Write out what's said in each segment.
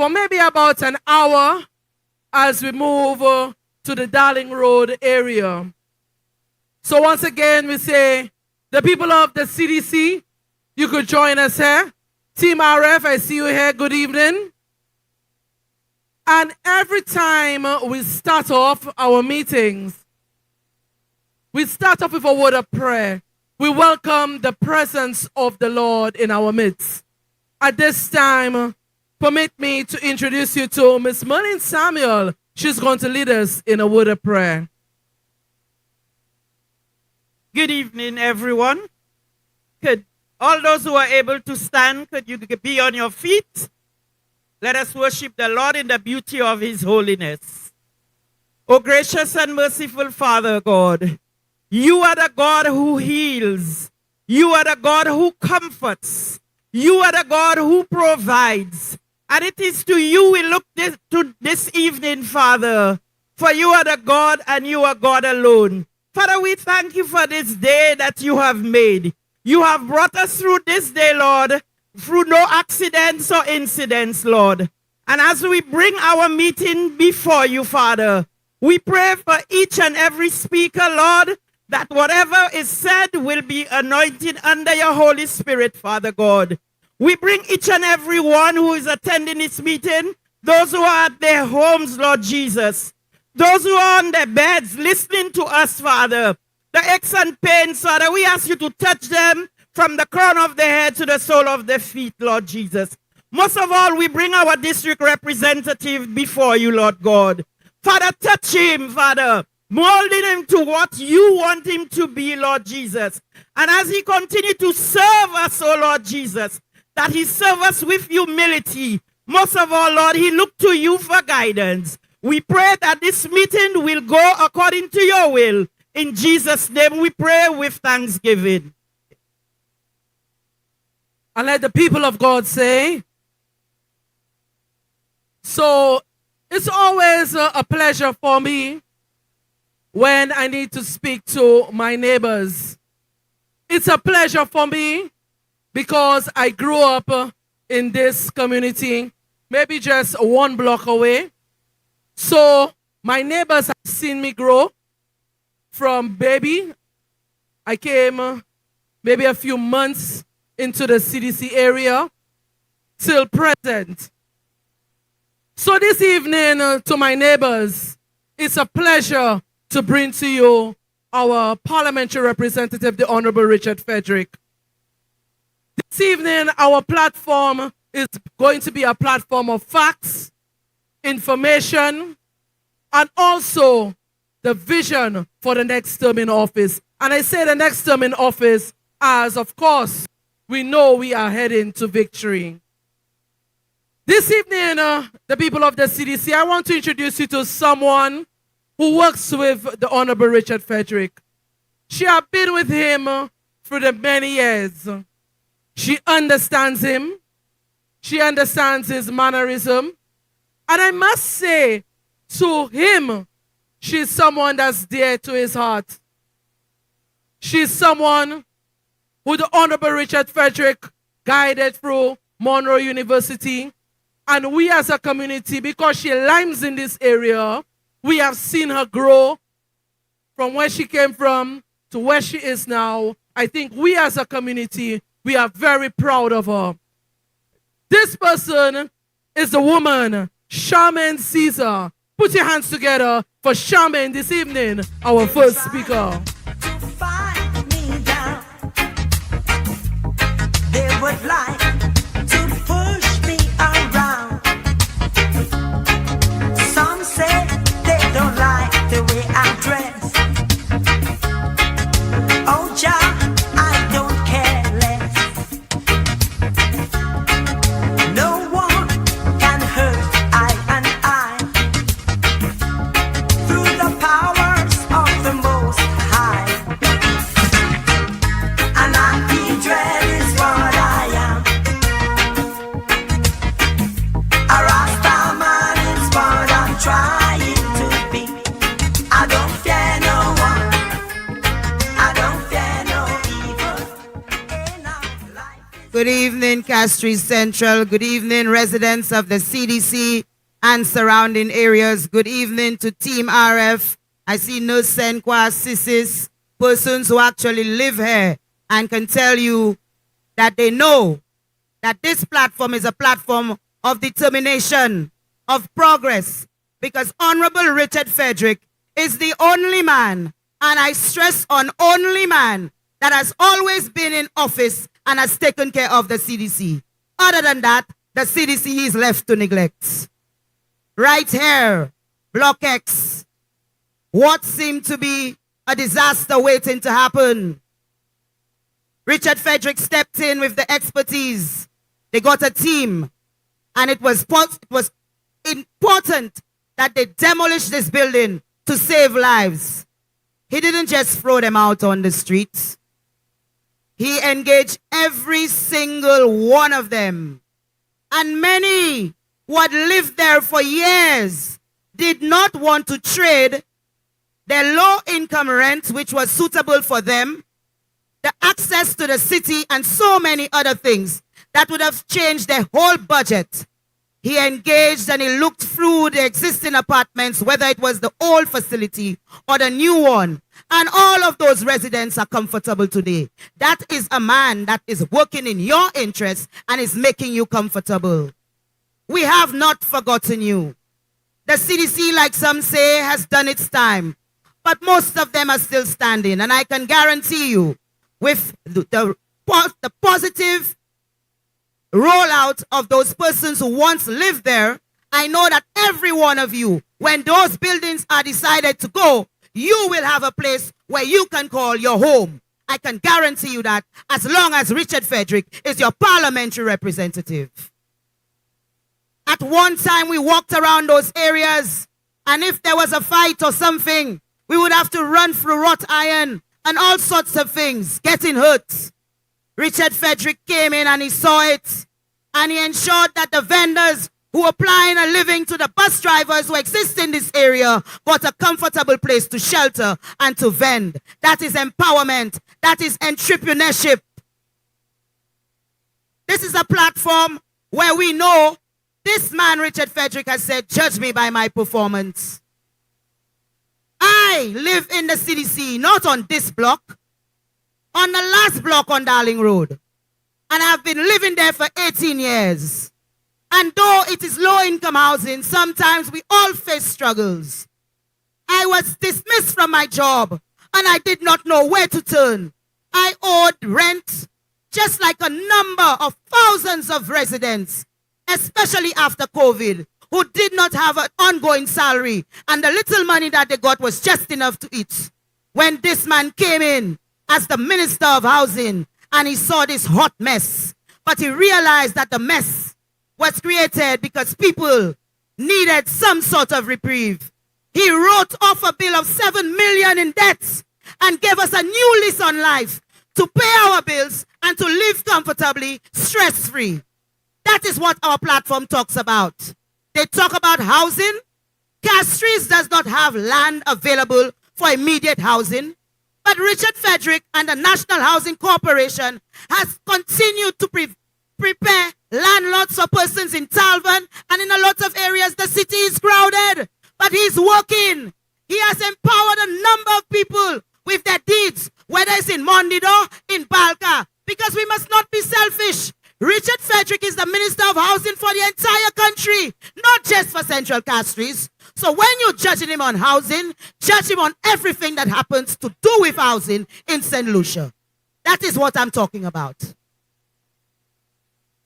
for maybe about an hour as we move to the Darling Road area. So once again, we say, the people of the CDC, you could join us here. Team RF, I see you here. Good evening. And every time we start off our meetings, we start off with a word of prayer. We welcome the presence of the Lord in our midst. At this time, permit me to introduce you to Miss Merlin Samuel. She's going to lead us in a word of prayer. Good evening, everyone. Could all those who are able to stand, could you be on your feet? Let us worship the Lord in the beauty of his holiness. O gracious and merciful Father God, you are the God who heals. You are the God who comforts. You are the God who provides. And it is to you we look this evening, Father, for you are the God and you are God alone. Father, we thank you for this day that you have made. You have brought us through this day, Lord, through no accidents or incidents, Lord. And as we bring our meeting before you, Father, we pray for each and every speaker, Lord, that whatever is said will be anointed under your Holy Spirit, Father God. We bring each and every one who is attending this meeting, those who are at their homes, Lord Jesus, those who are on their beds listening to us, Father, the aches and pains, Father, we ask you to touch them from the crown of their head to the sole of their feet, Lord Jesus. Most of all, we bring our district representative before you, Lord God. Father, touch him, Father, molding him to what you want him to be, Lord Jesus. And as he continues to serve us, oh Lord Jesus, that he serve us with humility. Most of all, Lord, he look to you for guidance. We pray that this meeting will go according to your will. In Jesus' name we pray with thanksgiving. And let the people of God say, so it's always a pleasure for me when I need to speak to my neighbors. It's a pleasure for me because I grew up in this community, maybe just one block away. So my neighbors have seen me grow from baby. I came maybe a few months into the CDC area till present. So this evening to my neighbors, it's a pleasure to bring to you our parliamentary representative, the Honorable Richard Frederick. This evening, our platform is going to be a platform of facts, information, and also the vision for the next term in office. And I say the next term in office as, of course, we know we are heading to victory. This evening, the people of the CDC, I want to introduce you to someone who works with the Honorable Richard Frederick. She has been with him for the many years. She understands him. She understands his mannerism. And I must say, to him, she's someone that's dear to his heart. She's someone who the Honorable Richard Frederick guided through Monroe University. And we as a community, because she lives in this area, we have seen her grow from where she came from to where she is now. I think we as a community, we are very proud of her. This person is the woman, Charmaine Caesar. Put your hands together for Charmaine this evening, our first speaker. They would like to push me around. Some say they don't like the way I dress. Oh, Jah, I don't care less. No one can hurt I and I through the powers of the Most High. And I dread is what I am. Good evening, Castries Central. Good evening, residents of the CDC and surrounding areas. Good evening to Team RF. I see no Senqua, Sissis, persons who actually live here and can tell you that they know that this platform is a platform of determination, of progress, because Honorable Richard Frederick is the only man, and I stress on only man, that has always been in office and has taken care of the CDC. Other than that, the CDC is left to neglect. Right here, Block X, what seemed to be a disaster waiting to happen. Richard Frederick stepped in with the expertise. They got a team, and it was important that they demolish this building to save lives. He didn't just throw them out on the streets. He engaged every single one of them. And many who had lived there for years did not want to trade their low-income rent, which was suitable for them, the access to the city, and so many other things that would have changed their whole budget. He engaged and he looked through the existing apartments, whether it was the old facility or the new one. And all of those residents are comfortable today. That is a man that is working in your interest and is making you comfortable. We have not forgotten you. The CDC, like some say, has done its time. But most of them are still standing. And I can guarantee you, with the positive rollout of those persons who once lived there, I know that every one of you, when those buildings are decided to go, you will have a place where you can call your home. I can guarantee you that, as long as Richard Frederick is your parliamentary representative. At one time, we walked around those areas, and if there was a fight or something, we would have to run through wrought iron and all sorts of things, getting hurt. Richard Frederick came in and he saw it, and he ensured that the vendors who are applying a living to the bus drivers who exist in this area got a comfortable place to shelter and to vend. That is empowerment. That is entrepreneurship. This is a platform where we know this man, Richard Frederick, has said, judge me by my performance. I live in the CDC, not on this block, on the last block on Darling Road. And I've been living there for 18 years. And though it is low-income housing, sometimes we all face struggles. I was dismissed from my job, and I did not know where to turn. I owed rent, just like a number of thousands of residents, especially after COVID, who did not have an ongoing salary, and the little money that they got was just enough to eat. When this man came in as the Minister of Housing, and he saw this hot mess, but he realized that the mess was created because people needed some sort of reprieve. He wrote off a bill of 7 million in debts and gave us a new lease on life to pay our bills and to live comfortably, stress-free. That is what our platform talks about. They talk about housing. Castries does not have land available for immediate housing, but Richard Frederick and the National Housing Corporation has continued to prepare landlords for persons in Talvan, and in a lot of areas the city is crowded, but he's working. He has empowered a number of people with their deeds, whether it's in Mondido, in Balka, because we must not be selfish. Richard Frederick is the Minister of Housing for the entire country, not just for Central Castries. So when you're judging him on housing, judge him on everything that happens to do with housing in St. Lucia. That is what I'm talking about.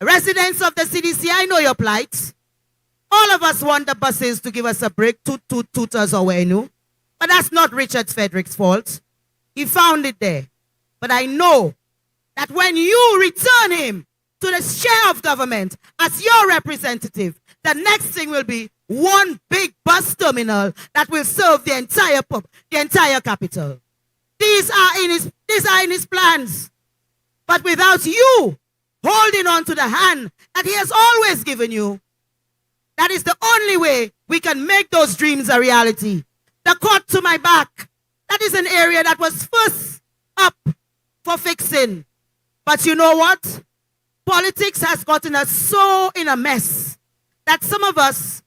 Residents of the CDC, I know your plight. All of us want the buses to give us a break, tutors or wenu. But that's not Richard Frederick's fault. He found it there. But I know that when you return him to the chair of government as your representative, the next thing will be one big bus terminal that will serve the entire capital. These are in his plans. But without you holding on to the hand that he has always given you, that is the only way we can make those dreams a reality. The court to my back, that is an area that was first up for fixing. But you know what? Politics has gotten us so in a mess that some of us,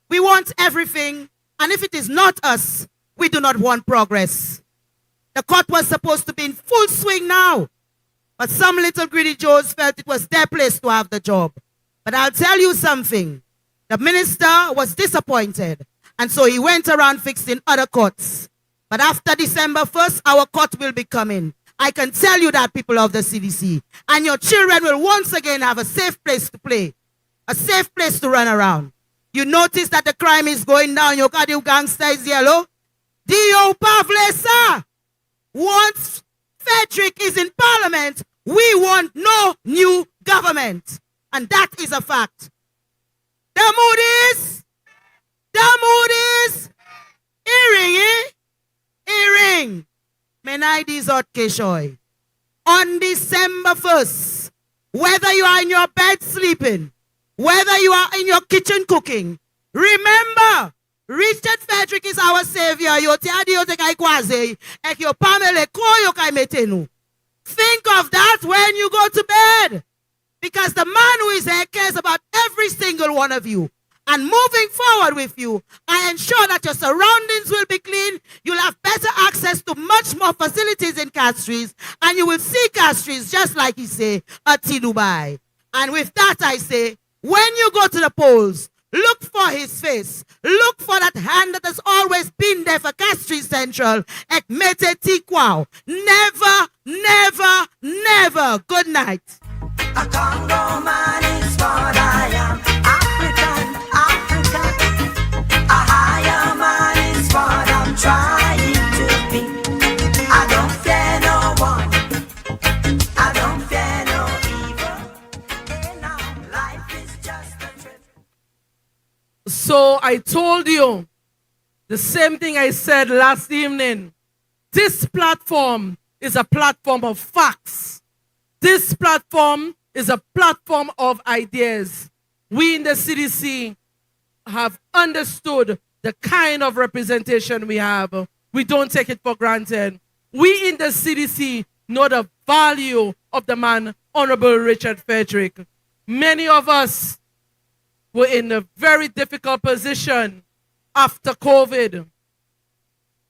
we want everything, and if it is not us, we do not want progress. The court was supposed to be in full swing now, but some little greedy Joes felt it was their place to have the job. But I'll tell you something. The minister was disappointed, and so he went around fixing other courts. But after December 1st, our court will be coming. I can tell you that, people of the CDC. And your children will once again have a safe place to play, a safe place to run around. You notice that the crime is going down. Your cardio gangster is yellow. Dio Pavlesa. Once Frederick is in parliament, we want no new government. And that is a fact. The mood is, earring, eh? Earring. Menaides Hot Keshoy. On December 1st, whether you are in your bed sleeping, whether you are in your kitchen cooking, remember, Richard Frederick is our savior. Think of that when you go to bed. Because the man who is here cares about every single one of you. And moving forward with you, I ensure that your surroundings will be clean. You'll have better access to much more facilities in Castries. And you will see Castries, just like he say, at Dubai. And with that, I say, when you go to the polls, look for his face. Look for that hand that has always been there for Castries Central. Ekmete Tikwao. Never, never, never. Good night. A Congo man is what I am. African, African. A higher man is what I'm trying to be. I don't fear no one. I don't fear no evil. Hey, now, life is just a trip. So I told you the same thing I said last evening. This platform is a platform of facts. This platform is a platform of ideas. We in the CDC have understood the kind of representation we have. We don't take it for granted. We in the CDC know the value of the man, Honorable Richard Frederick. Many of us were in a very difficult position after COVID.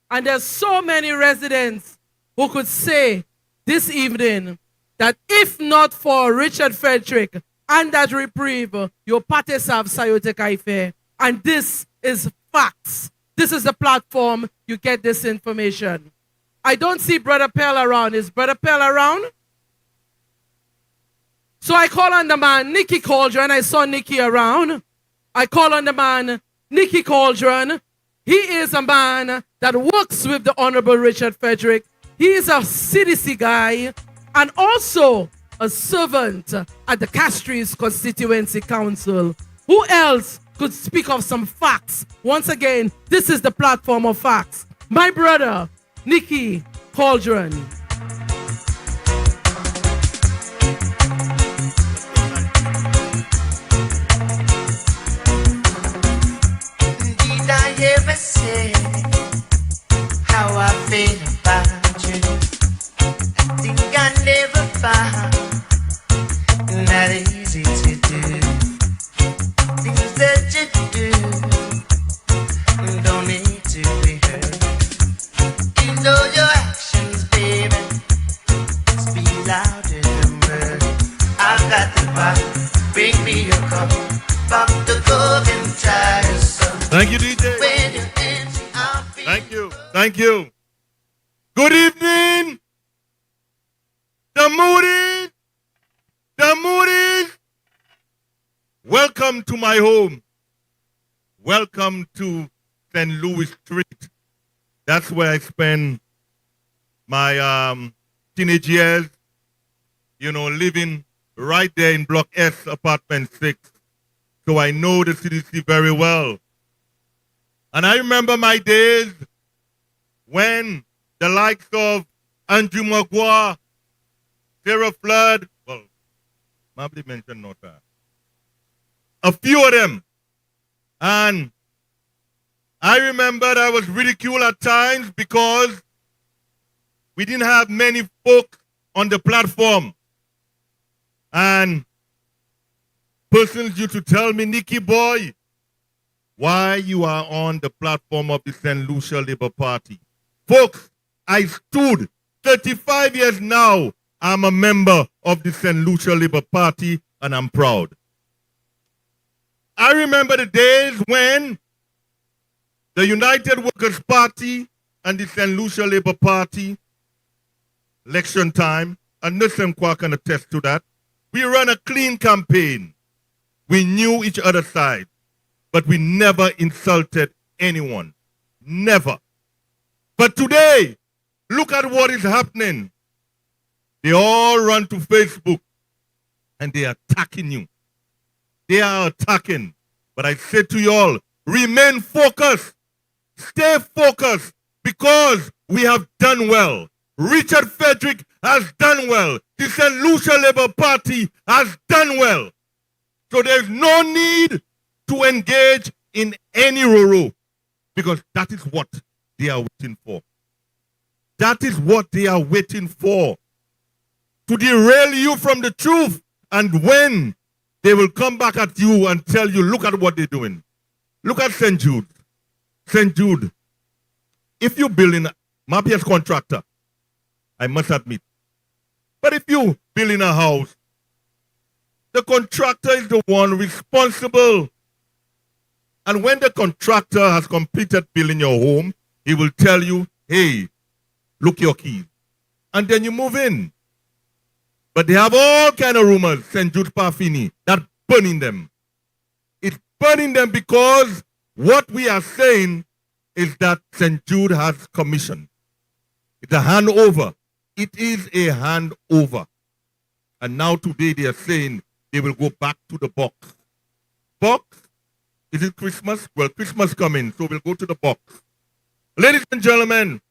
And there's so many residents who could say this evening that if not for Richard Frederick and that reprieve, your parties have Sayote Kaife. And this is facts. This is the platform you get this information. I don't see Brother Pell around. Is Brother Pell around? So I call on the man, Nicky Cauldron. I saw Nicky around. I call on the man, Nicky Cauldron. He is a man that works with the Honorable Richard Frederick. He is a CDC guy and also a servant at the Castries Constituency Council. Who else could speak of some facts? Once again, this is the platform of facts. My brother, Nicky Cauldron. Did I ever say how I feel about you? I think I never found that easy to do. Things that you do don't need to be heard. You know your actions, baby, speak louder than words. I've got the bottle, bring me your cup, pop the cork and try your son. Thank you, DJ. When you're empty, I'll be Thank you. Thank you. Good evening. The Moody's. The Moody's. Welcome to my home. Welcome to St. Louis Street. That's where I spend my teenage years, living right there in Block S, Apartment 6. So I know the CDC very well. And I remember my days when the likes of Andrew Magua, Sarah Flood, well, maybe mentioned not that. A few of them. And I remember I was ridiculed at times because we didn't have many folks on the platform. And persons used to tell me, Nicky boy, why you are on the platform of the St. Lucia Labour Party. Folks, I stood 35 years now. I'm a member of the St. Lucia Labour Party, and I'm proud. I remember the days when the United Workers' Party and the St. Lucia Labour Party, election time, and Nusem Kwa can attest to that, we ran a clean campaign. We knew each other's side, but we never insulted anyone. Never. But today, look at what is happening. They all run to Facebook and they are attacking you. They are attacking. But I say to you all, remain focused. Stay focused because we have done well. Richard Frederick has done well. The St. Lucia Labour Party has done well. So there's no need to engage in any roro because that is what they are waiting for. That is what they are waiting for. To derail you from the truth. And when they will come back at you and tell you, look at what they're doing. Look at St. Jude. St. Jude. If you build in, maybe as contractor, I must admit. But if you build in a house, the contractor is the one responsible. And when the contractor has completed building your home, he will tell you, hey, look your keys. And then you move in. But they have all kind of rumors, St. Jude Parfini, that burning them. It's burning them because what we are saying is that St. Jude has commission. It's a handover. It is a handover. And now today they are saying they will go back to the box. Box? Is it Christmas? Well, Christmas coming, so we'll go to the box. Ladies and gentlemen,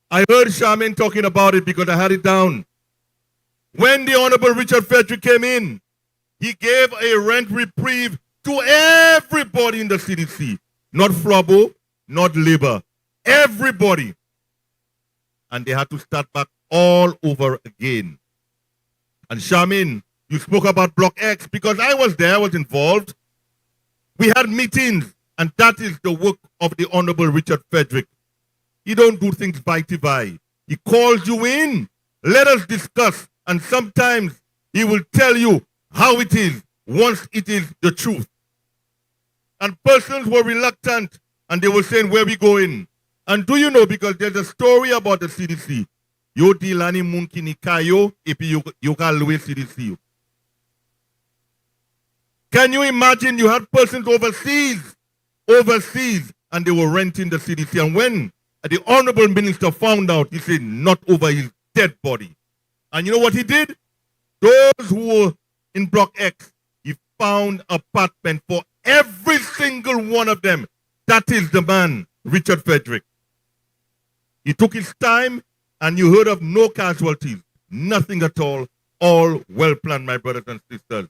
I heard Charmaine talking about it because I had it down. When the Honorable Richard Frederick came in, he gave a rent reprieve to everybody in the CDC. Not Flobo, not Labour. Everybody. And they had to start back all over again. And Charmaine, you spoke about Block X because I was there, I was involved. We had meetings, and that is the work of the Honorable Richard Frederick. He don't do things by. He calls you in, let us discuss, and sometimes he will tell you how it is once it is the truth. And persons were reluctant, and they were saying, where we going? And do you know, because there's a story about the CDC. Yo dilani munkini kayo, epi yoga luwe CDC. Can you imagine you had persons overseas, and they were renting the CDC. And when the Honorable Minister found out, he said, not over his dead body. And you know what he did? Those who were in Block X, he found apartment for every single one of them. That is the man, Richard Frederick. He took his time, and you heard of no casualties. Nothing at all well planned, my brothers and sisters.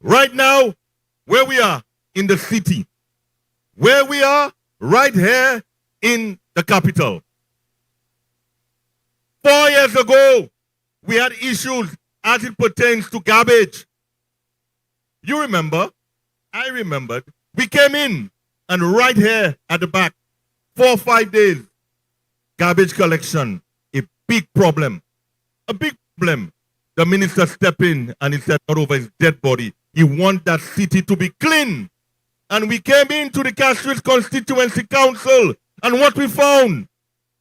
Right now, where we are in the city, where we are right here in the capital. 4 years ago, we had issues as it pertains to garbage. You remember? I remembered. We came in, and right here at the back, 4 or 5 days, garbage collection, a big problem. A big problem. The minister stepped in and he said, not over his dead body. He wants that city to be clean. And we came into the Castries Constituency Council, and what we found,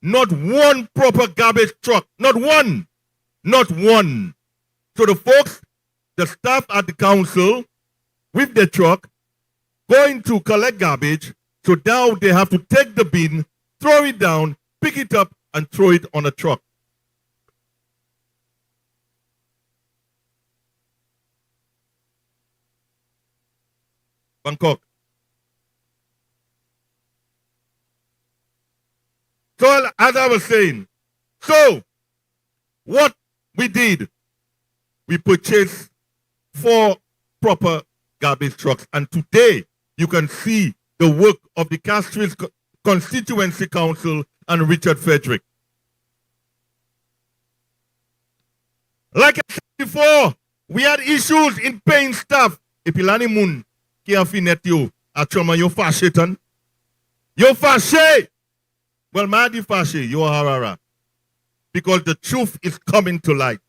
not one proper garbage truck. Not one. Not one. So the folks, the staff at the council, with their truck, going to collect garbage. So now they have to take the bin, throw it down, pick it up, and throw it on a truck. Bangkok. So as I was saying, so what we did, we purchased 4 proper garbage trucks, and today you can see the work of the Castries Constituency Council and Richard Frederick. Like I said before, We had issues in paying staff. Epilani Moon, can't finet you. Actually, you're fashion. You're fashe. Well, Madi fashe, you're harara. Because the truth is coming to light.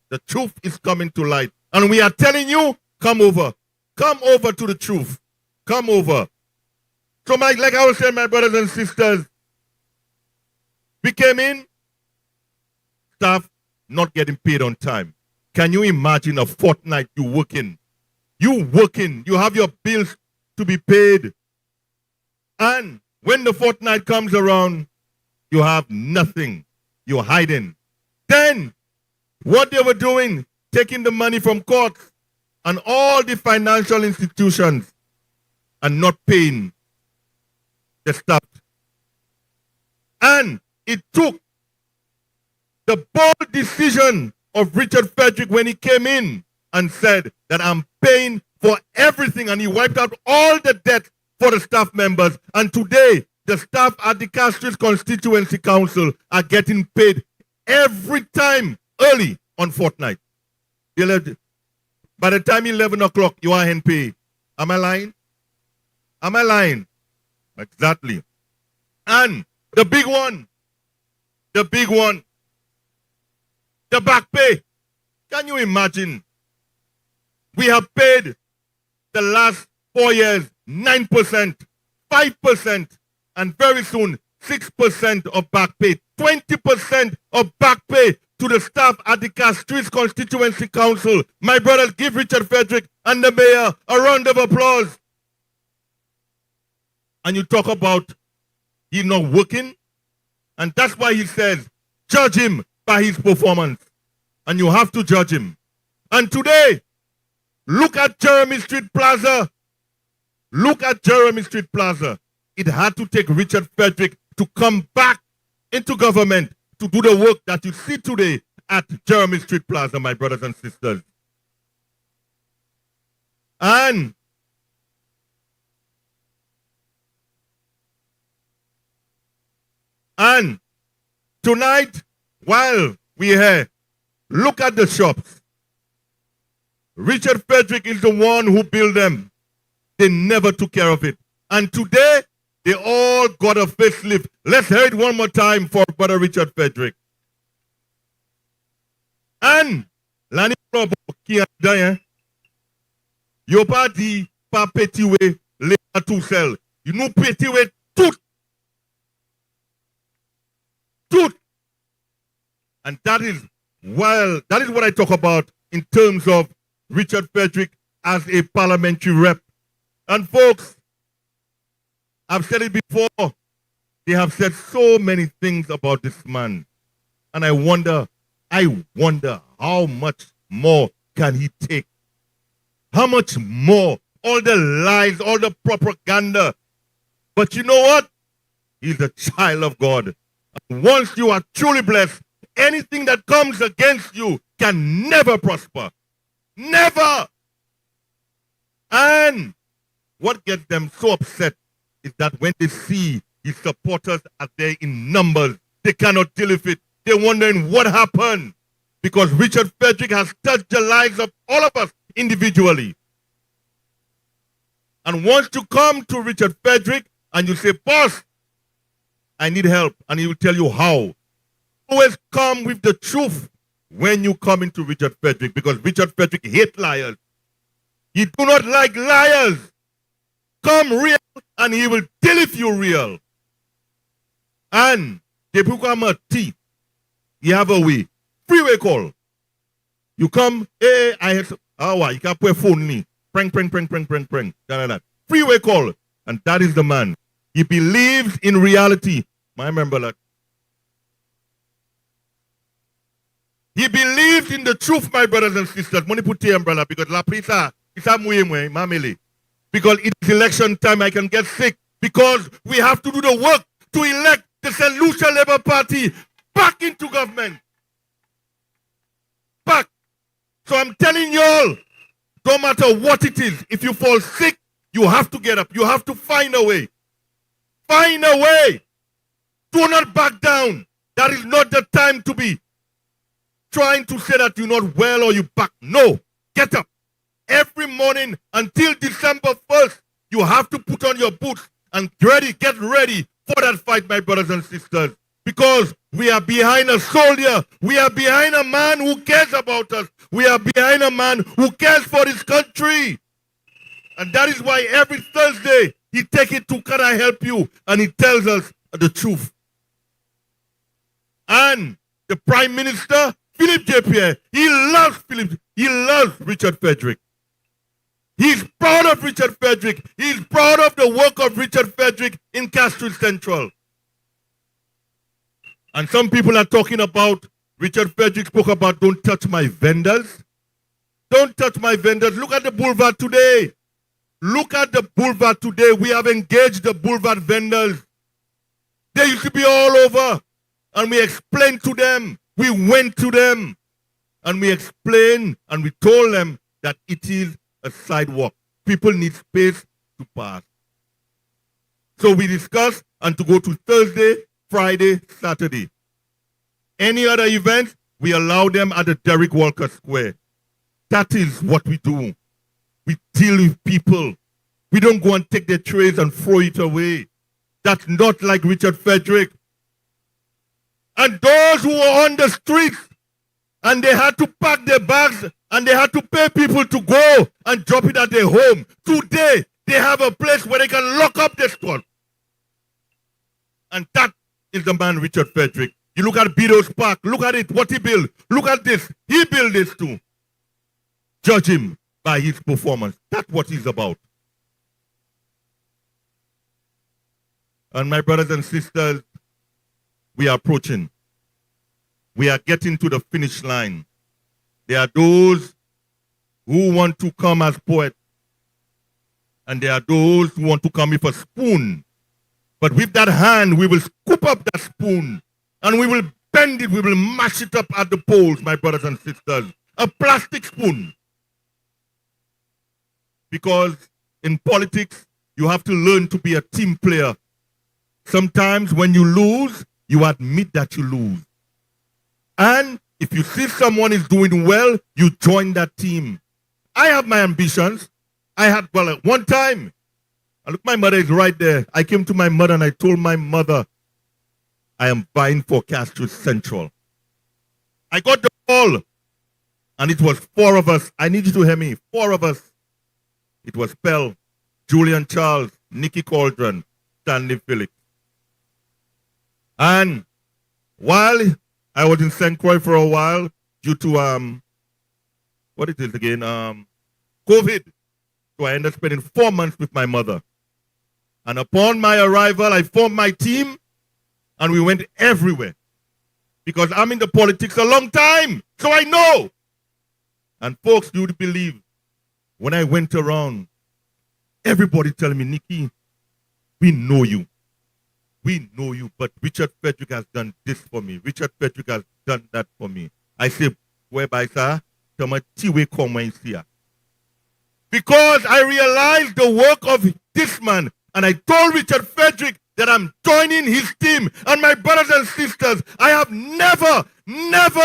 The truth is coming to light. And we are telling you, come over. Come over to the truth. Come over. So, like I was saying, my brothers and sisters, we came in, staff not getting paid on time. Can you imagine a fortnight you working? You working, you have your bills to be paid. And when the fortnight comes around, you have nothing. You're hiding. Then, what they were doing, taking the money from courts and all the financial institutions and not paying the staff. And it took the bold decision of Richard Frederick when he came in and said that I'm paying for everything, and he wiped out all the debt for the staff members. And today, the staff at the Castries Constituency Council are getting paid every time early on fortnight. By the time 11 o'clock, you are in pay. Am I lying? Am I lying? Exactly. And the big one, the back pay. Can you imagine? We have paid the last 4 years 9%, 5%, and very soon 6% of back pay, 20% of back pay to the staff at the Castries Constituency Council. My brothers, give Richard Frederick and the mayor a round of applause. And you talk about he's not working, and that's why he says, judge him by his performance. And you have to judge him. And today, look at Jeremy Street Plaza. Look at Jeremy Street Plaza. It had to take Richard Frederick to come back into government to do the work that you see today at Jeremy Street Plaza, my brothers and sisters. And tonight, while we're here, look at the shops. Richard Frederick is the one who built them. They never took care of it. And today, they all got a facelift. Let's hear it one more time for Brother Richard Frederick. And, Lani Probo, qui a yo pa di pa petiwe le tout seul. You nous petiwe tout. Tout. And that is what I talk about in terms of Richard Frederick as a parliamentary rep. And folks, I've said it before, they have said so many things about this man. And I wonder how much more can he take? How much more? All the lies, all the propaganda. But you know what? He's a child of God. And once you are truly blessed, anything that comes against you can never prosper. Never! And what gets them so upset is that when they see his supporters are there in numbers, they cannot deal with it. They're wondering what happened. Because Richard Frederick has touched the lives of all of us individually. And once you come to Richard Frederick and you say, boss, I need help, and he will tell you how. Always come with the truth when you come into Richard Frederick, because Richard Frederick hates liars. He do not like liars. Come real, and he will deal with you real. And they become a T. You have a way. Freeway call. You come, hey, you can put phone me. Prank. That. Freeway call. And that is the man. He believes in reality. I remember that. He believes in the truth, my brothers and sisters. Money put the umbrella because la prisa is a mamele. Because it's election time, I can get sick. Because we have to do the work to elect the Lucia Labour Party back into government. Back. So I'm telling you all, no matter what it is, if you fall sick, you have to get up. You have to find a way. Find a way. Do not back down. That is not the time to be trying to say that you're not well or you back. No. Get up. Every morning until December 1st, you have to put on your boots and get ready for that fight, my brothers and sisters. Because we are behind a soldier. We are behind a man who cares about us. We are behind a man who cares for his country. And that is why every Thursday he takes it to Can I Help You? And he tells us the truth. And the Prime Minister, Philip J. Pierre, he loves Richard Frederick. He's proud of Richard Frederick. He's proud of the work of Richard Frederick in Castries Central. And some people are talking about, Richard Frederick spoke about, don't touch my vendors. Don't touch my vendors. Look at the boulevard today. Look at the boulevard today. We have engaged the boulevard vendors. They used to be all over. And we explained to them. We went to them. And we explained and we told them that it is a sidewalk. People need space to pass. So we discussed and to go to Thursday, Friday, Saturday. Any other events, we allow them at the Derek Walker Square. That is what we do. We deal with people. We don't go and take their trays and throw it away. That's not like Richard Frederick. And those who are on the streets and they had to pack their bags and they had to pay people to go and drop it at their home. Today, they have a place where they can lock up their store. And that is the man, Richard Frederick. You look at Beatles Park, look at it, what he built. Look at this, he built this too. Judge him by his performance. That's what he's about. And my brothers and sisters, we are approaching. We are getting to the finish line. There are those who want to come as poets. And there are those who want to come with a spoon. But with that hand, we will scoop up that spoon. And we will bend it, we will mash it up at the poles, my brothers and sisters. A plastic spoon. Because in politics, you have to learn to be a team player. Sometimes when you lose, you admit that you lose. And if you see someone is doing well, you join that team. I have my ambitions. At one time, and look, my mother is right there. I came to my mother and I told my mother, I am vying for Castries Central. I got the call, and it was 4 of us. I need you to hear me. 4 of us. It was Pell, Julian Charles, Nicky Cauldron, Stanley Phillips. And while I was in St. Croix for a while, due to, what it is again, COVID, so I ended up spending 4 months with my mother. And upon my arrival, I formed my team, and we went everywhere. Because I'm in the politics a long time, so I know. And folks, you would believe, when I went around, everybody telling me, Nicky, we know you. We know you, but Richard Frederick has done this for me. Richard Frederick has done that for me. I say, whereby, sir, Conway here. Because I realized the work of this man, and I told Richard Frederick that I'm joining his team. And my brothers and sisters, I have never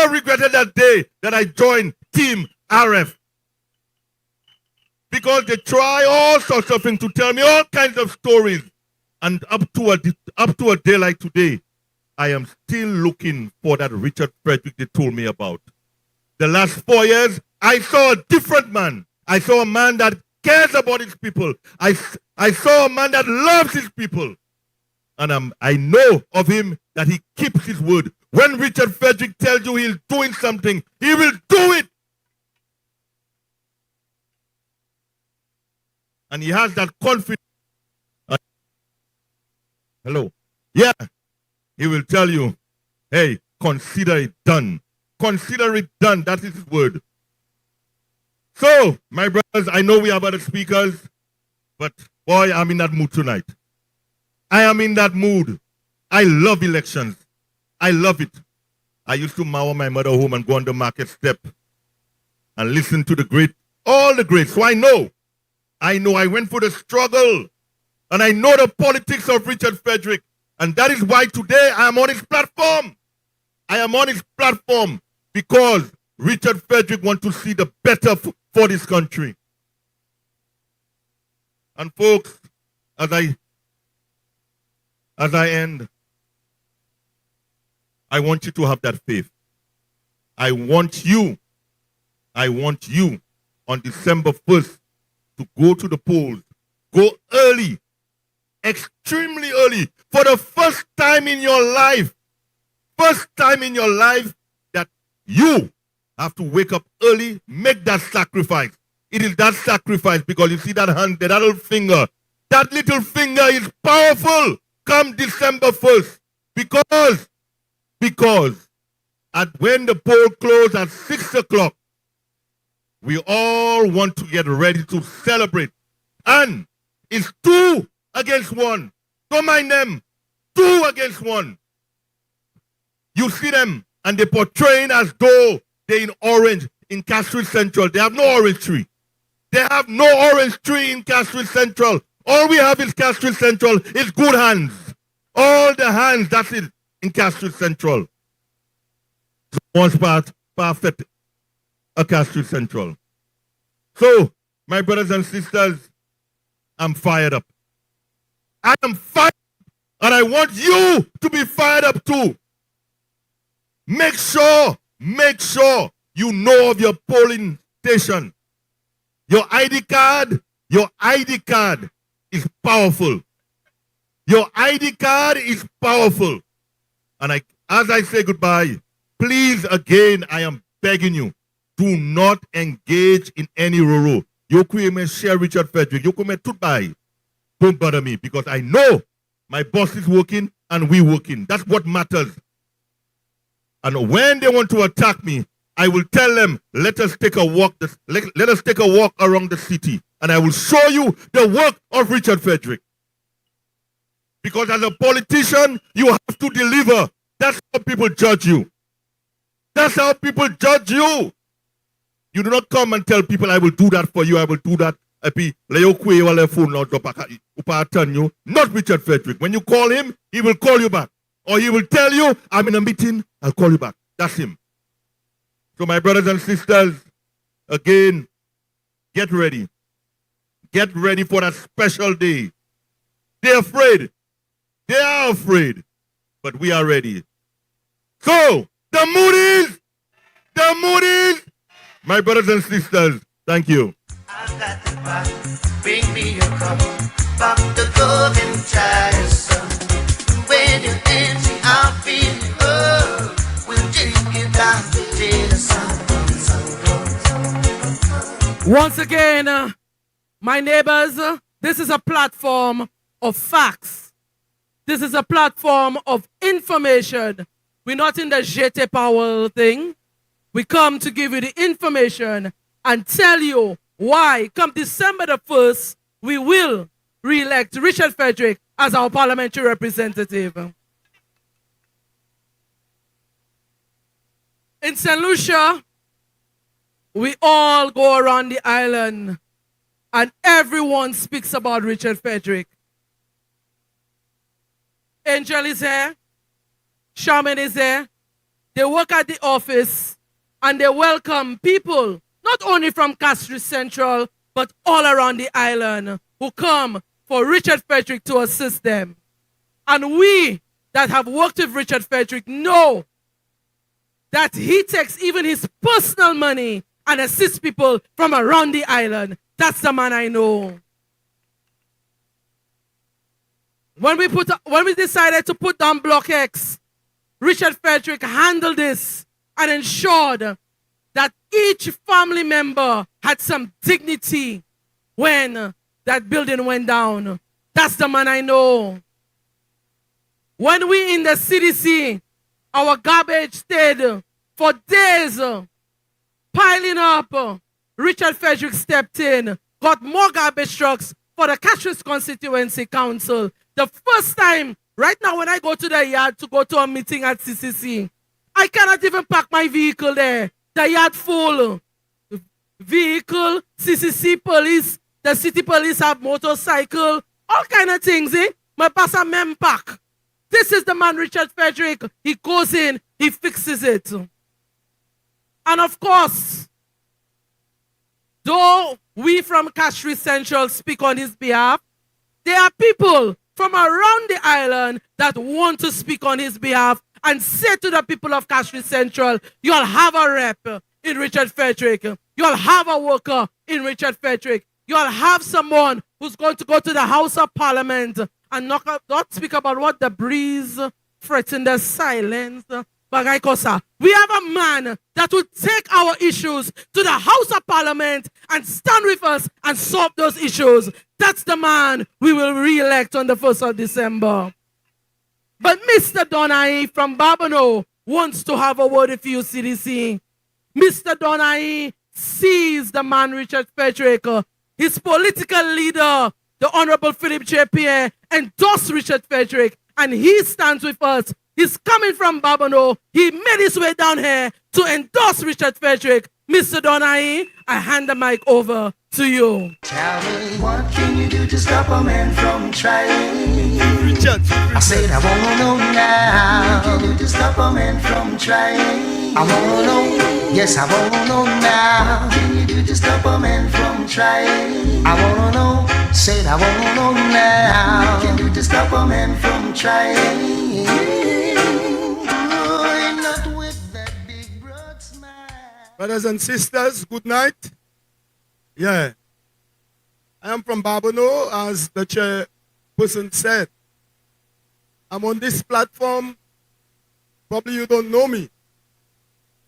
regretted that day that I joined Team RF. Because they try all sorts of things to tell me all kinds of stories. And up to a day like today, I am still looking for that Richard Frederick they told me about. The last 4 years, I saw a different man. I saw a man that cares about his people. I saw a man that loves his people. And I know of him that he keeps his word. When Richard Frederick tells you he's doing something, he will do it. And he has that confidence. Hello. Yeah. He will tell you, hey, consider it done. Consider it done. That is his word. So, my brothers, I know we have other speakers, but boy, I'm in that mood tonight. I am in that mood. I love elections. I love it. I used to mower my mother home and go on the market step and listen to all the greats. So I know. I went for the struggle. And I know the politics of Richard Frederick. And that is why today I am on his platform. I am on his platform because Richard Frederick wants to see the better for this country. And folks, as I end, I want you to have that faith. I want you on December 1st to go to the polls. Go early, extremely early, for the first time in your life. First time in your life that you have to wake up early, make that sacrifice. It is that sacrifice because you see that hand, that little finger. That little finger is powerful come December 1st. Because when the poll closes at 6 o'clock, we all want to get ready to celebrate. And it's 2 against 1. Don't mind them. 2 against 1. You see them, and they're portraying as though they're in orange in Castries Central. They have no orange tree. They have no orange tree in Castries Central. All we have is Castries Central. It's good hands. All the hands, that's it, in Castries Central. One part, perfect, a Castries Central. So, my brothers and sisters, I'm fired up. I am fired up, and I want you to be fired up too. Make sure you know of your polling station. Your ID card is powerful. Your ID card is powerful. And as I say goodbye, please again, I am begging you, do not engage in any roro. You could share Richard Frederick. You could goodbye. Don't bother me because I know my boss is working and we working. That's what matters. And when they want to attack me, I will tell them, let us take a walk. Let us take a walk around the city, and I will show you the work of Richard Frederick. Because as a politician, you have to deliver. That's how people judge you. That's how people judge you. You do not come and tell people, I will do that for you. I will do that. Not Richard Frederick. When you call him, he will call you back. Or he will tell you, I'm in a meeting, I'll call you back. That's him. So my brothers and sisters, again, get ready. Get ready for that special day. They're afraid. They are afraid. But we are ready. So, the Moody's, my brothers and sisters, thank you. I've got the pot, bring me a cup, pop the glove and try the sun. When you're empty, I'm feeling up. We'll drink it down till the sun comes. Once again, my neighbors, this is a platform of facts. This is a platform of information. We're not in the Jete Powell thing. We come to give you the information and tell you why, come December the 1st, we will re-elect Richard Frederick as our parliamentary representative. In St. Lucia, we all go around the island and everyone speaks about Richard Frederick. Angel is here. Shaman is here. They work at the office and they welcome people, not only from Castries Central, but all around the island who come for Richard Frederick to assist them. And we that have worked with Richard Frederick know that he takes even his personal money and assists people from around the island. That's the man I know. When we decided to put down Block X, Richard Frederick handled this and ensured that each family member had some dignity when that building went down. That's the man I know. When we in the CDC, our garbage stayed for days piling up. Richard Frederick stepped in, got more garbage trucks for the Castries Constituency Council. The first time, right now when I go to the yard to go to a meeting at CCC, I cannot even park my vehicle there. The yard full. Vehicle, CCC police, the city police have motorcycle, all kind of things, eh? My pass a mem pack. This is the man, Richard Frederick. He goes in, he fixes it. And of course, though we from Castries Central speak on his behalf, there are people from around the island that want to speak on his behalf and say to the people of Castries Central, you'll have a rep in Richard Frederick. You'll have a worker in Richard Frederick. You'll have someone who's going to go to the House of Parliament and not speak about what the breeze threatens the silence. We have a man that will take our issues to the House of Parliament and stand with us and solve those issues. That's the man we will re-elect on the 1st of December. But Mr. Donai from Babano wants to have a word with you, CDC. Mr. Donai sees the man Richard Frederick, his political leader, the Honorable Philip J. Pierre, endorsed Richard Frederick, and he stands with us. He's coming from Babano. He made his way down here to endorse Richard Frederick. Mr. Donai, I hand the mic over to you. Tell me, what can you do to stop a man from trying? Richard. I said, I wanna know now. What can you do to stop a man from trying? I wanna know, yes, I wanna know now. What can you do to stop a man from trying? I wanna know, said I wanna know now. What can you do to stop a man from trying? Oh, not with that big broad smile. Brothers and sisters, good night. Yeah. I am from Babano, as the chairperson said. I'm on this platform. Probably you don't know me.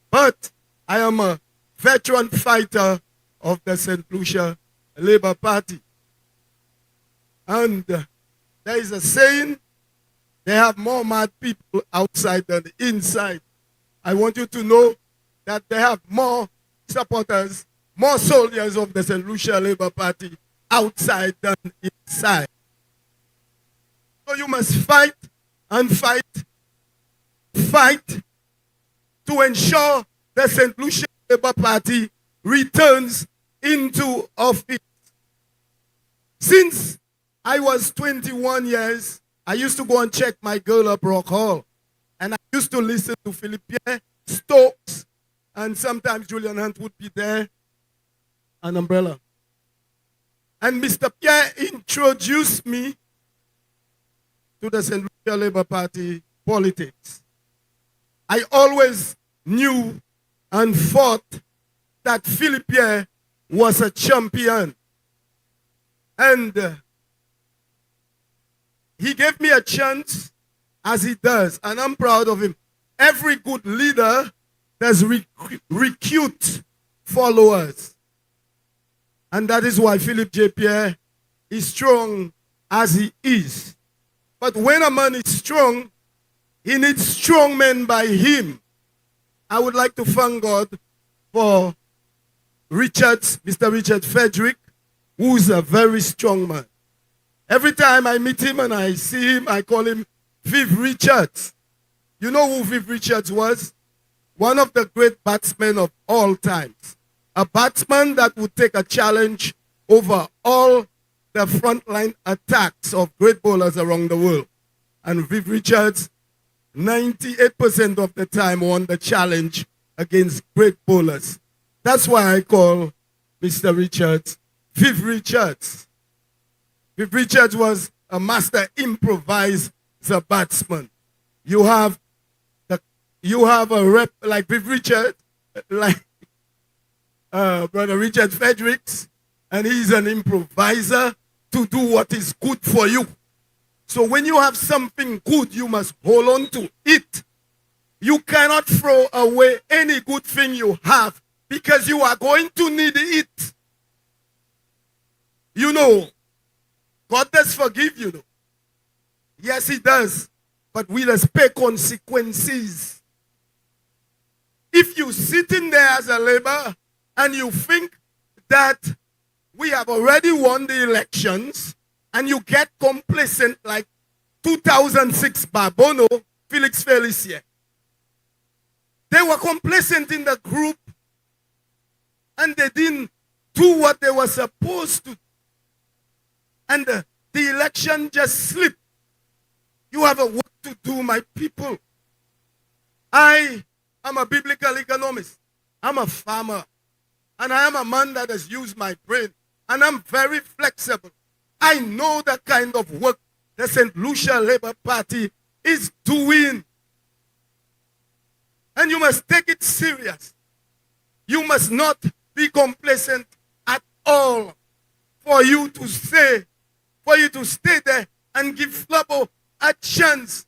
But I am a veteran fighter of the St. Lucia Labour Party. And there is a saying, they have more mad people outside than inside. I want you to know that they have more supporters, more soldiers of the St. Lucia Labour Party outside than inside. So you must fight and fight to ensure the St. Lucia Labour Party returns into office. Since I was 21 years, I used to go and check my girl up Rock Hall. And I used to listen to Philip Pierre, Stokes, and sometimes Julian Hunt would be there, an umbrella. And Mr. Pierre introduced me to the St. Lucia Labour Party politics. I always knew and thought that Philip Pierre was a champion. And he gave me a chance, as he does, and I'm proud of him. Every good leader does recruit followers. And that is why Philip J. Pierre is strong as he is. But when a man is strong, he needs strong men by him. I would like to thank God for Mr. Richard Frederick, who is a very strong man. Every time I meet him and I see him, I call him Viv Richards. You know who Viv Richards was? One of the great batsmen of all times. A batsman that would take a challenge over all the frontline attacks of great bowlers around the world. And Viv Richards, 98% of the time, won the challenge against great bowlers. That's why I call Mr. Richards Viv Richards. Viv Richards was a master improviser batsman. You have a rep like Viv Richards, like Brother Richard Fredericks, and he's an improviser to do what is good for you. So when you have something good, you must hold on to it. You cannot throw away any good thing you have because you are going to need it. You know, God does forgive you, though. Yes, he does. But we must pay consequences. If you sit in there as a labor and you think that we have already won the elections and you get complacent like 2006 Barbono, Felix Felicia. They were complacent in the group and they didn't do what they were supposed to. And the election just slipped. You have a work to do, my people. I am a biblical economist. I'm a farmer. And I am a man that has used my brain. And I'm very flexible. I know the kind of work the St. Lucia Labour Party is doing. And you must take it serious. You must not be complacent at all. For you to stay there and give Flabo a chance.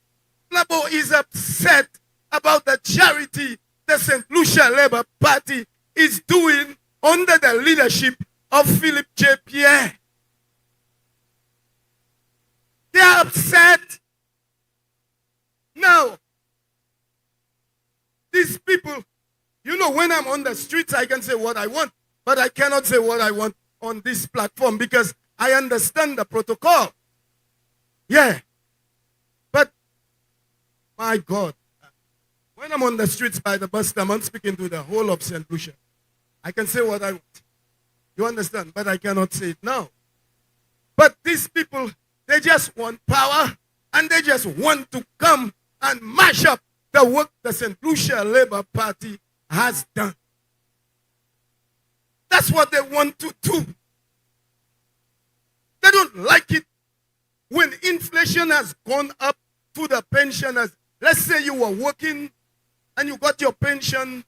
Flabo is upset about the charity the St. Lucia Labour Party is doing under the leadership of Philip J. Pierre. They are upset. Now, these people, you know, when I'm on the streets, I can say what I want, but I cannot say what I want on this platform because I understand the protocol. Yeah. But, my God, when I'm on the streets by the bus stop, I'm speaking to the whole of St. Lucia. I can say what I want. You understand? But I cannot say it now. But these people, they just want power and they just want to come and mash up the work the St. Lucia Labour Party has done. That's what they want to do. They don't like it when inflation has gone up to the pensioners. Let's say you were working and you got your pension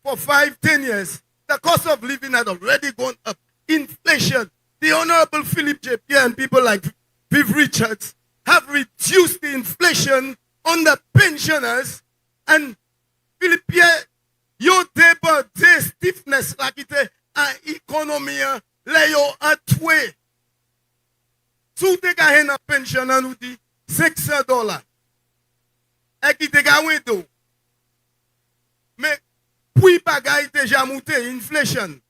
for 5-10 years. The cost of living had already gone up. Inflation. The Honorable Philip J. Pierre and people like Viv Richards have reduced the inflation on the pensioners. And Philip Pierre, your deba de stiffness like it economy layo atwe. So take a hen a pension and the $6. Eki take a window. Me puis bagay deja mute inflation.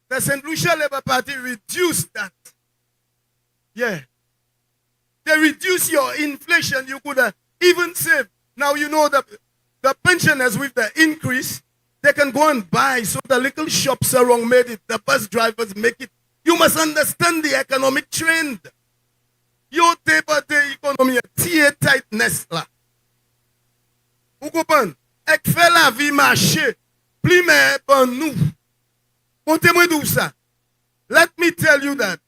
The St. Lucia Labour Party reduced that. Yeah. They reduce your inflation. You could even save. Now you know the pensioners with the increase, they can go and buy. So the little shops around made it. The bus drivers make it. You must understand the economic trend. Your table the economy tier tightness la. Ukopan, ek fait la vie marcher. Pli me ban nou. Montez-moi d'où ça. Let me tell you that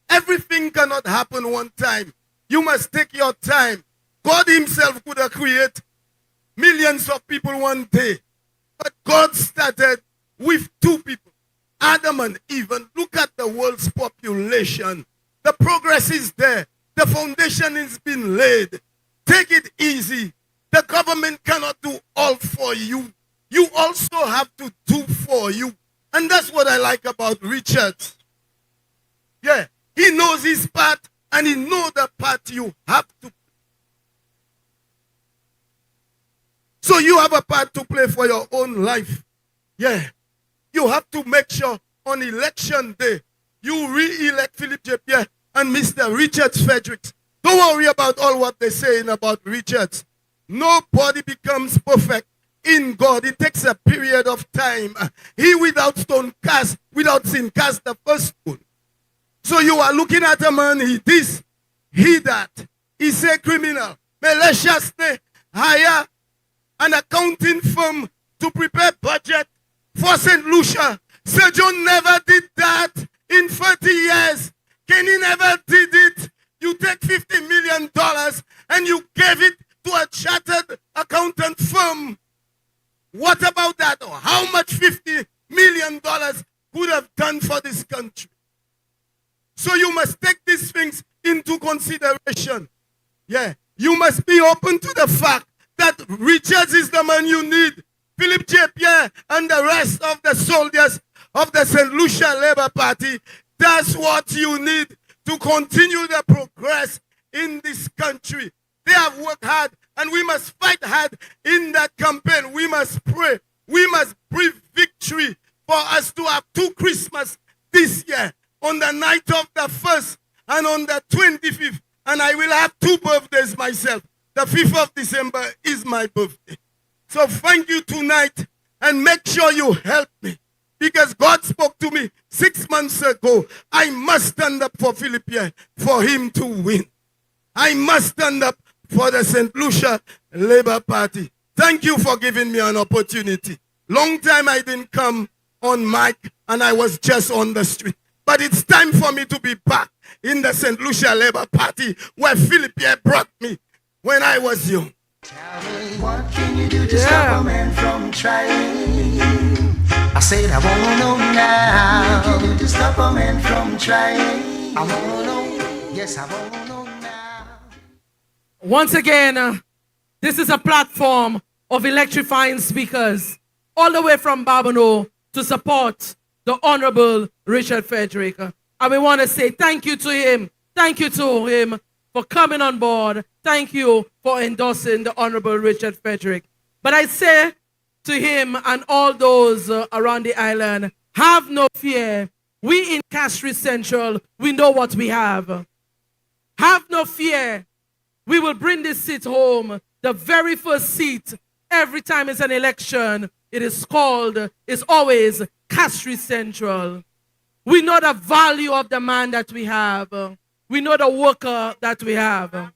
everything cannot happen one time. You must take your time. God himself could have created millions of people one day. But God started with 2 people, Adam and Eve. And look at the world's population. The progress is there. The foundation has been laid. Take it easy. The government cannot do all for you. You also have to do for you. And that's what I like about Richard. Yeah, he knows his part and he knows the part you have to. So you have a part to play for your own life. Yeah, you have to make sure on election day you re-elect Philip J. Pierre and Mr. Richards Frederick. Don't worry about all what they're saying about Richards. Nobody becomes perfect in God. It takes a period of time. He without stone cast, without sin cast the first stone. So you are looking at a man, he this, he that. He's a criminal. But let's just hire an accounting firm to prepare budget for St. Lucia. Sir John never did that in 30 years. Kenny never did it. You take $50 million and you gave it to a chartered accountant firm. What about that? Or how much $50 million could have done for this country? So you must take these things into consideration. Yeah. You must be open to the fact that Richards is the man you need. Philip J. Pierre and the rest of the soldiers of the St. Lucia Labour Party, that's what you need to continue the progress in this country. They have worked hard and we must fight hard in that campaign. We must pray. We must breathe victory for us to have 2 Christmas this year, on the night of the 1st and on the 25th. And I will have 2 birthdays myself. The 5th of December is my birthday. So thank you tonight and make sure you help me. Because God spoke to me 6 months ago. I must stand up for Philip Pierre for him to win. I must stand up for the St. Lucia Labour Party. Thank you for giving me an opportunity. Long time I didn't come on mic and I was just on the street. But it's time for me to be back in the St. Lucia Labour Party where Philip Pierre brought me when I was young. Tell me, what can you do to stop a man from trying? I said, I wanna know now. What can you do to stop a man from trying? I wanna know. Yes, I wanna know now. Once again, this is a platform of electrifying speakers all the way from Babonneau to support the Honorable Richard Frederick. And we want to say thank you to him. Thank you to him for coming on board. Thank you for endorsing the Honorable Richard Frederick. But I say to him and all those around the island, have no fear. We in Castries Central, we know what we have. Have no fear. We will bring this seat home. The very first seat, every time it's an election, it is called, it's always Castries Central. We know the value of the man that we have. We know the worker that we have.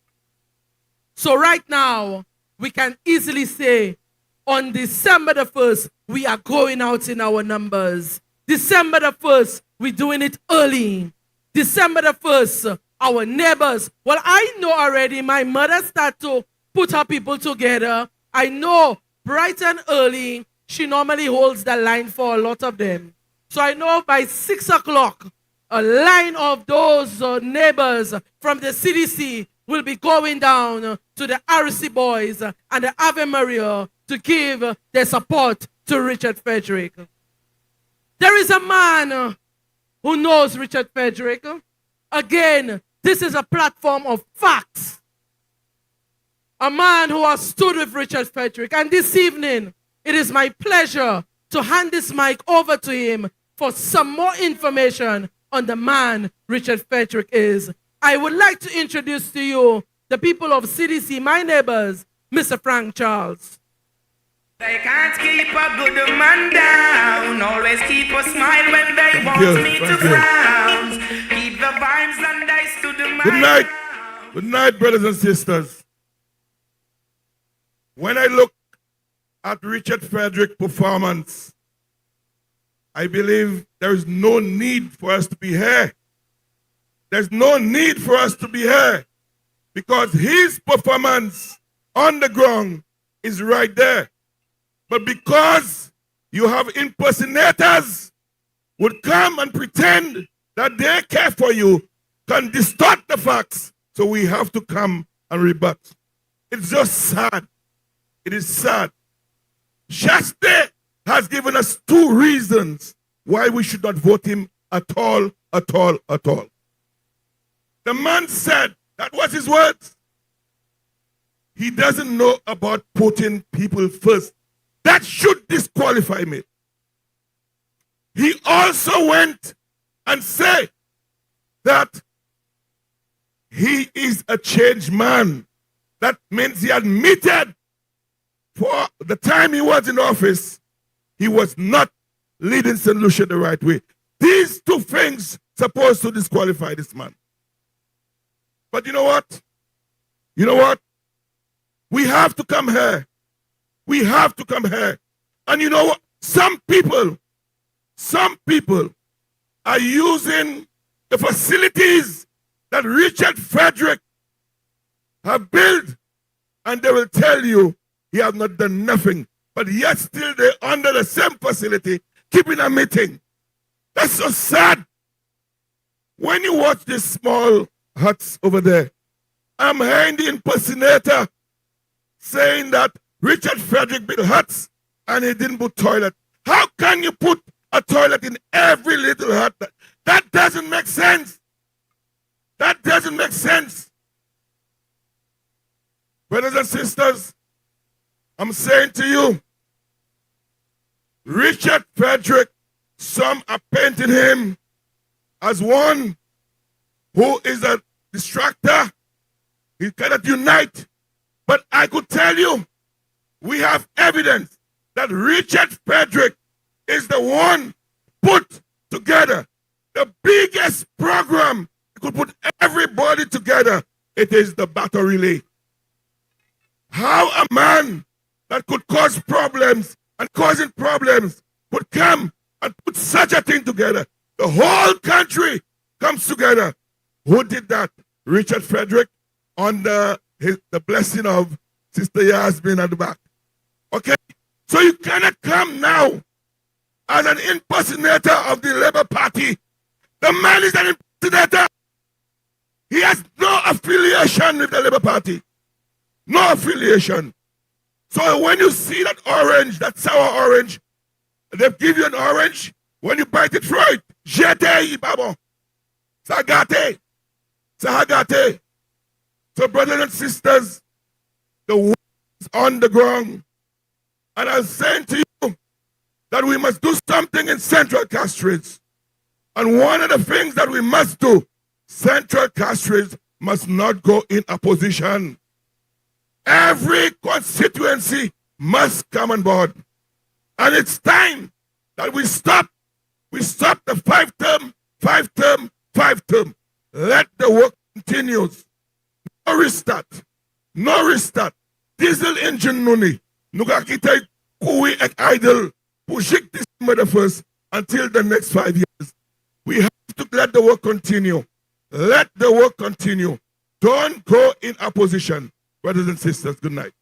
So right now, we can easily say, on December the 1st, we are going out in our numbers. December the 1st, we're doing it early. December the 1st, our neighbors. Well, I know already, my mother started to put her people together. I know bright and early, she normally holds the line for a lot of them. So I know by 6 o'clock, a line of those neighbors from the CDC will be going down to the RC boys and the Ave Maria to give their support to Richard Frederick. There is a man who knows Richard Frederick. Again, this is a platform of facts. A man who has stood with Richard Frederick. And this evening, it is my pleasure to hand this mic over to him for some more information on the man Richard Frederick is. I would like to introduce to you the people of CDC, my neighbors, Mr. Frank Charles. They can't keep a good man down. Always keep a smile when they want me to frown. Keep the vibes and I stood my Good night. Good night, brothers and sisters. When I look at Richard Frederick's performance, I believe there is no need for us to be here. There's no need for us to be here because his performance on the ground is right there. But because you have impersonators would come and pretend that they care for you, can distort the facts, so we have to come and rebut. It's just sad. It is sad. Shasta has given us 2 reasons why we should not vote him at all, at all, at all. The man said, that was his words, he doesn't know about putting people first. That should disqualify me. He also went and said that he is a changed man. That means he admitted for the time he was in office, he was not leading St. Lucia the right way. These 2 things supposed to disqualify this man. But you know what? You know what? We have to come here. We have to come here. And you know what? Some people are using the facilities that Richard Frederick have built, and they will tell you he has not done nothing. But yet still they're under the same facility, keeping a meeting. That's so sad. When you watch these small huts over there, I'm hearing the impersonator saying that Richard Frederick built huts and he didn't put toilet. How can you put a toilet in every little hut? That doesn't make sense. That doesn't make sense. Brothers and sisters, I'm saying to you, Richard Frederick, some are painting him as one who is a distractor. He cannot unite. But I could tell you, we have evidence that Richard Frederick is the one put together the biggest program that could put everybody together. It is the battle relay. How a man that could cause problems and causing problems would come and put such a thing together. The whole country comes together. Who did that? Richard Frederick, under the blessing of Sister Yasmin at the back. Okay? So you cannot come now as an impersonator of the Labour Party. The man is an impersonator. He has no affiliation with the Labour Party. No affiliation. So when you see that orange, that sour orange, they give you an orange, when you bite it, throw it. Jete, babo. Sagate. Sahagate. So brothers and sisters, the war is on the ground. And I'm saying to you that we must do something in Central Castries. And one of the things that we must do, Central Castries must not go in opposition. Every constituency must come on board. And it's time that we stop the 5-term. Let the work continue. No restart. Diesel engine nuni. Nuga kita kuwi ek idle. Pushik this the first until the next 5 years. We have to let the work continue. Let the work continue. Don't go in opposition. Brothers and sisters, good night.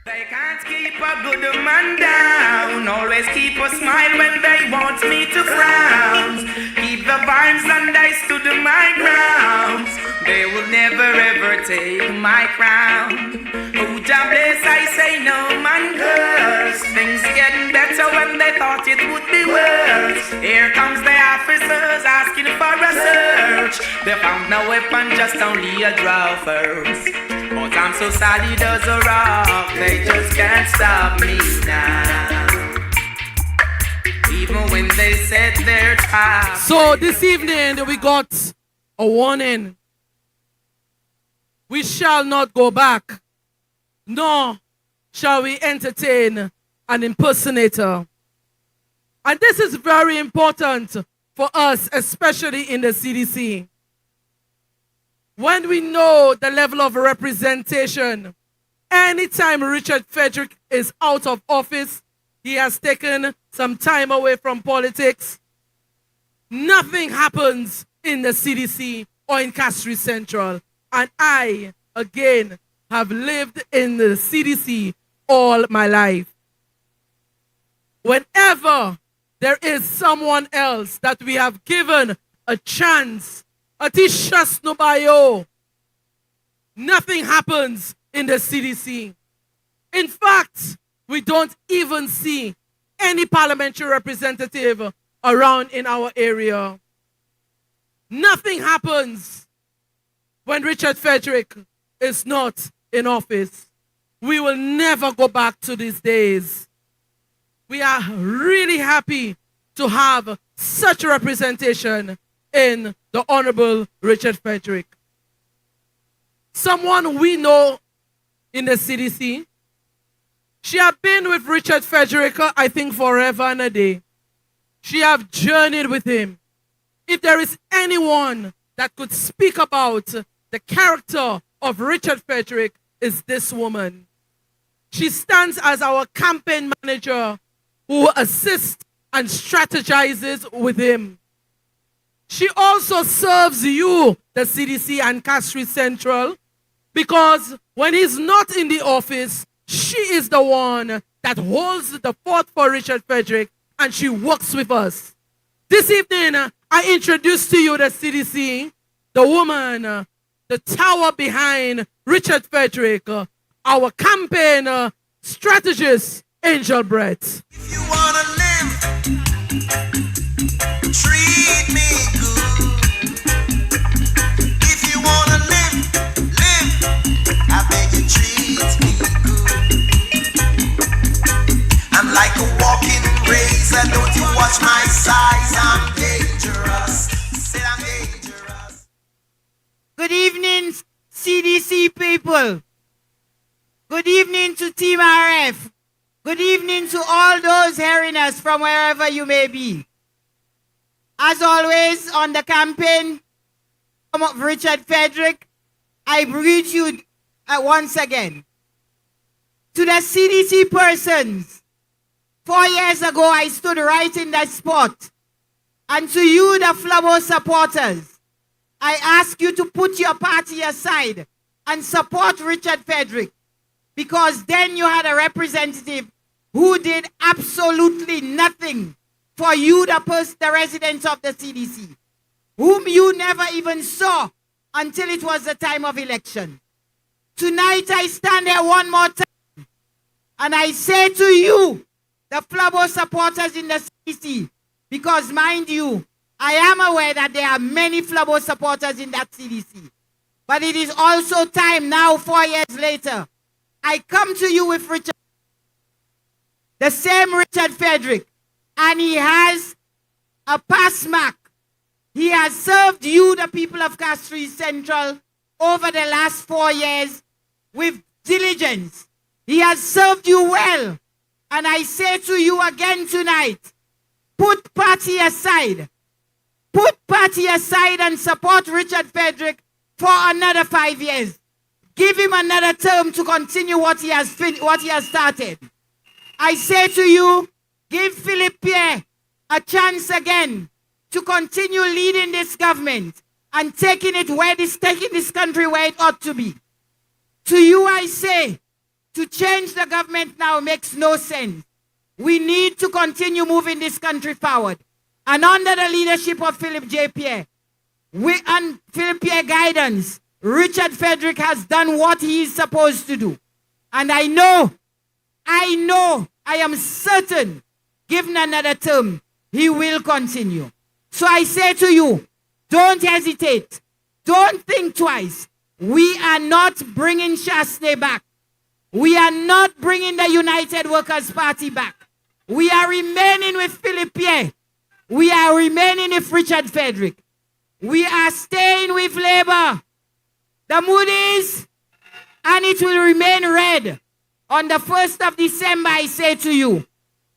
They can't keep a good man down. Always keep a smile when they want me to frown. Keep the vibes and I stood my ground. They will never ever take my crown. Oh, God bless, I say no man curse. Things getting better when they thought it would be worse. Here comes the officers asking for a search. They found no weapon, just only a draw first. But I'm so solid as a rock, they just can't stop me now. Even when they set their trap. So this evening we got a warning. We shall not go back, nor shall we entertain an impersonator. And this is very important for us, especially in the CDC. When we know the level of representation, anytime Richard Frederick is out of office, he has taken some time away from politics, nothing happens in the CDC or in Castries Central. And I, again, have lived in the CDC all my life. Whenever there is someone else that we have given a chance, Atishas Nobayo, nothing happens in the CDC. In fact, we don't even see any parliamentary representative around in our area. Nothing happens when Richard Frederick is not in office. We will never go back to these days. We are really happy to have such a representation in the Honorable Richard Frederick. Someone we know in the CDC. She have been with Richard Frederick, I think, forever and a day. She have journeyed with him. If there is anyone that could speak about the character of Richard Frederick, is this woman. She stands as our campaign manager who assists and strategizes with him. She also serves you, the CDC and Castries Central, because when he's not in the office, she is the one that holds the fort for Richard Frederick, and she works with us. This evening, I introduce to you the CDC, the woman, the tower behind Richard Frederick, our campaign strategist, Angel Brett. If you wanna live, treat me good. If you wanna live, I beg you treat me good. I'm like a walking razor, don't you watch my size, I'm dangerous. Say I'm dangerous. Good evening, CDC people. Good evening to Team RF. Good evening to all those hearing us from wherever you may be. As always, on the campaign of Richard Frederick, I greet you once again. To the CDC persons, 4 years ago I stood right in that spot. And to you, the Flabo supporters, I ask you to put your party aside and support Richard Frederick, because then you had a representative who did absolutely nothing for you, the residents of the CDC, whom you never even saw until it was the time of election. Tonight I stand here one more time and I say to you, the Flabo supporters in the CDC, because mind you, I am aware that there are many Flabo supporters in that CDC. But it is also time now, 4 years later, I come to you with Richard, the same Richard Frederick, and he has a pass mark. He has served you, the people of Castries Central, over the last 4 years with diligence. He has served you well. And I say to you again tonight, put party aside. Put party aside and support Richard Frederick for another 5 years. Give him another term to continue what he has started. I say to you, give Philip Pierre a chance again to continue leading this government and taking this country where it ought to be. To you I say, to change the government now makes no sense. We need to continue moving this country forward. And under the leadership of Philip J. Pierre, and Philip Pierre guidance, Richard Frederick has done what he is supposed to do. And I am certain, given another term, he will continue. So I say to you, don't hesitate. Don't think twice. We are not bringing Shastney back. We are not bringing the United Workers' Party back. We are remaining with Philip Pierre. We are remaining with Richard Frederick. We are staying with Labour. The mood is, and it will remain red. On the 1st of December, I say to you,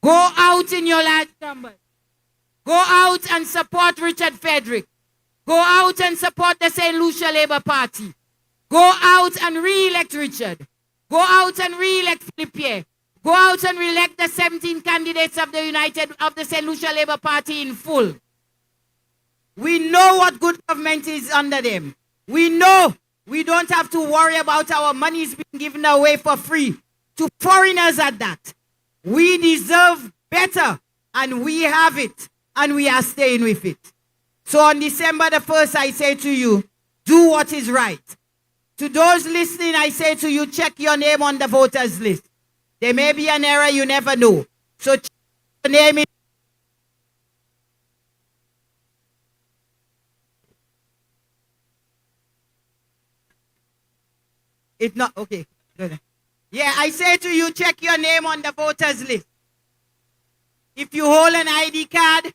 go out in your large numbers. Go out and support Richard Frederick. Go out and support the St. Lucia Labour Party. Go out and re-elect Richard. Go out and re-elect Philip Pierre. Go out and re-elect the 17 candidates of the St. Lucia Labour Party in full. We know what good government is under them. We know we don't have to worry about our monies being given away for free to foreigners at that. We deserve better, and we have it, and we are staying with it. So on December the 1st, I say to you, do what is right. To those listening, I say to you, check your name on the voters list. There may be an error, you never know. So check your name in. It's not, okay. Yeah, I say to you, check your name on the voters list. If you hold an ID card,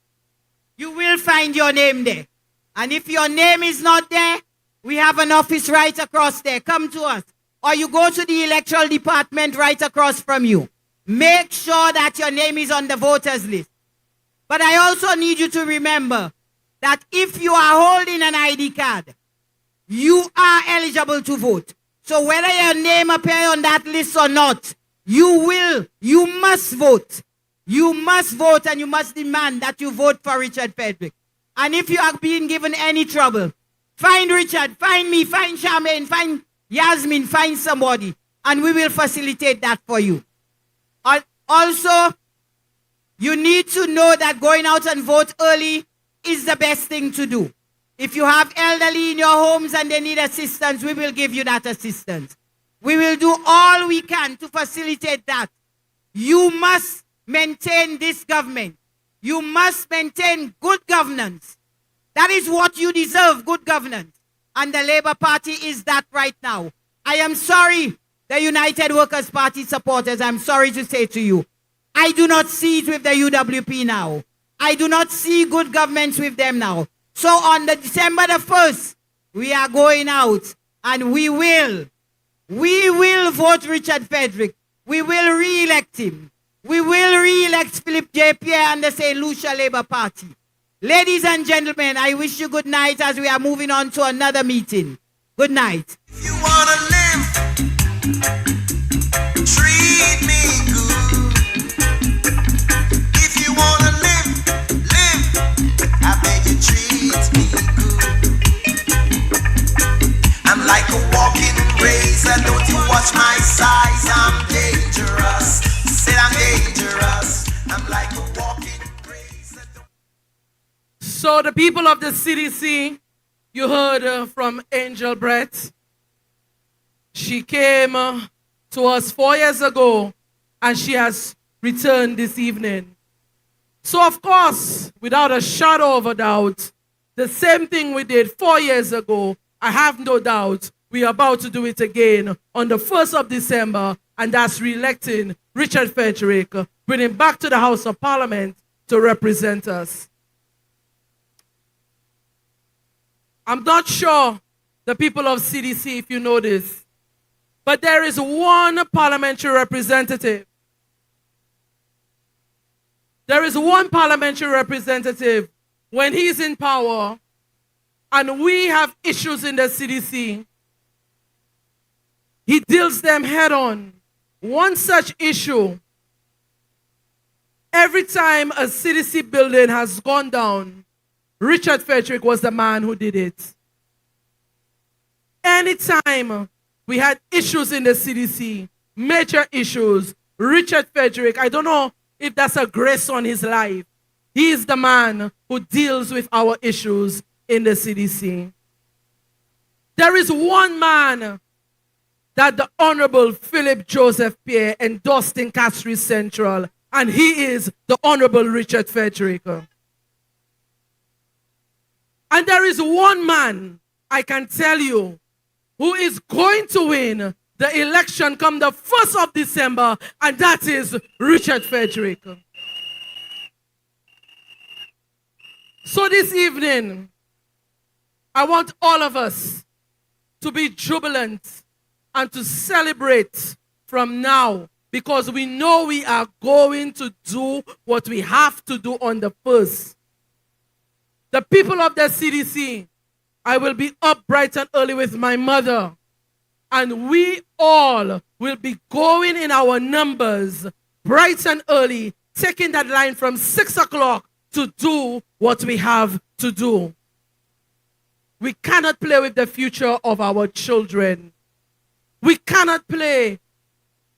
you will find your name there. And if your name is not there, we have an office right across there. Come to us. Or you go to the electoral department right across from you. Make sure that your name is on the voters list. But I also need you to remember that if you are holding an ID card, you are eligible to vote. So whether your name appears on that list or not, you must vote. You must vote, and you must demand that you vote for Richard Frederick. And if you are being given any trouble, find Richard, find me, find Charmaine, find Yasmin, find somebody, and we will facilitate that for you. Also, you need to know that going out and vote early is the best thing to do. If you have elderly in your homes and they need assistance, we will give you that assistance. We will do all we can to facilitate that. You must maintain this government. You must maintain good governance. That is what you deserve, good governance. And the Labour Party is that right now. I am sorry, the United Workers' Party supporters, I'm sorry to say to you, I do not see it with the UWP now. I do not see good governments with them now. So on the December the 1st, we are going out and we will vote Richard Frederick. We will re-elect him. We will re-elect Philip J. Pierre and the St. Lucia Labour Party. Ladies and gentlemen, I wish you good night as we are moving on to another meeting. Good night. You wanna live, treat So the people of the CDC, you heard from Angel Brett. She came to us 4 years ago, and she has returned this evening. So of course, without a shadow of a doubt, the same thing we did 4 years ago, I have no doubt we are about to do it again on the 1st of December, and that's re-electing Richard Frederick, bringing him back to the House of Parliament to represent us. I'm not sure, the people of CDC, if you know this, but there is one parliamentary representative. There is one parliamentary representative when he's in power and we have issues in the CDC, he deals them head on. One such issue, every time a CDC building has gone down, Richard Frederick was the man who did it. Anytime we had issues in the CDC, major issues, Richard Frederick, I don't know if that's a grace on his life. He is the man who deals with our issues in the CDC. There is one man that the Honorable Philip Joseph Pierre endorsed in Castries Central, and he is the Honorable Richard Frederick. And there is one man, I can tell you, who is going to win the election come the 1st of December, and that is Richard Frederick. So this evening, I want all of us to be jubilant and to celebrate from now, because we know we are going to do what we have to do on the 1st. The people of the CDC, I will be up bright and early with my mother, and we all will be going in our numbers bright and early, taking that line from 6 o'clock to do what we have to do. We cannot play with the future of our children. We cannot play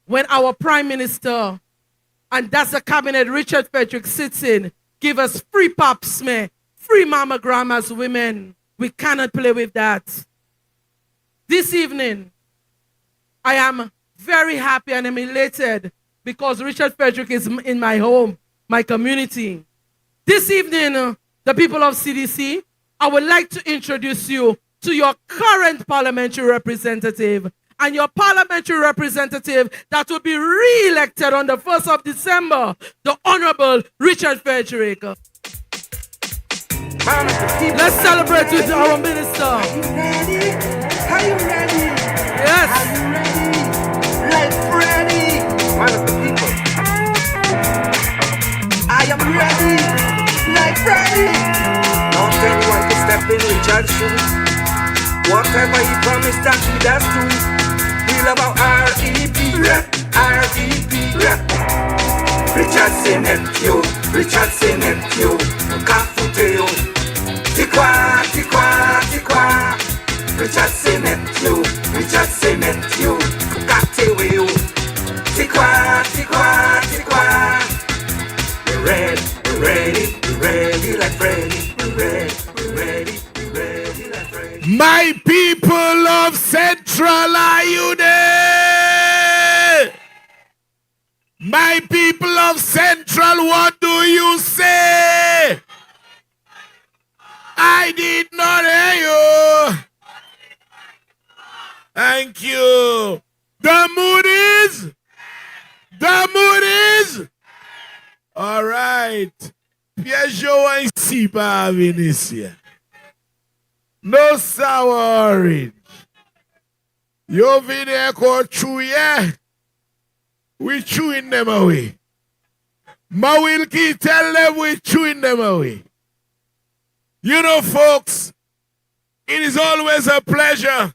when our Prime Minister, and that's the cabinet Richard Frederick sits in, give us free pap smear, free mammogram as women. We cannot play with that. This evening, I am very happy and I'm elated because Richard Frederick is in my home, my community. This evening, the people of CDC, I would like to introduce you to your current parliamentary representative and your parliamentary representative that will be re-elected on the 1st of December, the Honorable Richard Frederick. Let's celebrate with our minister. Are you ready? Are you ready? Yes. Are you ready? Like Freddy. Man of the people. I am ready. Like Freddy. Don't anyone to step in Richard's shoes. Whatever he promised that he does do. We love our R.E.P. rep. R.E.P. rep. Richard Senetio. Richard Senetio. Kafuteo. Tikwa, tikwa, tikwa. Richard Senetio. Richard Senetio. Kateweo. Tikwa, tikwa, tikwa. We're ready, we're ready, we're ready like Freddy. We're ready, we're ready, we're ready like Freddy. My people of Central, are you there? My people of Central, what do you say? I did not hear you. Thank you. The mood is? The mood is? All right. Piaggio and Sipa Venetia. No sour orange. You been there called chew, yeah? We chewing them away. Mawilki tell them we chewing them away. You know, folks, it is always a pleasure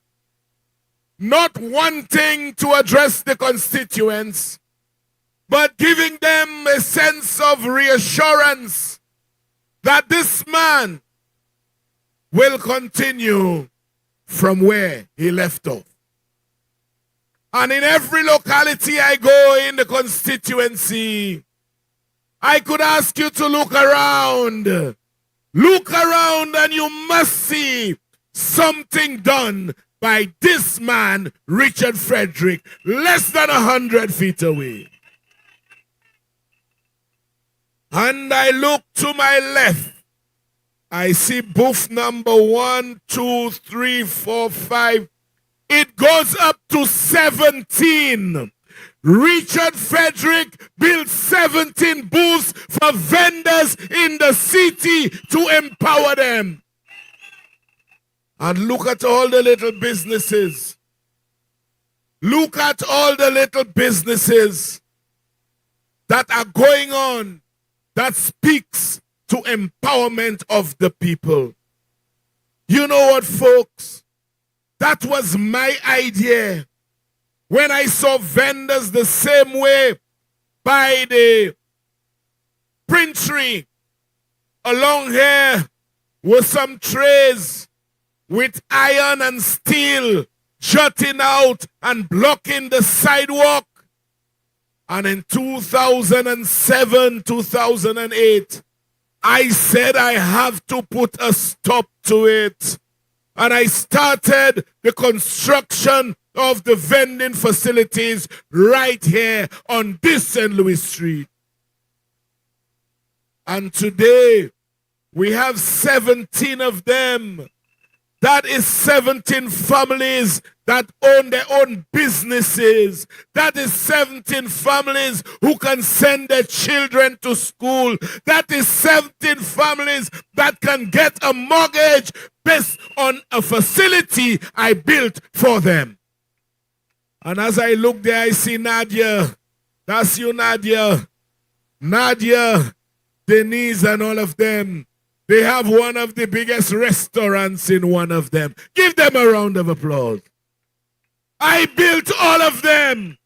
not wanting to address the constituents, but giving them a sense of reassurance that this man will continue from where he left off. And in every locality I go in the constituency, I could ask you to look around Look around and you must see something done by this man, Richard Frederick, less than 100 feet away. And I look to my left. I see booth number 1, 2, 3, 4, 5. It goes up to 17. Richard Frederick built 17 booths for vendors in the city to empower them. And look at all the little businesses. Look at all the little businesses that are going on that speaks to empowerment of the people. You know what, folks? That was my idea. When I saw vendors the same way by the printery, along here were some trays with iron and steel jutting out and blocking the sidewalk. And in 2007, 2008, I said I have to put a stop to it. And I started the construction of the vending facilities right here on this St. Louis Street. And today, we have 17 of them. That is 17 families that own their own businesses. That is 17 families who can send their children to school. That is 17 families that can get a mortgage based on a facility I built for them. And as I look there, I see Nadia. That's you, Nadia. Nadia, Denise, and all of them. They have one of the biggest restaurants in one of them. Give them a round of applause. I built all of them.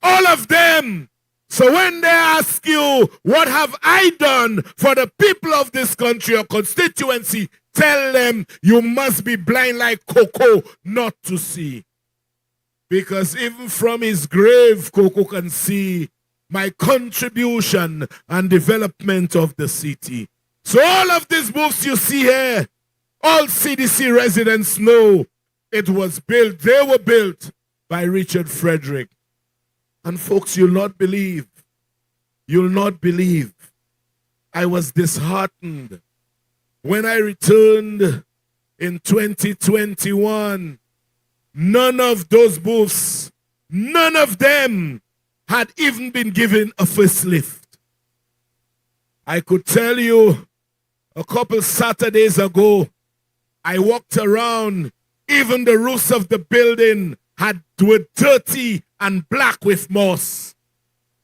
All of them. So when they ask you, what have I done for the people of this country or constituency, tell them you must be blind like Coco not to see. Because even from his grave, Coco can see my contribution and development of the city. So all of these booths you see here, all CDC residents know it was built, they were built by Richard Frederick. And folks, you'll not believe, I was disheartened when I returned in 2021. None of those booths, none of them had even been given a facelift. I could tell you, a couple Saturdays ago, I walked around, even the roofs of the building were dirty and black with moss.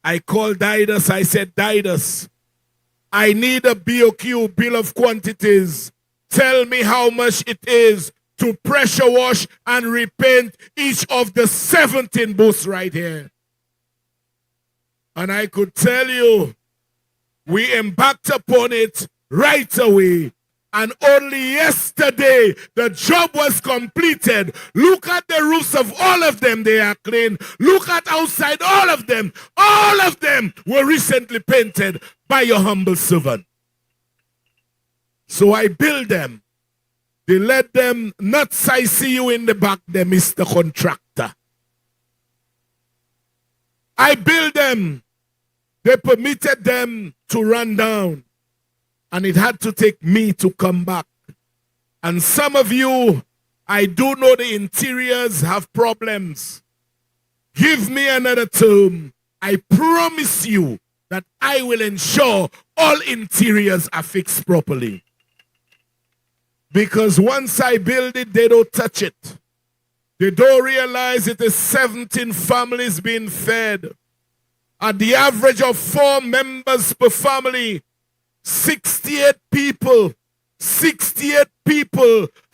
I called Didas, I said, Didas, I need a BOQ, bill of quantities. Tell me how much it is to pressure wash and repaint each of the 17 booths right here. And I could tell you, we embarked upon it right away. And only yesterday, the job was completed. Look at the roofs of all of them. They are clean. Look at outside all of them. All of them were recently painted by your humble servant. So I build them. They let them nuts I see you in the back there, Mr. Contractor. I build them. They permitted them to run down. And it had to take me to come back. And some of you, I do know the interiors have problems. Give me another term. I promise you that I will ensure all interiors are fixed properly. Because once I build it, they don't touch it. They don't realize it is 17 families being fed. At the average of 4 members per family, 68 people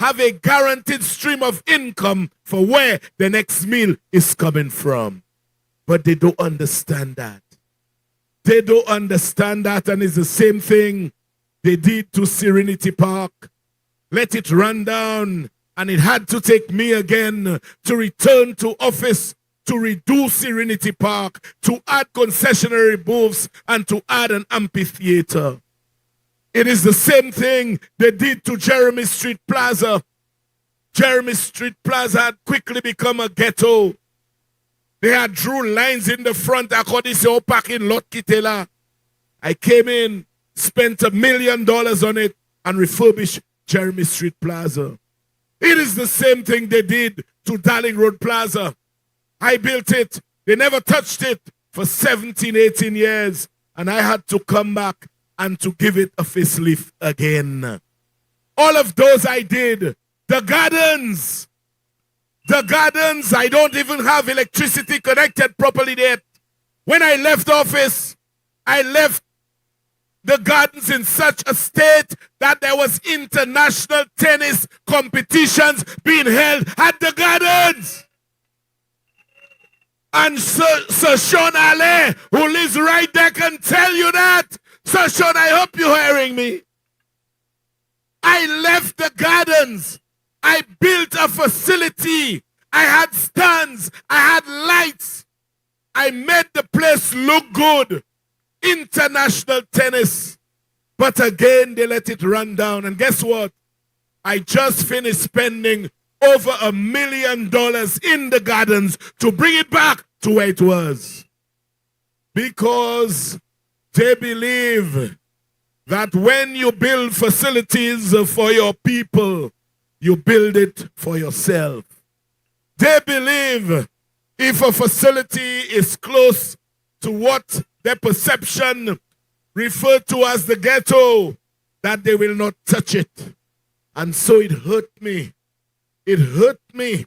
have a guaranteed stream of income for where the next meal is coming from. But they don't understand that. They don't understand that, and it's the same thing they did to Serenity Park. Let it run down, and it had to take me again to return to office to reduce Serenity Park, to add concessionary booths, and to add an amphitheater. It is the same thing they did to Jeremy Street Plaza. Jeremy Street Plaza had quickly become a ghetto. They had drew lines in the front according to parking lot kitela. I came in, spent $1 million on it, and refurbished Jeremy Street Plaza. It is the same thing they did to Darling Road Plaza. I built it. They never touched it for 17, 18 years. And I had to come back and to give it a facelift again. All of those I did. The gardens, I don't even have electricity connected properly yet. When I left office, I left the gardens in such a state that there was international tennis competitions being held at the gardens. And Sir Sean Ale, who lives right there, can tell you that. Sir Sean, I hope you're hearing me. I left the gardens. I built a facility. I had stands. I had lights. I made the place look good. International tennis. But again, they let it run down. And guess what? I just finished spending over $1 million in the gardens to bring it back to where it was. Because they believe that when you build facilities for your people, you build it for yourself. They believe if a facility is close to what their perception referred to as the ghetto, that they will not touch it. And so it hurt me. It hurt me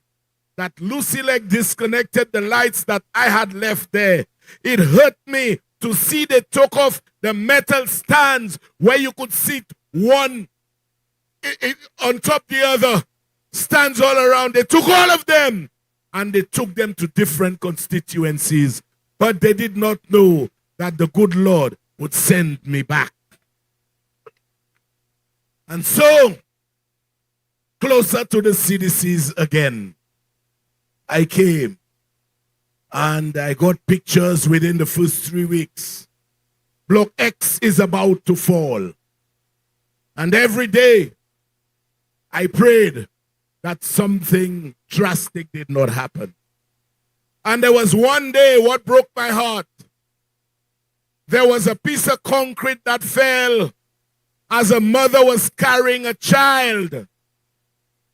that Lucy Leg disconnected the lights that I had left there. It hurt me to see they took off the metal stands where you could sit one on top the other, stands all around. They took all of them and they took them to different constituencies. But they did not know that the good Lord would send me back. And so, closer to the CDCs again, I came and I got pictures within the first 3 weeks. Block X is about to fall. And every day, I prayed that something drastic did not happen. And there was one day what broke my heart. There was a piece of concrete that fell as a mother was carrying a child.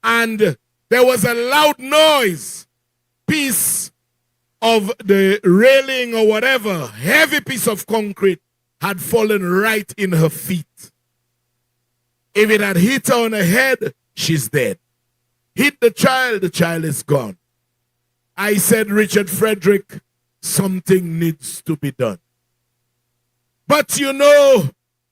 And there was a loud noise. Piece of the railing or whatever, heavy piece of concrete had fallen right in her feet. If it had hit her on her head, she's dead. Hit the child is gone. I said, Richard Frederick, something needs to be done. But you know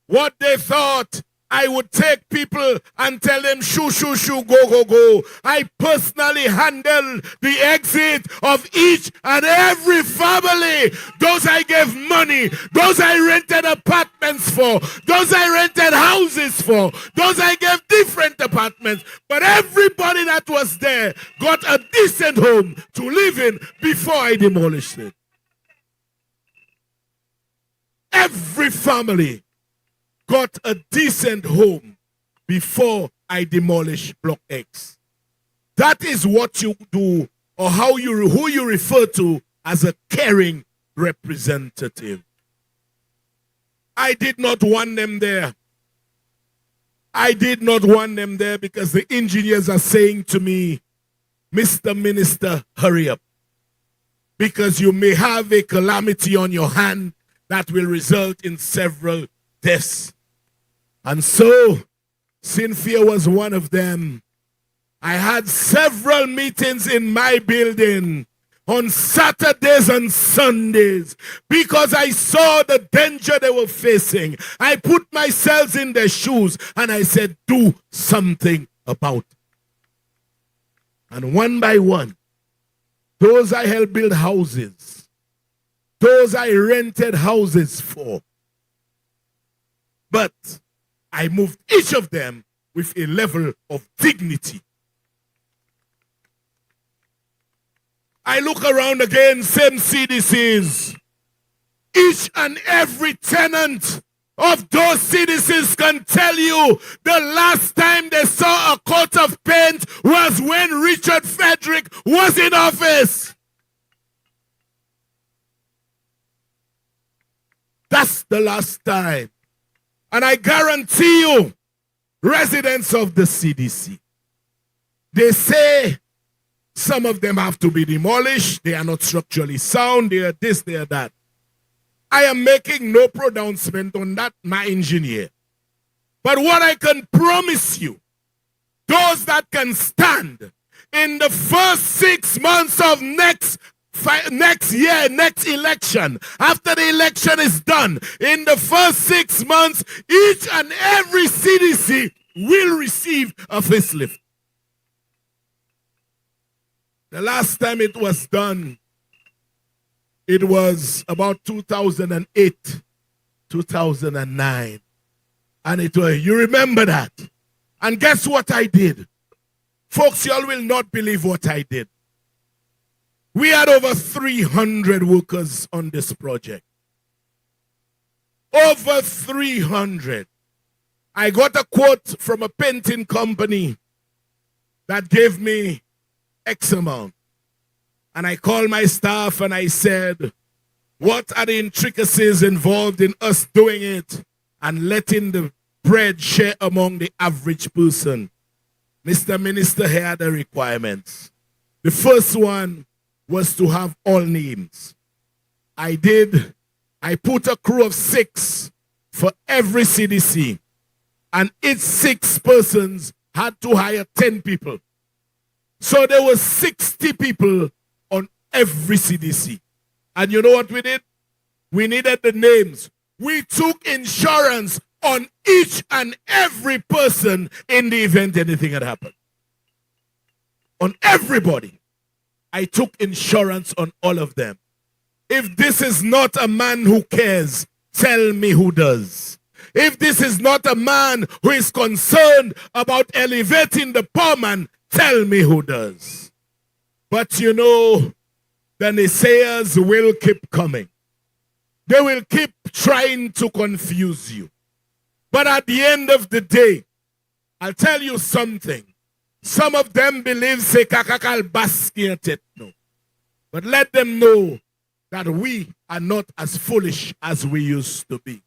what they thought? I would take people and tell them, shoo, shoo, shoo, go, go, go. I personally handled the exit of each and every family. Those I gave money. Those I rented apartments for. Those I rented houses for. Those I gave different apartments. But everybody that was there got a decent home to live in before I demolished it. Every family got a decent home before I demolish Block X. That is what you do, or who you refer to as a caring representative. I did not want them there. I did not want them there because the engineers are saying to me, Mr. Minister, hurry up. Because you may have a calamity on your hand that will result in several deaths. And so, Cynthia was one of them. I had several meetings in my building on Saturdays and Sundays because I saw the danger they were facing. I put myself in their shoes and I said, do something about it. And one by one, those I helped build houses, those I rented houses for. But I moved each of them with a level of dignity. I look around again, same CDCs. Each and every tenant of those citizens can tell you the last time they saw a coat of paint was when Richard Frederick was in office. That's the last time. And I guarantee you, residents of the CDC, they say some of them have to be demolished. They are not structurally sound. They are this, they are that. I am making no pronouncement on that, my engineer. But what I can promise you, those that can stand in the first 6 months of next year, next election, after the election is done, in the first 6 months, each and every CDC will receive a facelift. The last time it was done, it was about 2008, 2009. And it was, you remember that. And guess what I did? Folks, y'all will not believe what I did. We had over 300 workers on this project. Over 300. I got a quote from a painting company that gave me X amount. And I called my staff and I said, what are the intricacies involved in us doing it and letting the bread share among the average person? Mr. Minister, here are the requirements. The first one was to have all names. I put a crew of 6 for every CDC. And each 6 persons had to hire 10 people. So there were 60 people on every CDC. And you know what we did? We needed the names. We took insurance on each and every person in the event anything had happened. On everybody. I took insurance on all of them. If this is not a man who cares, tell me who does. If this is not a man who is concerned about elevating the poor man, tell me who does. But you know, the naysayers will keep coming. They will keep trying to confuse you. But at the end of the day, I'll tell you something. Some of them believe say kakakal basket no. But let them know that we are not as foolish as we used to be.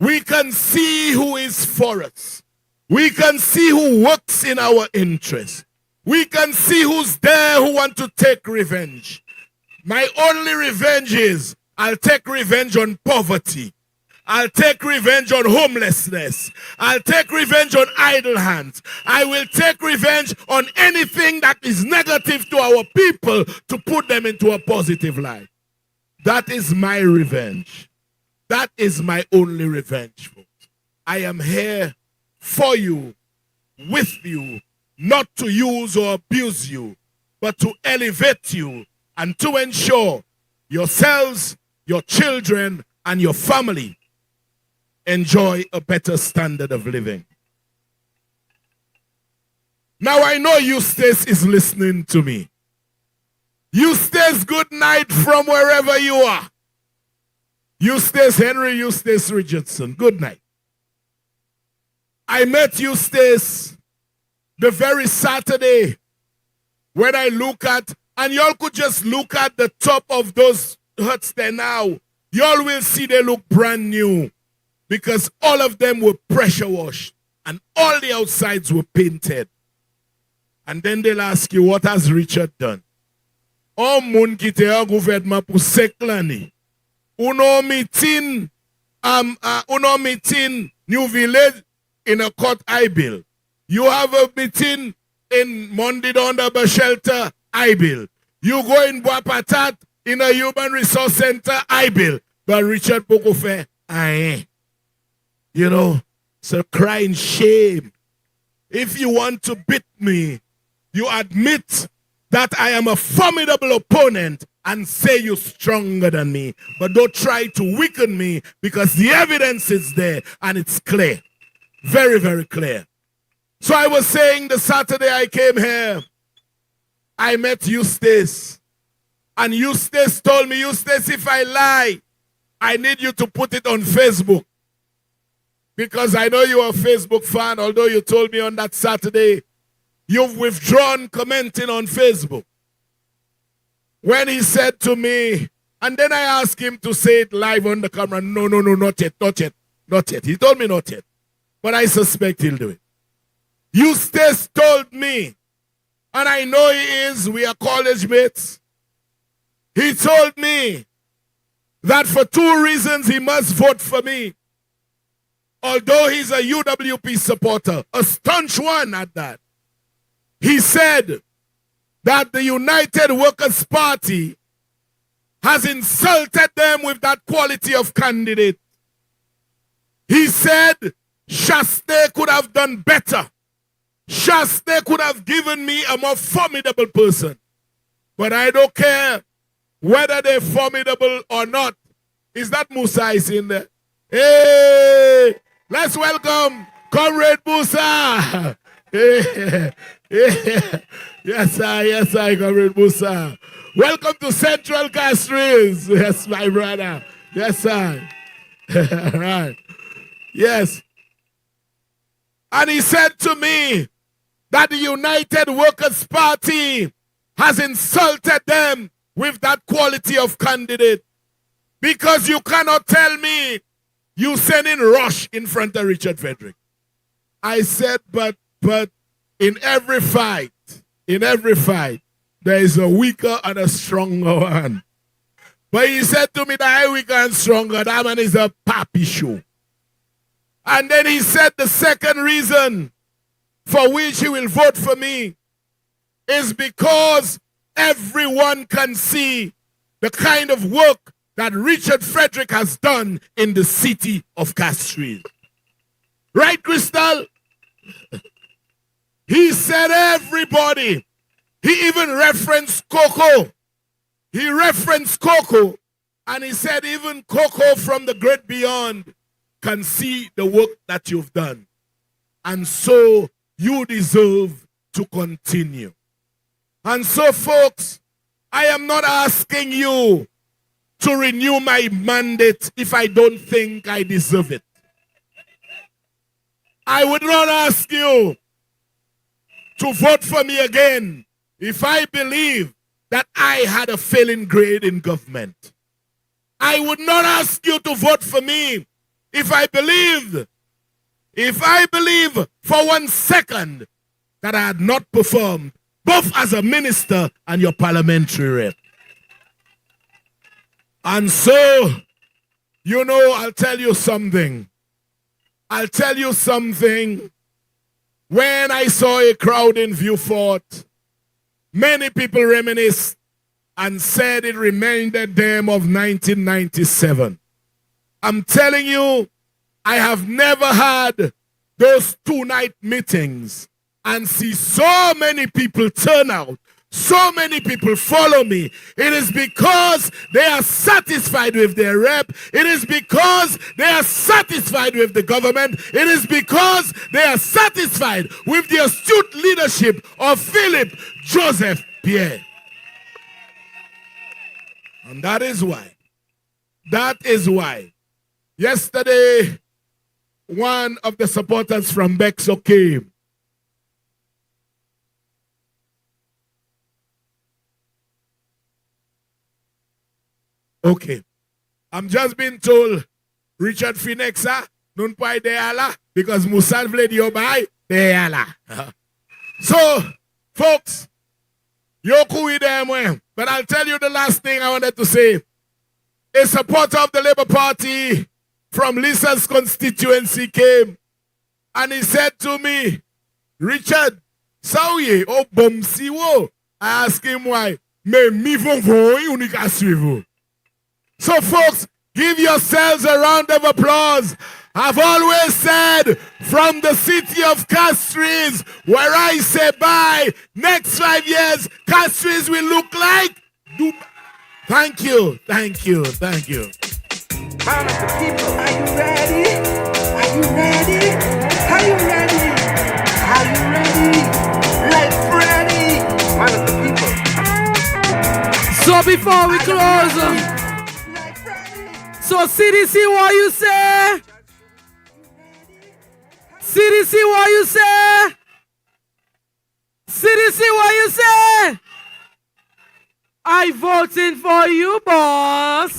We can see who is for us. We can see who works in our interest. We can see who's there who want to take revenge. My only revenge is I'll take revenge on poverty. I'll take revenge on homelessness. I'll take revenge on idle hands. I will take revenge on anything that is negative to our people to put them into a positive light. That is my revenge. That is my only revenge, folks. I am here for you, with you, not to use or abuse you, but to elevate you and to ensure yourselves, your children, and your family enjoy a better standard of living. Now I know Eustace is listening to me. Eustace, good night from wherever you are. Eustace Henry, Eustace Richardson, good night. I met Eustace the very Saturday when I look at, and y'all could just look at the top of those huts there now. Y'all will see they look brand new because all of them were pressure washed and all the outsides were painted. And then they'll ask you, what has Richard done? Oh, moun kite a gouvernement pou seklani. Uno meeting New Village in a court I bill. You have a meeting in Monday under the shelter I bill. You go in Boapatat in a human resource center I bill. But Richard Bokofe, aye. You know, it's a crying shame. If you want to beat me, you admit that I am a formidable opponent and say you're stronger than me. But don't try to weaken me because the evidence is there and it's clear. Very, very clear. So I was saying the Saturday I came here, I met Eustace. And Eustace told me, Eustace, if I lie, I need you to put it on Facebook. because I know you're a Facebook fan, although you told me on that Saturday you've withdrawn commenting on Facebook. When he said to me, and then I asked him to say it live on the camera, no, not yet. He told me not yet, but I suspect he'll do it. Eustace told me, and I know he is, we are college mates. He told me that for 2 reasons he must vote for me. Although he's a UWP supporter, a staunch one at that. He said that the United Workers' Party has insulted them with that quality of candidate. He said Shaste could have done better. Shaste could have given me a more formidable person. But I don't care whether they're formidable or not. Is that Musa is in there? Hey, let's welcome Comrade Musa. Hey. Yes, sir, Comrade Musa. Welcome to Central Castries. Yes, my brother. Yes, sir. Right. Yes. And he said to me that the United Workers' Party has insulted them with that quality of candidate. Because you cannot tell me you send in Rush in front of Richard Frederick. I said, but in every fight, there is a weaker and a stronger one. But he said to me that I'm weaker and stronger, that man is a papi show. And then he said the second reason for which he will vote for me is because everyone can see the kind of work that Richard Frederick has done in the city of Castries. Right, Crystal? He said everybody. He even referenced Coco. He referenced Coco, and he said even Coco from the great beyond can see the work that you've done. And so you deserve to continue. And so, folks, I am not asking you to renew my mandate if I don't think I deserve it. I would not ask you to vote for me again if I believe that I had a failing grade in government. I would not ask you to vote for me if I believe for 1 second that I had not performed both as a minister and your parliamentary rep. And so, you know, I'll tell you something. When I saw a crowd in Viewfort, many people reminisced and said it reminded them of 1997. I'm telling you, I have never had those 2-night meetings and see so many people turn out, so many people follow me. It is because they are satisfied with their rep. It is because they are satisfied with the government. It is because they are satisfied with the astute leadership of Philip Joseph Pierre. And that is why, yesterday, one of the supporters from Bexo came. Okay. I'm just being told Richard Finexa, non pay de ala, because Musa vle di obay, de ala. So, folks, yo kui dem, but I'll tell you the last thing I wanted to say. A supporter of the Labour Party from Lisa's constituency came and he said to me, Richard, Saouye, oh bomsi wo. I asked him why. Me mi von voy unika suivo. So folks, give yourselves a round of applause. I've always said from the city of Castries, where I say bye, next 5 years, Castries will look like Dubai. Thank you. Man of the people, are you ready? Are you ready? Are you ready? Are you ready? Like Freddy. Man of the people. So before we close, so CDC, what you say? CDC, what you say? CDC, what you say? I voting for you, boss.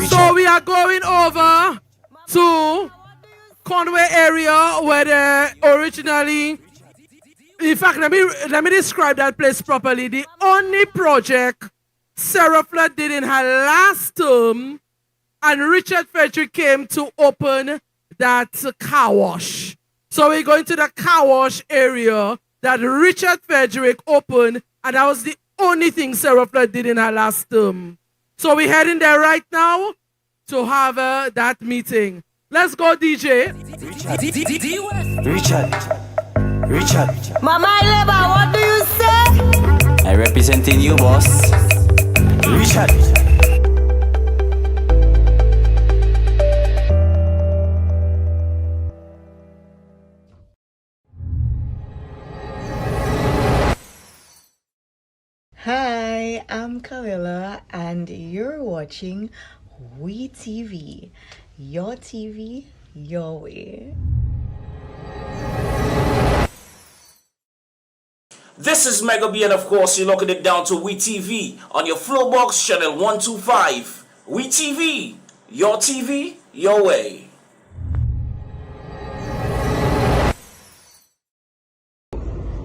So we are going over to Conway area where they originally, in fact, let me describe that place properly. The only project Sarah Flood did in her last term, and Richard Frederick came to open that car wash. So we're going to the car wash area that Richard Frederick opened, and that was the only thing Sarah Flood did in her last term. So we're heading there right now to have that meeting. Let's go, DJ. Richard. Mama Labour, what do you say? I representing you, boss. Richard. Hi, I'm Camilla, and you're watching WeTV. Your TV, your way. This is Mega B, and of course, you're locking it down to WeTV on your Flowbox channel 125. WeTV, your way.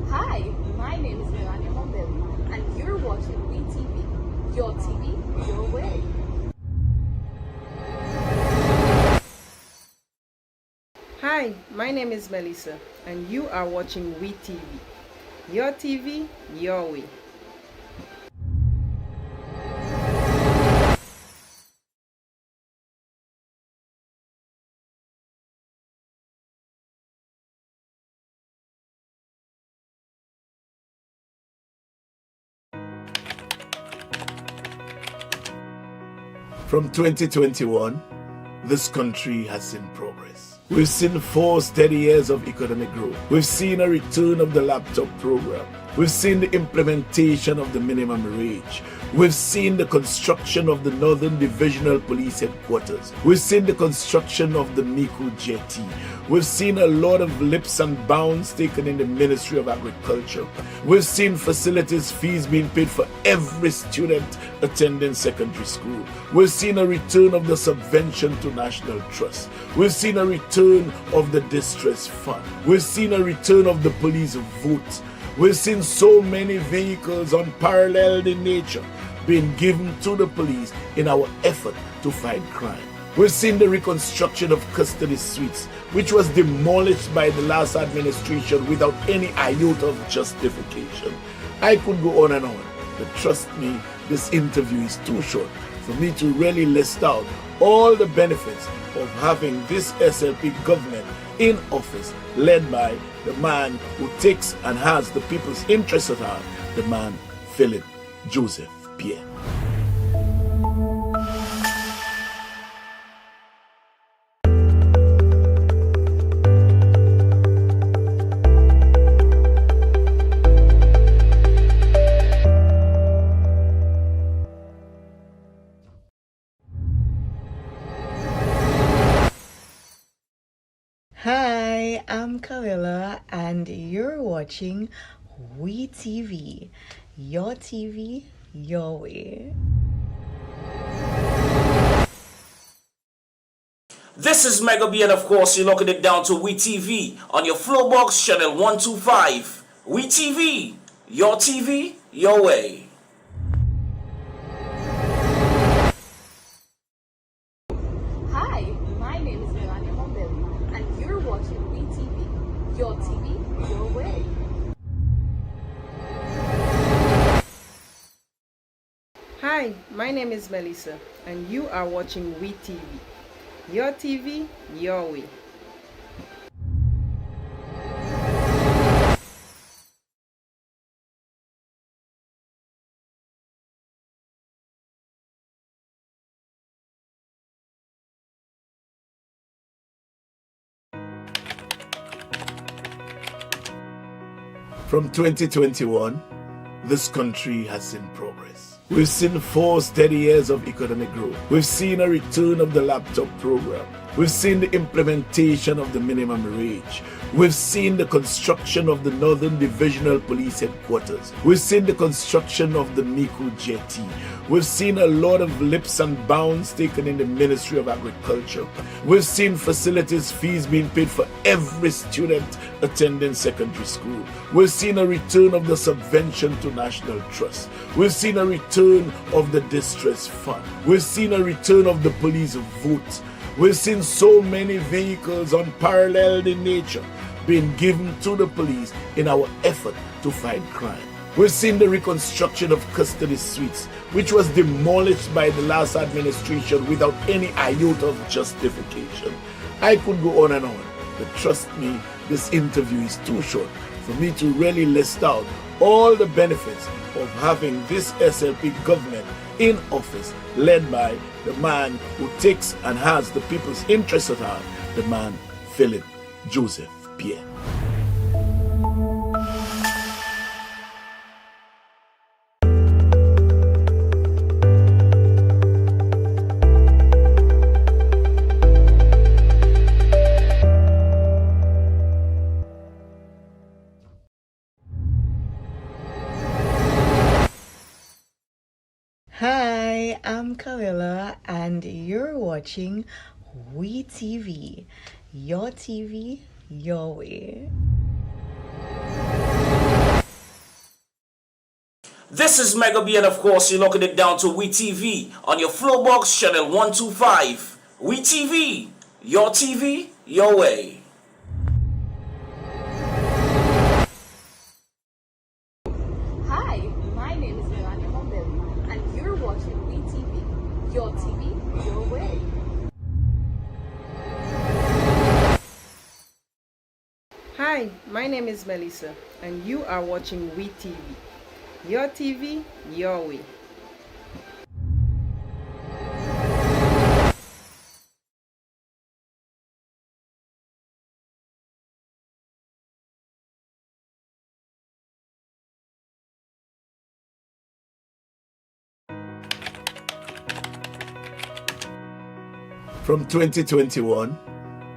Hi, my name is Melania Mobile, and you're watching WeTV, your TV, your way. Hi, my name is Melissa, and you are watching WeTV. Your TV, your way. From 2021, this country has seen progress. We've seen 4 steady years of economic growth. We've seen a return of the laptop program. We've seen the implementation of the minimum wage. We've seen the construction of the Northern Divisional Police Headquarters. We've seen the construction of the Miku Jetty. We've seen a lot of leaps and bounds taken in the Ministry of Agriculture. We've seen facilities fees being paid for every student attending secondary school. We've seen a return of the subvention to National Trust. We've seen a return of the distress fund. We've seen a return of the police vote. We've seen so many vehicles unparalleled in nature being given to the police in our effort to fight crime. We've seen the reconstruction of custody suites, which was demolished by the last administration without any iota of justification. I could go on and on, but trust me, this interview is too short for me to really list out all the benefits of having this SLP government in office, led by the man who takes and has the people's interests at heart, the man Philip Joseph Pierre. Hi, I'm Camilla, and you're watching WeTV. Your TV, your way. This is Mega B, and of course, you're locking it down to WeTV on your Flowbox channel 125. WeTV, your way. Hi, my name is Melania Mobile, and you're watching WeTV, your TV, your way. Hi, my name is Melissa, and you are watching WeTV. Your TV, your way. From 2021, this country has seen progress. We've seen 4 steady years of economic growth. We've seen a return of the laptop program. We've seen the implementation of the minimum wage. We've seen the construction of the Northern Divisional Police Headquarters. We've seen the construction of the Miku Jetty. We've seen a lot of leaps and bounds taken in the Ministry of Agriculture. We've seen facilities fees being paid for every student attending secondary school. We've seen a return of the subvention to National Trust. We've seen a return of the distress fund. We've seen a return of the police vote. We've seen so many vehicles unparalleled in nature being given to the police in our effort to fight crime. We've seen the reconstruction of custody suites, which was demolished by the last administration without any iota of justification. I could go on and on, but trust me, this interview is too short for me to really list out all the benefits of having this SLP government in office, led by the man who takes and has the people's interests at heart, the man Philip Joseph Pierre. Hi, I'm Kalila, and you're watching WeTV. Your TV, your way. This is Mega B, and of course, you're locking it down to WeTV on your Flowbox channel 125. WeTV, your way. Hi, my name is and you're watching WeTV. Your TV, your way. Hi, my name is Melissa, and you are watching WeTV. Your TV, your way. From 2021,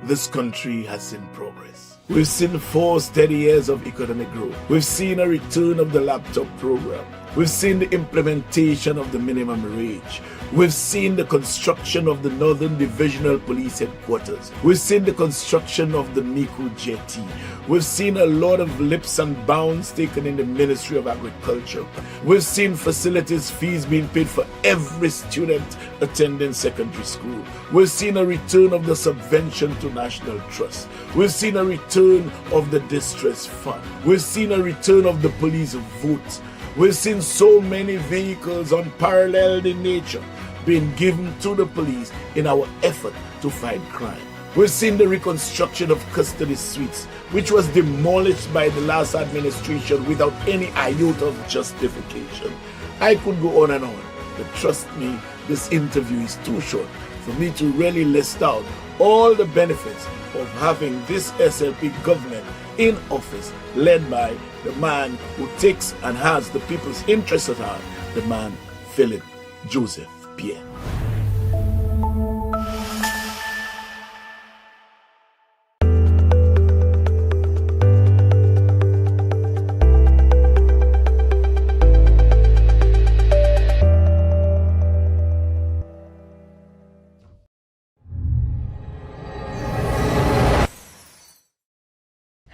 this country has seen progress. We've seen 4 steady years of economic growth. We've seen a return of the laptop program. We've seen the implementation of the minimum wage. We've seen the construction of the Northern Divisional Police Headquarters. We've seen the construction of the Miku Jetty. We've seen a lot of leaps and bounds taken in the Ministry of Agriculture. We've seen facilities fees being paid for every student attending secondary school. We've seen a return of the subvention to National Trust. We've seen a return of the distress fund. We've seen a return of the police vote. We've seen so many vehicles unparalleled in nature being given to the police in our effort to fight crime. We've seen the reconstruction of custody suites, which was demolished by the last administration without any iota of justification. I could go on and on, but trust me, this interview is too short for me to really list out all the benefits of having this SLP government in office, led by the man who takes and has the people's interests at heart, the man Philip Joseph Pierre.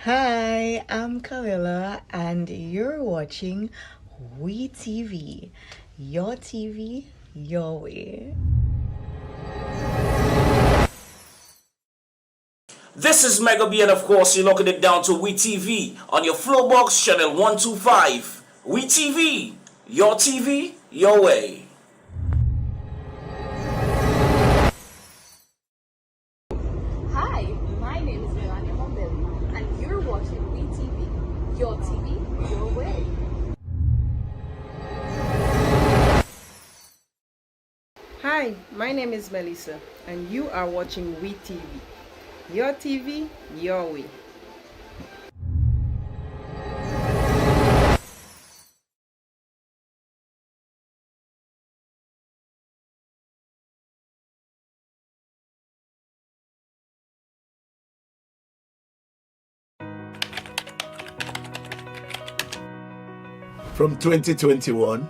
Hi, I'm Kalila, and you're watching WeTV. Your TV, your way. This is Mega B, and of course, you're locking it down to WeTV on your Flowbox channel 125. WeTV, your way. Hi, my name is and you're watching WeTV. Your TV, your way. Hi, my name is Melissa, and you are watching WeTV. Your TV, your way. From 2021,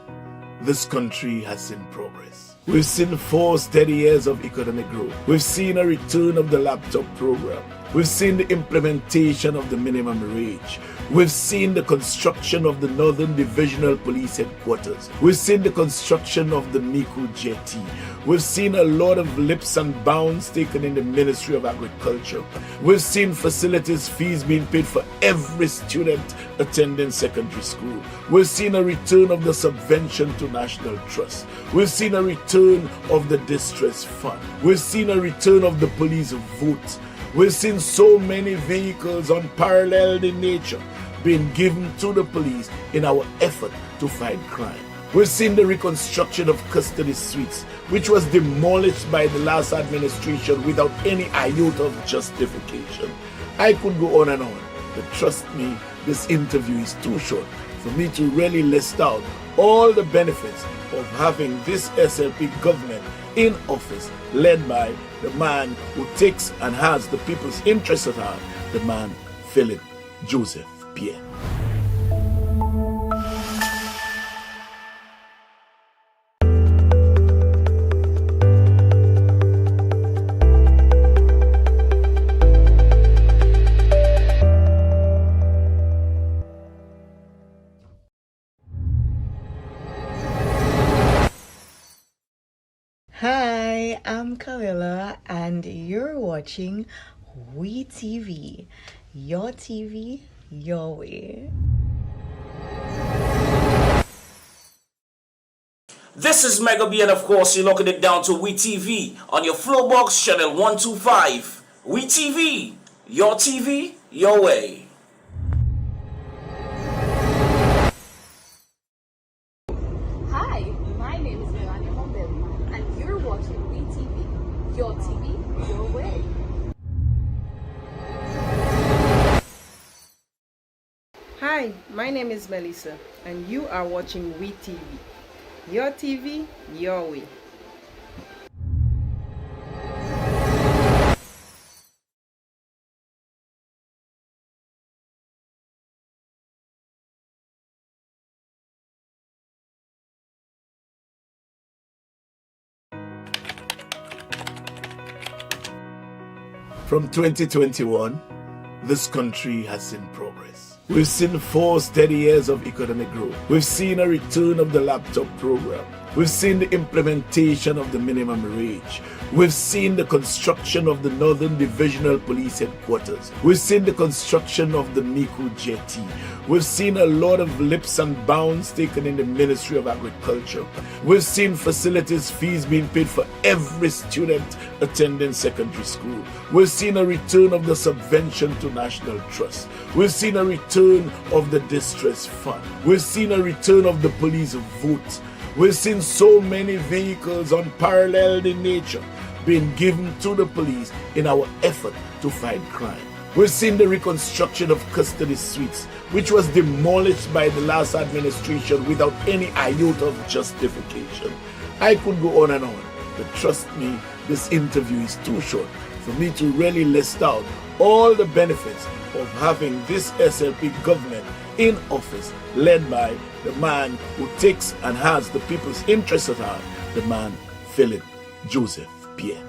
this country has seen progress. We've seen 4 steady years of economic growth. We've seen a return of the laptop program. We've seen the implementation of the minimum wage. We've seen the construction of the Northern Divisional Police Headquarters. We've seen the construction of the Miku Jetty. We've seen a lot of leaps and bounds taken in the Ministry of Agriculture. We've seen facilities fees being paid for every student attending secondary school. We've seen a return of the subvention to National Trust. We've seen a return of the distress fund. We've seen a return of the police vote. We've seen so many vehicles unparalleled in nature being given to the police in our effort to fight crime. We've seen the reconstruction of custody suites, which was demolished by the last administration without any iota of justification. I could go on and on, but trust me, this interview is too short for me to really list out all the benefits of having this SLP government in office, led by the man who takes and has the people's interests at heart, the man Philip Joseph Pierre. Hi, I'm Kalila, and you're watching We TV. Your TV, your way. This is Mega B, and of course, you're locking it down to We TV on your Flowbox channel 125. We TV, your way. Hi, my name is Melania Mombelli, and you're watching WeTV. Your TV, your way. Hi, my name is Melissa, and you are watching WeTV. Your TV, your way. From 2021, this country has seen progress. We've seen 4 steady years of economic growth. We've seen a return of the laptop program. We've seen the implementation of the minimum wage. We've seen the construction of the Northern Divisional Police Headquarters. We've seen the construction of the Miku Jetty. We've seen a lot of leaps and bounds taken in the Ministry of Agriculture. We've seen facilities fees being paid for every student attending secondary school. We've seen a return of the subvention to National Trust. We've seen a return of the distress fund. We've seen a return of the police vote. We've seen so many vehicles unparalleled in nature being given to the police in our effort to fight crime. We've seen the reconstruction of custody suites, which was demolished by the last administration without any iota of justification. I could go on and on, but trust me, this interview is too short for me to really list out all the benefits of having this SLP government in office, led by the man who takes and has the people's interests at heart, the man Philip Joseph Pierre.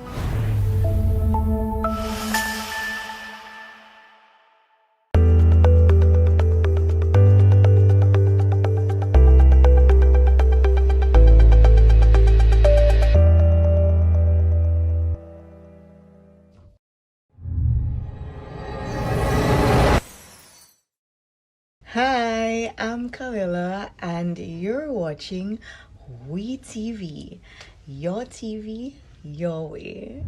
Hi, I'm Kalila, and you're watching We TV. Your TV, your way.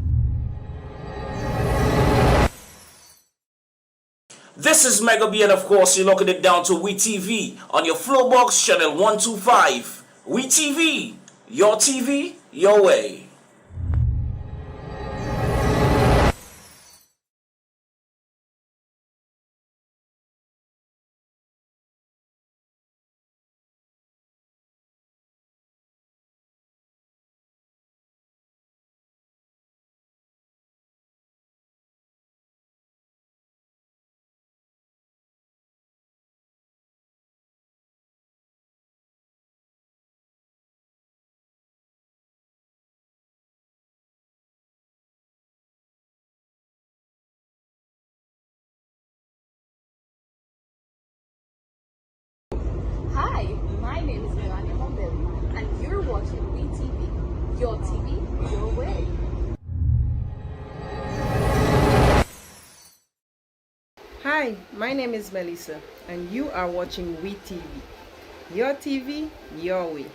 This is Mega B, and of course, you're locking it down to We TV on your Flowbox channel 125. We TV, your way. Hi, my name is Melissa, and you are watching WeTV. Your TV, your way.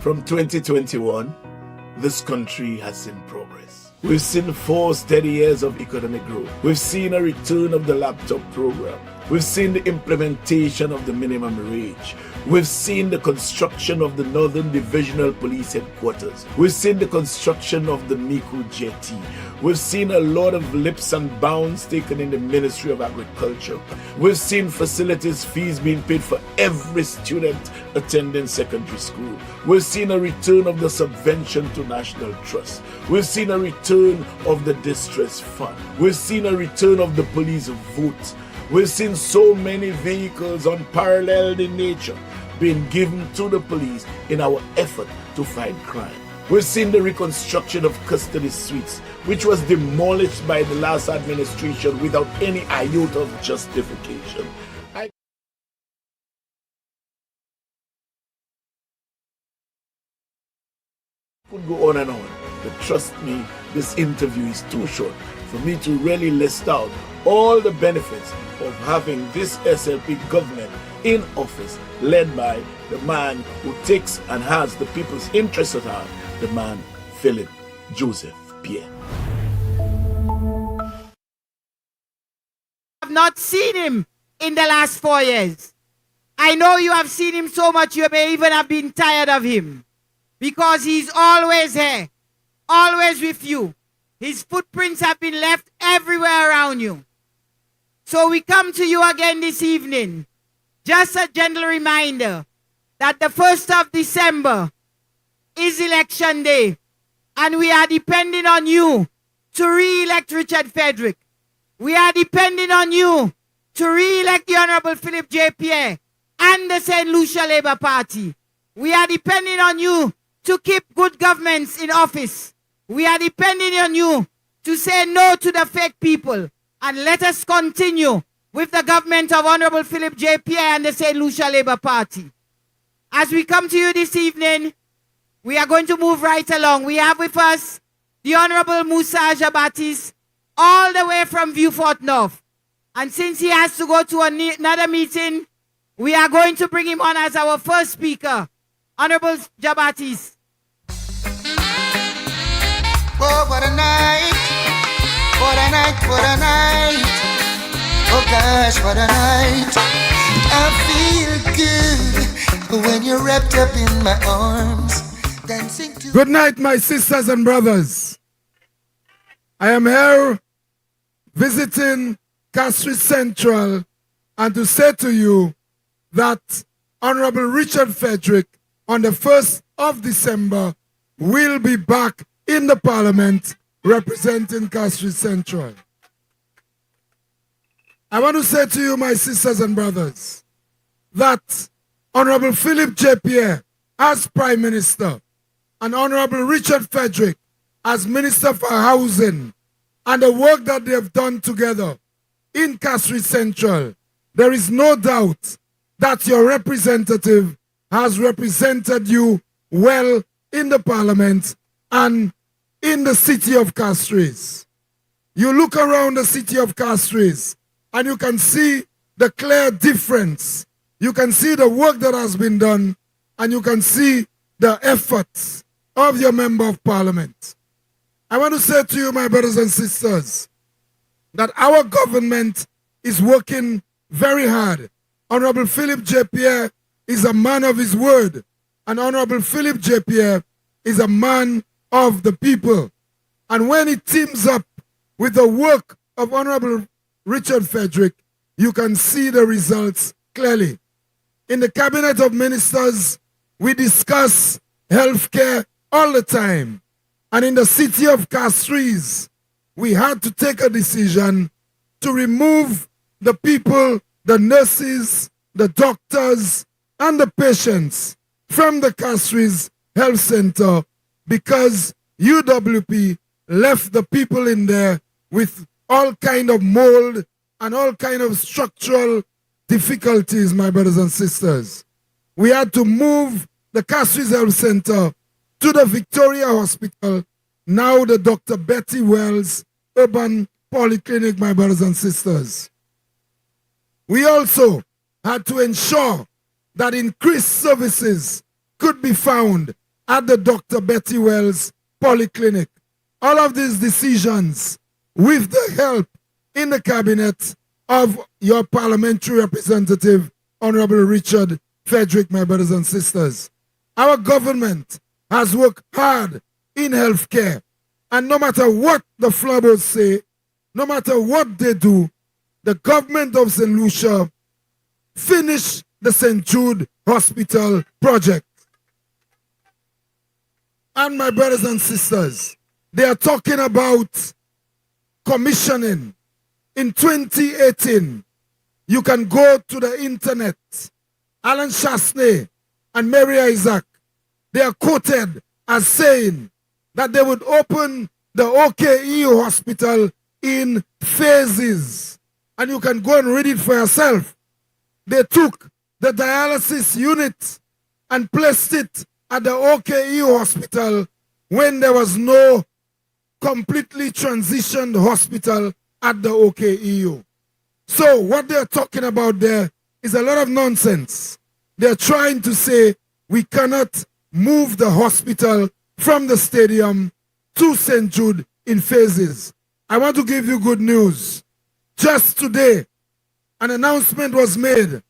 From 2021, this country has seen progress. We've seen 4 steady years of economic growth. We've seen a return of the laptop program. We've seen the implementation of the minimum wage. We've seen the construction of the Northern Divisional Police Headquarters. We've seen the construction of the Miku Jetty. We've seen a lot of leaps and bounds taken in the Ministry of Agriculture. We've seen facilities fees being paid for every student attending secondary school. We've seen a return of the subvention to National Trust. We've seen a return of the distress fund. We've seen a return of the police vote. We've seen so many vehicles unparalleled in nature being given to the police in our effort to fight crime. We've seen the reconstruction of custody suites, which was demolished by the last administration without any iota of justification. I could go on and on, but trust me, this interview is too short for me to really list out all the benefits of having this SLP government in office, led by the man who takes and has the people's interests at heart, the man Philip Joseph Pierre. I have not seen him in the last 4 years. I know you have seen him so much you may even have been tired of him, because he's always here, always with you. His footprints have been left everywhere around you. So we come to you again this evening, just a gentle reminder that the 1st of December is election day, and we are depending on you to re-elect Richard Frederick. We are depending on you to re-elect the Honorable Philip J. Pierre and the St. Lucia Labour Party. We are depending on you to keep good governments in office. We are depending on you to say no to the fake people, and let us continue with the government of Honorable Philip J. Pierre and the St. Lucia Labour Party. As we come to you this evening, we are going to move right along. We have with us the Honorable Musa Jabatis, all the way from Viewfort North. And since he has to go to another meeting, we are going to bring him on as our first speaker. Honorable Jabatis. Oh, what a night. What a night, what a night. Oh gosh, what a night. I feel good when you're wrapped up in my arms, dancing to... Good night, my sisters and brothers. I am here visiting Castries Central and to say to you that Honorable Richard Frederick on the 1st of December will be back in the Parliament representing Castries Central. I want to say to you, my sisters and brothers, that Honorable Philip J. Pierre as Prime Minister and Honorable Richard Frederick as Minister for Housing, and the work that they have done together in Castries Central, there is no doubt that your representative has represented you well in the Parliament and in the city of Castries. You look around the city of Castries and you can see the clear difference. You can see the work that has been done, and you can see the efforts of your Member of Parliament. I want to say to you, my brothers and sisters, that our government is working very hard. Honorable Philip J. Pierre is a man of his word, and Honorable Philip J. Pierre is a man of the people. And when it teams up with the work of Honorable Richard Frederick, you can see the results clearly. In the Cabinet of Ministers, we discuss healthcare all the time. And in the city of Castries, we had to take a decision to remove the people, the nurses, the doctors, and the patients from the Castries Health Center because UWP left the people in there with all kind of mold and all kind of structural difficulties, my brothers and sisters. We had to move the Castries Health Center to the Victoria Hospital, now the Dr. Betty Wells Urban Polyclinic, my brothers and sisters. We also had to ensure that increased services could be found at the Dr. Betty Wells Polyclinic. All of these decisions, with the help in the cabinet of your parliamentary representative, Honorable Richard Frederick, my brothers and sisters. Our government has worked hard in healthcare, and no matter what the flabbers say, no matter what they do, the government of St. Lucia finished the St. Jude Hospital project. And my brothers and sisters, they are talking about commissioning. In 2018, you can go to the internet. Alan Chasney and Mary Isaac, they are quoted as saying that they would open the OKEU hospital in phases. And you can go and read it for yourself. They took the dialysis unit and placed it at the OKEU hospital when there was no completely transitioned hospital at the OKEU. So what they're talking about there is a lot of nonsense. They're trying to say we cannot move the hospital from the stadium to St. Jude in phases. I want to give you good news. Just today, an announcement was made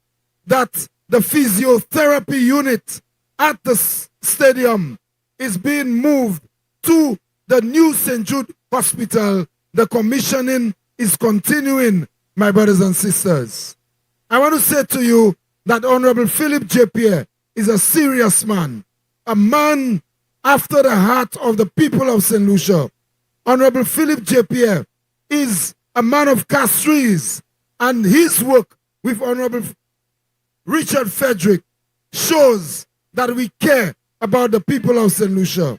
that the physiotherapy unit at the stadium is being moved to the new St. Jude Hospital. The commissioning is continuing, my brothers and sisters. I want to say to you that Honorable Philip J. Pierre is a serious man, a man after the heart of the people of St. Lucia. Honorable Philip J. Pierre is a man of Castries, and his work with Honorable Richard Frederick shows that we care about the people of St. Lucia.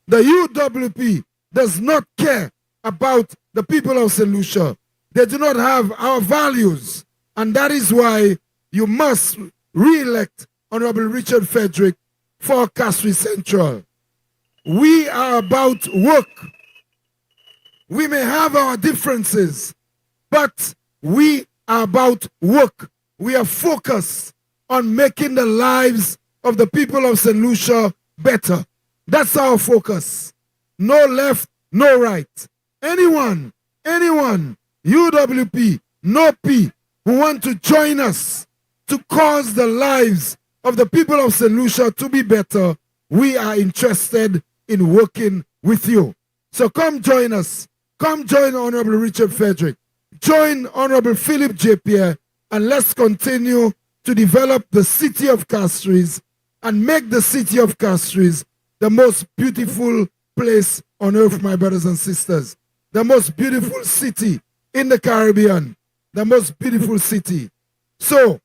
The UWP does not care about the people of St. Lucia. They do not have our values, and that is why you must re-elect Honorable Richard Frederick for Castries Central. We are about work. We may have our differences, but we are about work. We are focused on making the lives of the people of St. Lucia better. That's our focus. No left, no right. Anyone, UWP, no P, who want to join us to cause the lives of the people of St. Lucia to be better, we are interested in working with you. So come join us. Come join Honorable Richard Frederick. Join Honorable Philip J. Pierre, and let's continue to develop the city of Castries and make the city of Castries the most beautiful place on earth, my brothers and sisters. The most beautiful city in the Caribbean. The most beautiful city. So,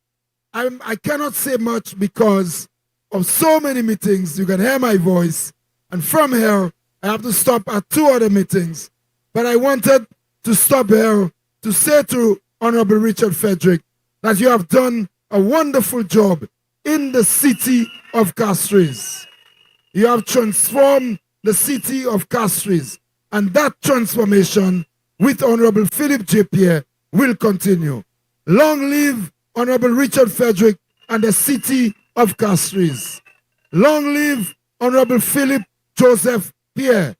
I cannot say much because of so many meetings. You can hear my voice. And from here, I have to stop at 2 other meetings. But I wanted to stop here to say to Honorable Richard Frederick that you have done a wonderful job in the city of Castries. You have transformed the city of Castries, and that transformation with Honorable Philip J. Pierre will continue. Long live Honorable Richard Frederick and the city of Castries. Long live Honorable Philip Joseph Pierre,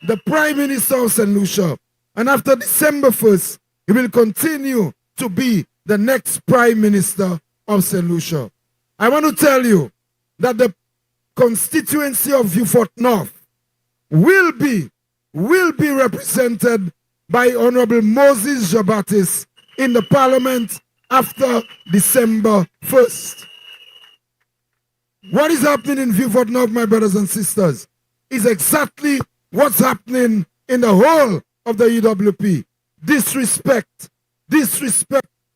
the Prime Minister of St. Lucia. And after December 1st, he will continue to be the next Prime Minister of St. Lucia. I want to tell you that the constituency of Beaufort North will be represented by Honorable Moses Jabatis in the Parliament after December 1st. What is happening in Beaufort North, my brothers and sisters, is exactly what's happening in the whole of the UWP. Disrespect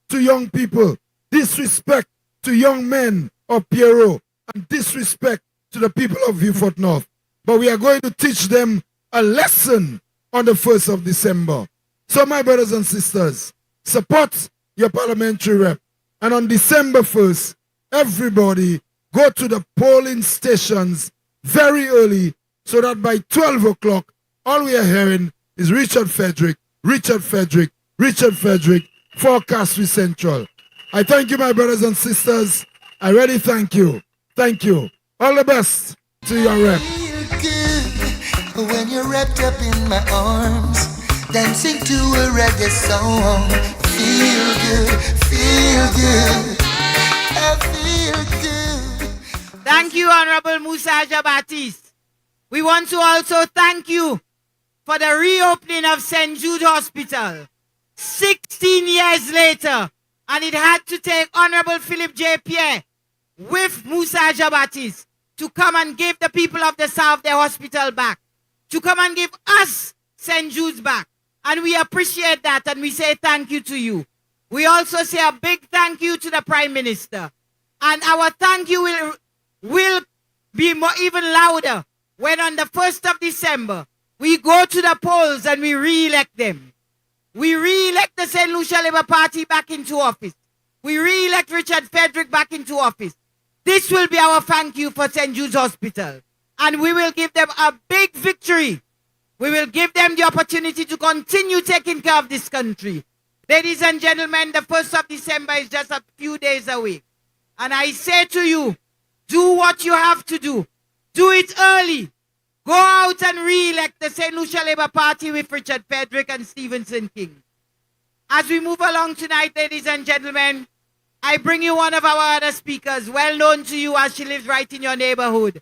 to young people, disrespect to young men of Pierrot, and disrespect to the people of Beaufort North. But we are going to teach them a lesson on the 1st of December. So my brothers and sisters, support your parliamentary rep. And on December 1st, everybody go to the polling stations very early so that by 12 o'clock, all we are hearing is Richard Frederick, Richard Frederick, Richard Frederick for Castries Central. I thank you, my brothers and sisters. I really thank you. Thank you. All the best to your rep. Feel good when you're wrapped up in my arms, dancing to a reggae song. Feel good, feel good. I feel good. Thank you, Honorable Musa Jabatis. We want to also thank you for the reopening of St. Jude Hospital 16 years later, and it had to take Honorable Philip J. Pierre with Musa Jabatis to come and give the people of the South their hospital back, to come and give us St. Jude's back. And we appreciate that, and we say thank you to you. We also say a big thank you to the Prime Minister. And our thank you will be even louder when on the 1st of December, we go to the polls and we re-elect them. We re-elect the St. Lucia Labour Party back into office. We re-elect Richard Frederick back into office. This will be our thank you for St. Jude's Hospital. And we will give them a big victory. We will give them the opportunity to continue taking care of this country. Ladies and gentlemen, the 1st of December is just a few days away. And I say to you, do what you have to do. Do it early. Go out and re-elect the St. Lucia Labour Party with Richard Frederick and Stevenson King. As we move along tonight, ladies and gentlemen, I bring you one of our other speakers, well known to you as she lives right in your neighborhood.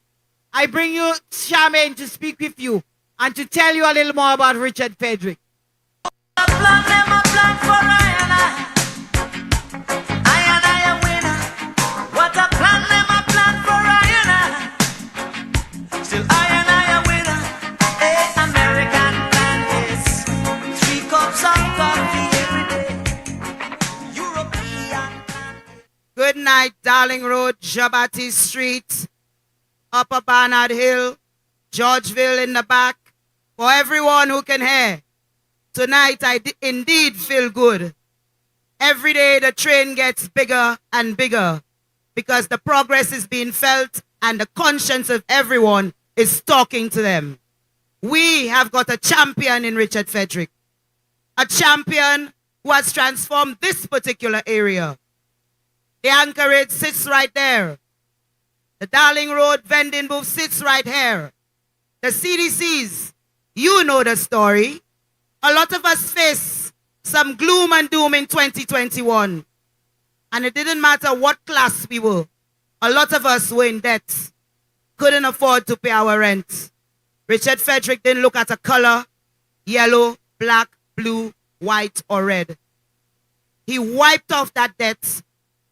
I bring you Charmaine to speak with you and to tell you a little more about Richard Frederick. Good night, Darling Road, Jabati Street, Upper Barnard Hill, Georgeville in the back. For everyone who can hear, tonight I indeed feel good. Every day the train gets bigger and bigger because the progress is being felt and the conscience of everyone is talking to them. We have got a champion in Richard Frederick, a champion who has transformed this particular area. The Anchorage sits right there. The Darling Road vending booth sits right here. The CDCs, you know the story. A lot of us face some gloom and doom in 2021. And it didn't matter what class we were. A lot of us were in debt. Couldn't afford to pay our rent. Richard Frederick didn't look at a color, yellow, black, blue, white, or red. He wiped off that debt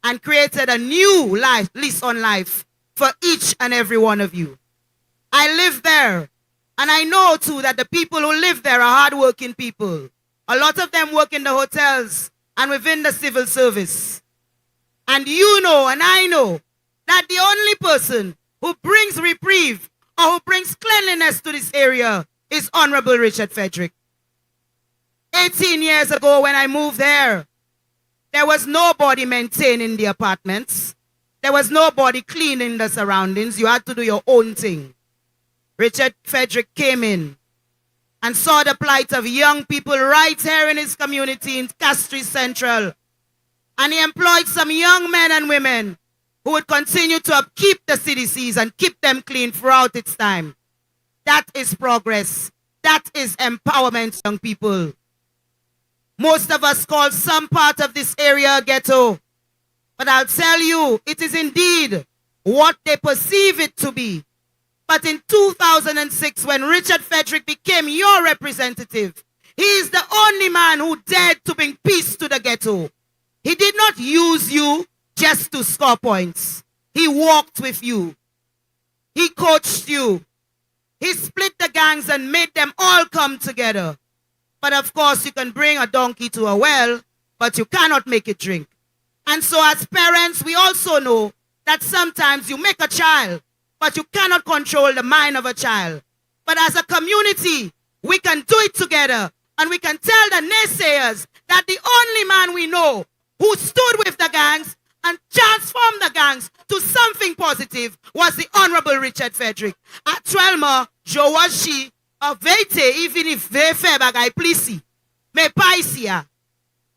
and created a new life, lease on life for each and every one of you. I live there, and I know too that the people who live there are hardworking people. A lot of them work in the hotels and within the civil service. And you know, and I know, that the only person who brings reprieve or who brings cleanliness to this area is Honorable Richard Frederick. 18 years ago when I moved there, there was nobody maintaining the apartments. There was nobody cleaning the surroundings. You had to do your own thing. Richard Frederick came in and saw the plight of young people right here in his community in Castries Central. And he employed some young men and women who would continue to upkeep the CDCs and keep them clean throughout its time. That is progress. That is empowerment, young people. Most of us call some part of this area a ghetto. But I'll tell you, it is indeed what they perceive it to be. But in 2006, when Richard Frederick became your representative, he is the only man who dared to bring peace to the ghetto. He did not use you just to score points. He walked with you. He coached you. He split the gangs and made them all come together. But of course, you can bring a donkey to a well, but you cannot make it drink. And so as parents, we also know that sometimes you make a child, but you cannot control the mind of a child. But as a community, We can do it together. And we can tell the naysayers that the only man we know who stood with the gangs and transformed the gangs to something positive was the Honorable Richard Frederick. At Twelma, Jowashi, a Vete, even if they bagay plisi, me paisia.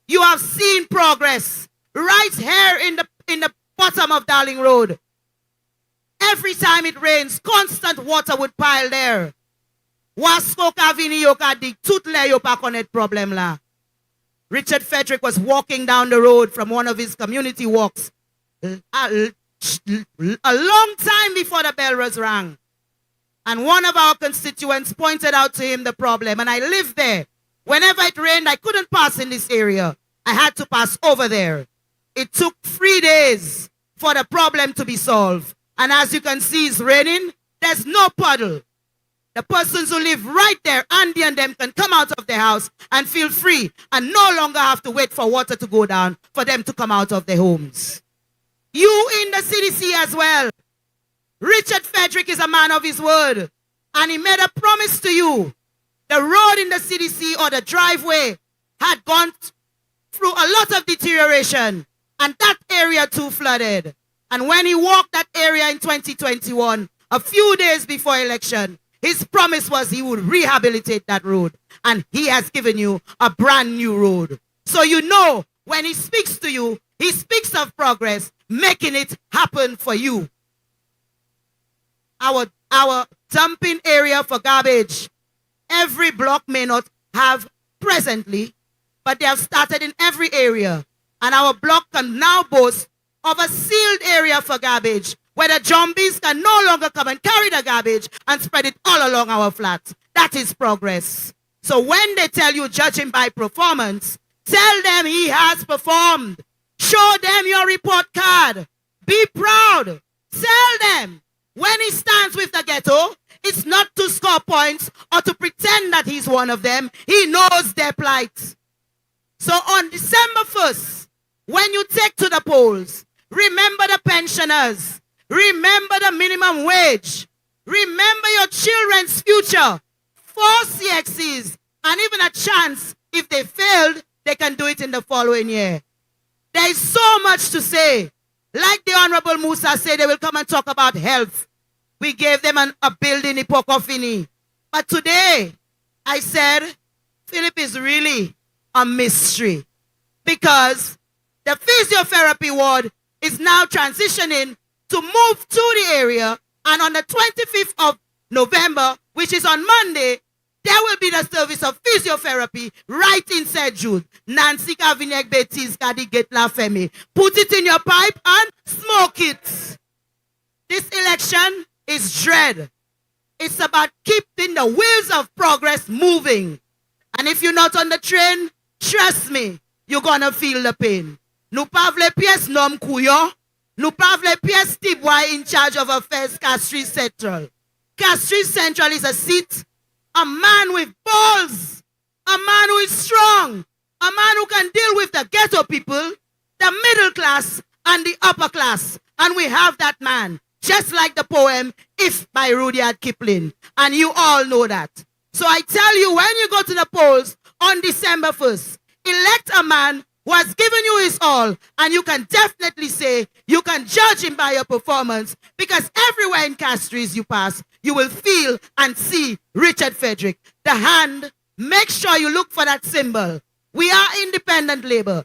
You have seen progress right here in the bottom of Darling Road. Every time it rains, constant water would pile there. Wasko kavini yoka dig tutle yopa connect problem la. Richard Frederick was walking down the road from one of his community walks a long time before the bell was rang. And one of our constituents pointed out to him the problem. And I lived there. Whenever it rained, I couldn't pass in this area. I had to pass over there. It took 3 days for the problem to be solved. And as you can see, it's raining. There's no puddle. The persons who live right there, Andy and them, can come out of their house and feel free and no longer have to wait for water to go down for them to come out of their homes. You in the CDC as well. Richard Frederick is a man of his word. And he made a promise to you. The road in the CDC or the driveway had gone through a lot of deterioration. And that area too flooded. And when he walked that area in 2021, a few days before election, his promise was he would rehabilitate that road. And he has given you a brand new road. So you know, when he speaks to you, he speaks of progress, making it happen for you. Our dumping area for garbage, every block may not have presently, but they have started in every area. And our block can now boast of a sealed area for garbage, where the zombies can no longer come and carry the garbage and spread it all along our flats. That is progress. So when they tell you judging by performance, tell them he has performed. Show them your report card. Be proud. Tell them when he stands with the ghetto, it's not to score points or to pretend that he's one of them. He knows their plight. So on December 1st, when you take to the polls, remember the pensioners. Remember the minimum wage. Remember your children's future. 4 CXCs. And even a chance, if they failed, they can do it in the following year. There is so much to say. Like the Honorable Musa said, they will come and talk about health. We gave them a building in Pokofini. But today, I said, Philip is really a mystery. Because the physiotherapy ward is now transitioning to move to the area, and on the 25th of November, which is on Monday, there will be the service of physiotherapy right inside Jude. Nancy Kavinek Betis Kadi Get La Femi. Put it in your pipe and smoke it. This election is dread. It's about keeping the wheels of progress moving. And if you're not on the train, trust me, you're gonna feel the pain. Nou pa vle pièce nom Kouyon. Nou pa vle pièce Tibwa in charge of affairs Castries Central. Castries Central is a seat, a man with balls, a man who is strong, a man who can deal with the ghetto people, the middle class, and the upper class. And we have that man, just like the poem If by Rudyard Kipling. And you all know that. So I tell you, when you go to the polls on December 1st, elect a man who has given you his all, and you can definitely say you can judge him by your performance, because everywhere in Castries you pass, you will feel and see Richard Frederick. The hand, make sure you look for that symbol. We are independent labor.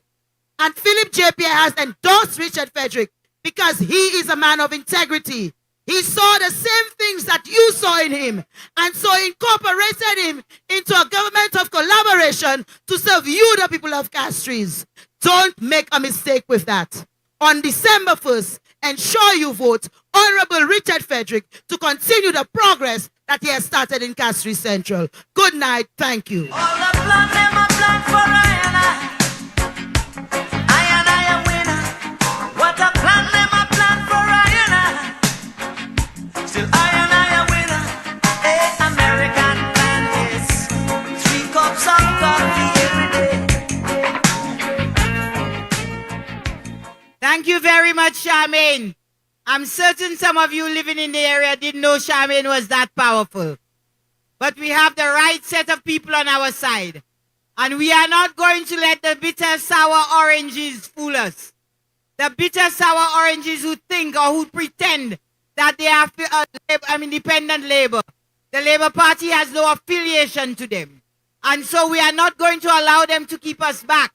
And Philip J.P. has endorsed Richard Frederick because he is a man of integrity. He saw the same things that you saw in him, and so incorporated him into a government of collaboration to serve you, the people of Castries. Don't make a mistake with that. On December 1st, ensure you vote Honorable Richard Frederick to continue the progress that he has started in Castries Central. Good night. Thank you. Thank you very much, Charmaine. I'm certain some of you living in the area didn't know Charmaine was that powerful. but we have the right set of people on our side. And we are not going to let the bitter, sour oranges fool us. The bitter, sour oranges who think or who pretend that they are independent labor. The Labour Party has no affiliation to them. And so we are not going to allow them to keep us back.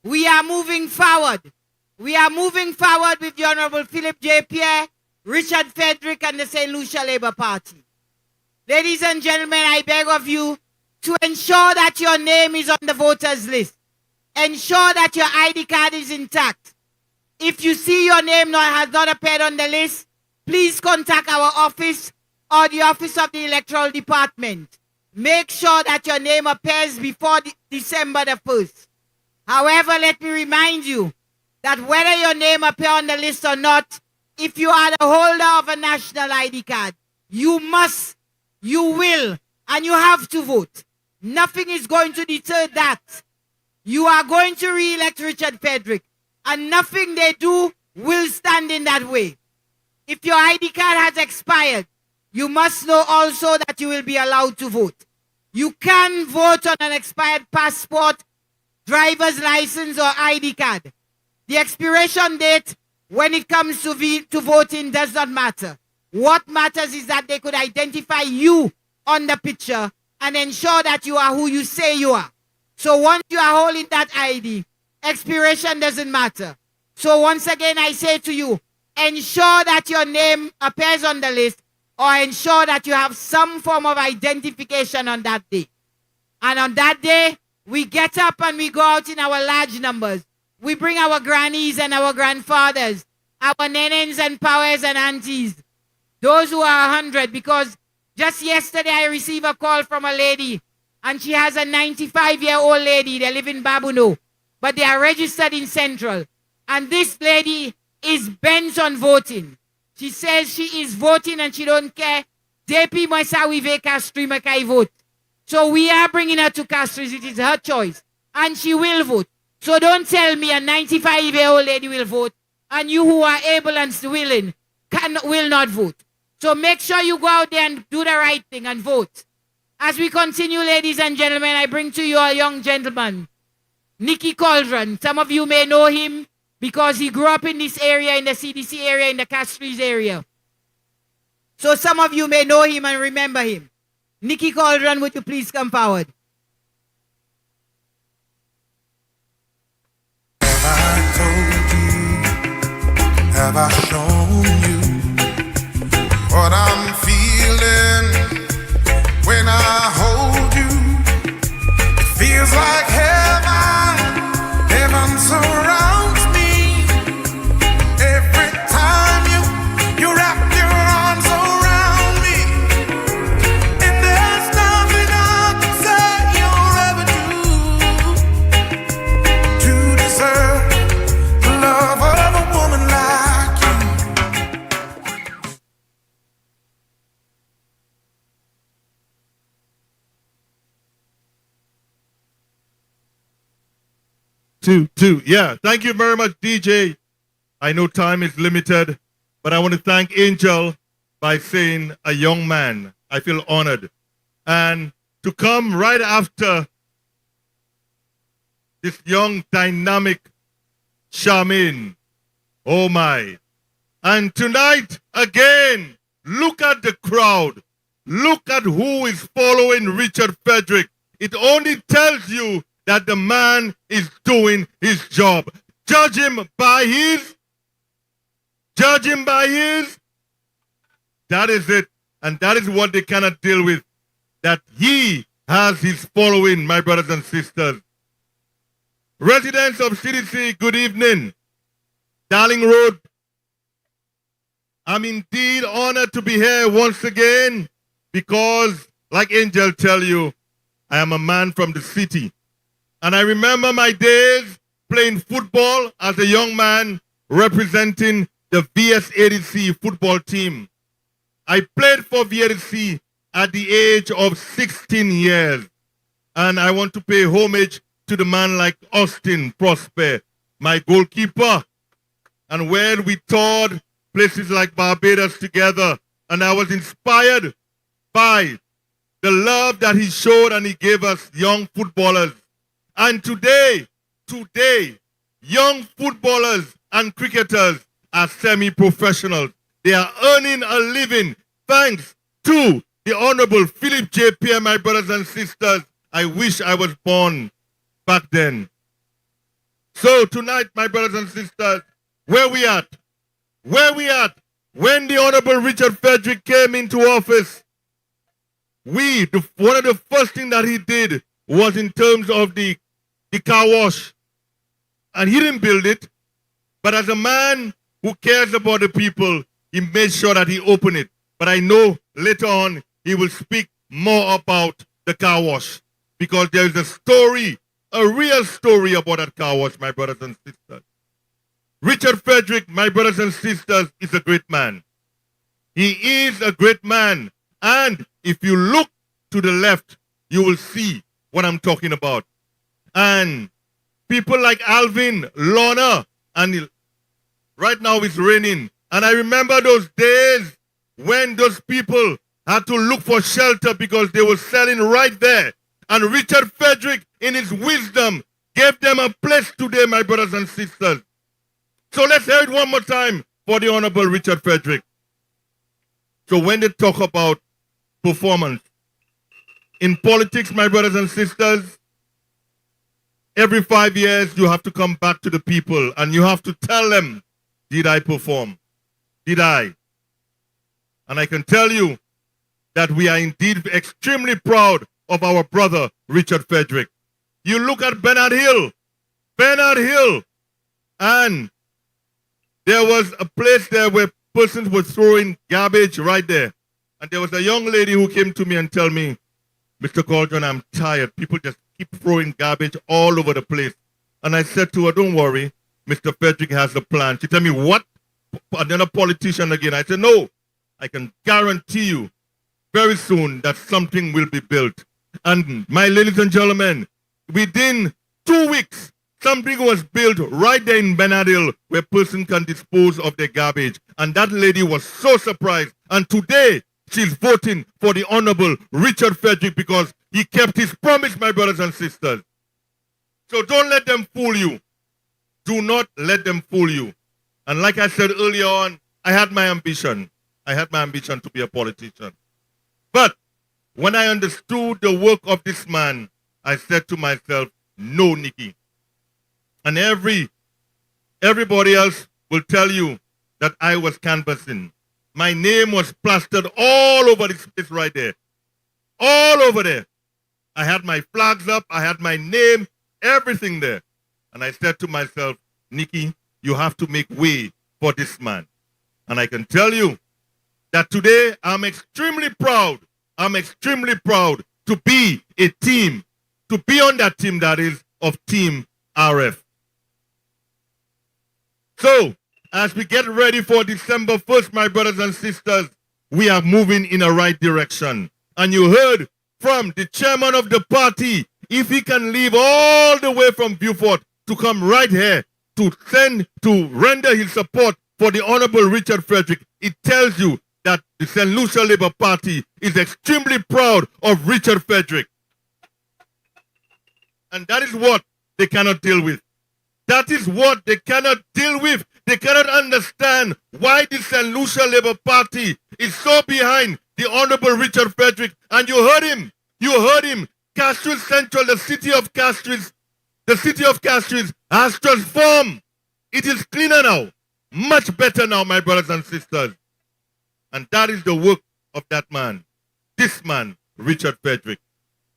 We are moving forward. We are moving forward with the Honorable Philip J. Pierre, Richard Frederick, and the St. Lucia Labour Party. Ladies and gentlemen, I beg of you to ensure that your name is on the voters list. Ensure that your ID card is intact. If you see your name has not appeared on the list, please contact our office or the office of the Electoral Department. Make sure that your name appears before December the 1st. However, let me remind you that whether your name appears on the list or not, if you are the holder of a national ID card, you must, you will, and you have to vote. Nothing is going to deter that. You are going to re-elect Richard Frederick, and nothing they do will stand in that way. If your ID card has expired, you must know also that you will be allowed to vote. You can vote on an expired passport, driver's license, or ID card. The expiration date, when it comes to voting, does not matter. What matters is that they could identify you on the picture and ensure that you are who you say you are. So once you are holding that ID, expiration doesn't matter. So once again, I say to you, ensure that your name appears on the list, or ensure that you have some form of identification on that day. And on that day, we get up and we go out in our large numbers. We bring our grannies and our grandfathers, our nenens and powers and aunties, those who are 100, because just yesterday I received a call from a lady, and she has a 95-year-old lady. They live in Babuno, but they are registered in Central. And this lady is bent on voting. She says she is voting and she don't care. Depuis moi sa wive Castries makai vote. So we are bringing her to Castries. It is her choice, and she will vote. So don't tell me a 95-year-old lady will vote, and you who are able and willing will not vote. So make sure you go out there and do the right thing and vote. As we continue, ladies and gentlemen, I bring to you a young gentleman, Nicky Cauldron. Some of you may know him because he grew up in this area, in the CDC area, in the Castries area. So some of you may know him and remember him. Nicky Cauldron, would you please come forward? Have I shown you what I'm feeling when I hold you? It feels like heaven, heaven surrounds me. Every time you wrap your arms around me, and there's nothing I can say you'll ever do to deserve the love of a woman like you. Two. Yeah, thank you very much, DJ. I know time is limited, but I want to thank Angel by saying a young man. I feel honored. And to come right after this young, dynamic Charmaine. Oh my. And tonight, again, look at the crowd. Look at who is following Richard Frederick. It only tells you that the man is doing his job. Judge him by his. That is it. And that is what they cannot deal with. That he has his following, my brothers and sisters. Residents of CDC, good evening. Darling Road, I'm indeed honored to be here once again because, like Angel tell you, I am a man from the city. And I remember my days playing football as a young man representing the VS80C football team. I played for VS80C at the age of 16 years. And I want to pay homage to the man like Austin Prosper, my goalkeeper. And when we toured places like Barbados together, and I was inspired by the love that he showed and he gave us young footballers. And today, young footballers and cricketers are semi-professionals. They are earning a living thanks to the Honorable Philip J. Pierre, my brothers and sisters. I wish I was born back then. So tonight, my brothers and sisters, where we at? When the Honorable Richard Frederick came into office, one of the first things that he did was in terms of the car wash. And he didn't build it, but as a man who cares about the people, he made sure that he opened it. But I know later on he will speak more about the car wash, because there is a story, a real story about that car wash, my brothers and sisters. Richard Frederick, my brothers and sisters, is a great man. He is a great man. And if you look to the left, you will see what I'm talking about. And people like Alvin, Lorna, and right now it's raining. And I remember those days when those people had to look for shelter because they were selling right there. And Richard Frederick, in his wisdom, gave them a place today, my brothers and sisters. So let's hear it one more time for the Honorable Richard Frederick. So when they talk about performance, in politics, my brothers and sisters, every 5 years you have to come back to the people and you have to tell them, did I perform? Did I? And I can tell you that we are indeed extremely proud of our brother, Richard Frederick. You look at Bernard Hill, and there was a place there where persons were throwing garbage right there. And there was a young lady who came to me and told me, Mr. Cauldron, I'm tired. People just keep throwing garbage all over the place. And I said to her, don't worry, Mr. Frederick has a plan. She told me, what? Another politician again? I said, no, I can guarantee you very soon that something will be built. And my ladies and gentlemen, within 2 weeks, something was built right there in Bernard Hill where a person can dispose of their garbage. And that lady was so surprised. And today, she's voting for the Honorable Richard Frederick because he kept his promise, my brothers and sisters. So don't let them fool you. Do not let them fool you. And like I said earlier on, I had my ambition. I had my ambition to be a politician. But when I understood the work of this man, I said to myself, no, Nikki. And everybody else will tell you that I was canvassing. My name was plastered all over this place right there. All over there. I had my flags up. I had my name, everything there. And I said to myself, Nikki, you have to make way for this man. And I can tell you that today I'm extremely proud. I'm extremely proud to be a team, to be on that team that is of Team RF. So, as we get ready for December 1st, my brothers and sisters, we are moving in a right direction. And you heard from the chairman of the party, if he can leave all the way from Beaufort to come right here to render his support for the Honorable Richard Frederick, it tells you that the St. Lucia Labour Party is extremely proud of Richard Frederick. And that is what they cannot deal with. That is what they cannot deal with. They cannot understand why the St. Lucia Labour Party is so behind the Honorable Richard Frederick. And you heard him. Castries Central, the city of Castries has transformed. It is cleaner now. Much better now, my brothers and sisters. And that is the work of that man. This man, Richard Frederick.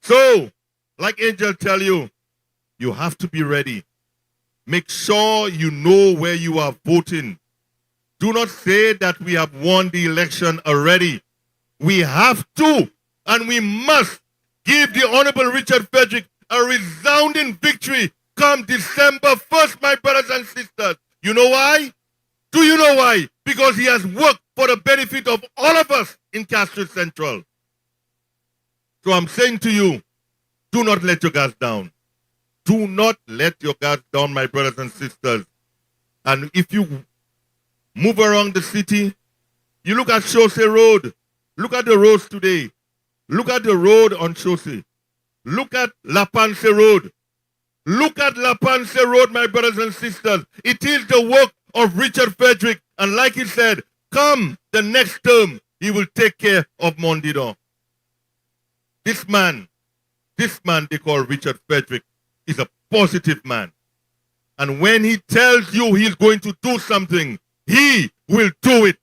So, like Angel tell you, you have to be ready. Make sure you know where you are voting. Do not say that we have won the election already. We have to and we must give the Honorable Richard Frederick a resounding victory come December 1st, my brothers and sisters. You know why? Do you know why? Because he has worked for the benefit of all of us in Castries Central. So I'm saying to you, do not let your guards down. Do not let your guards down, my brothers and sisters. And if you move around the city, you look at Chaussee Road. Look at the roads today. Look at the road on Chaussee. Look at La Panse Road. Look at La Panse Road, my brothers and sisters. It is the work of Richard Frederick. And like he said, come the next term, he will take care of Mondidor. This man they call Richard Frederick is a positive man. And when he tells you he's going to do something, he will do it.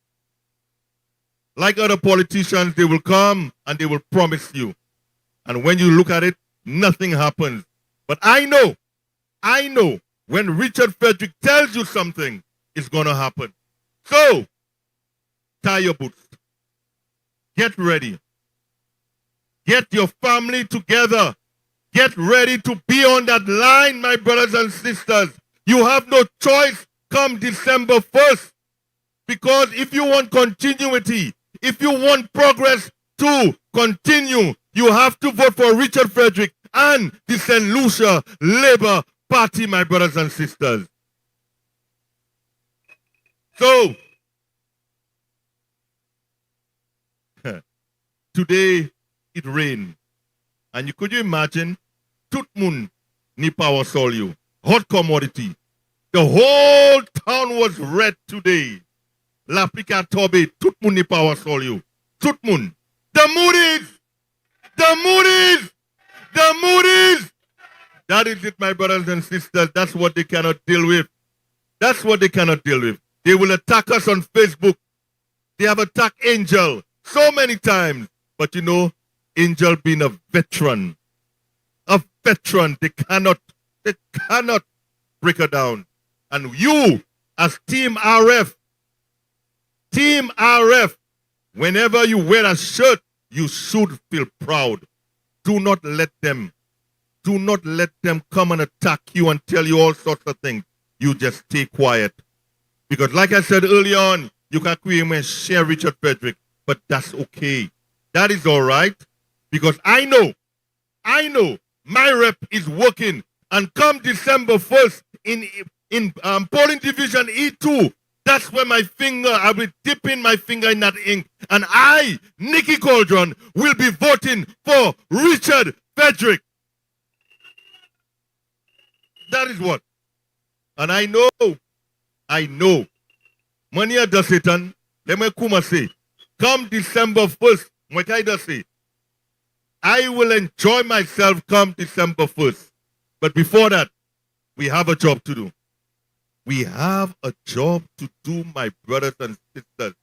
Like other politicians, they will come and they will promise you. And when you look at it, nothing happens. But I know when Richard Frederick tells you something, it's going to happen. So, tie your boots. Get ready. Get your family together. Get ready to be on that line, my brothers and sisters. You have no choice come December 1st. Because if you want continuity, if you want progress to continue, you have to vote for Richard Frederick and the St. Lucia Labour Party, my brothers and sisters. So, today it rained. And could you imagine? Tutmun ni power sol you. Hot commodity. The whole town was red today. La Pika Tobe, Tutmun ni power sol you. Tutmun. The Moody's! The Moody's! The Moody's! That is it, my brothers and sisters. That's what they cannot deal with. That's what they cannot deal with. They will attack us on Facebook. They have attacked Angel so many times. But you know, Angel being a veteran, they cannot break her down. And you, as Team RF, whenever you wear a shirt, you should feel proud. Do not let them come and attack you and tell you all sorts of things. You just stay quiet. Because like I said earlier on, you can create and share Richard Frederick, but that's okay. That is all right. Because I know my rep is working. And come December 1st in polling division E2, that's where I'll be dipping my finger in that ink. And I, Nikki Cauldron, will be voting for Richard Frederick. That is what. And I know. Mania does it, and let me kuma say, come December 1st, Mwekaida say, I will enjoy myself come December 1st. But before that, we have a job to do. We have a job to do, my brothers and sisters.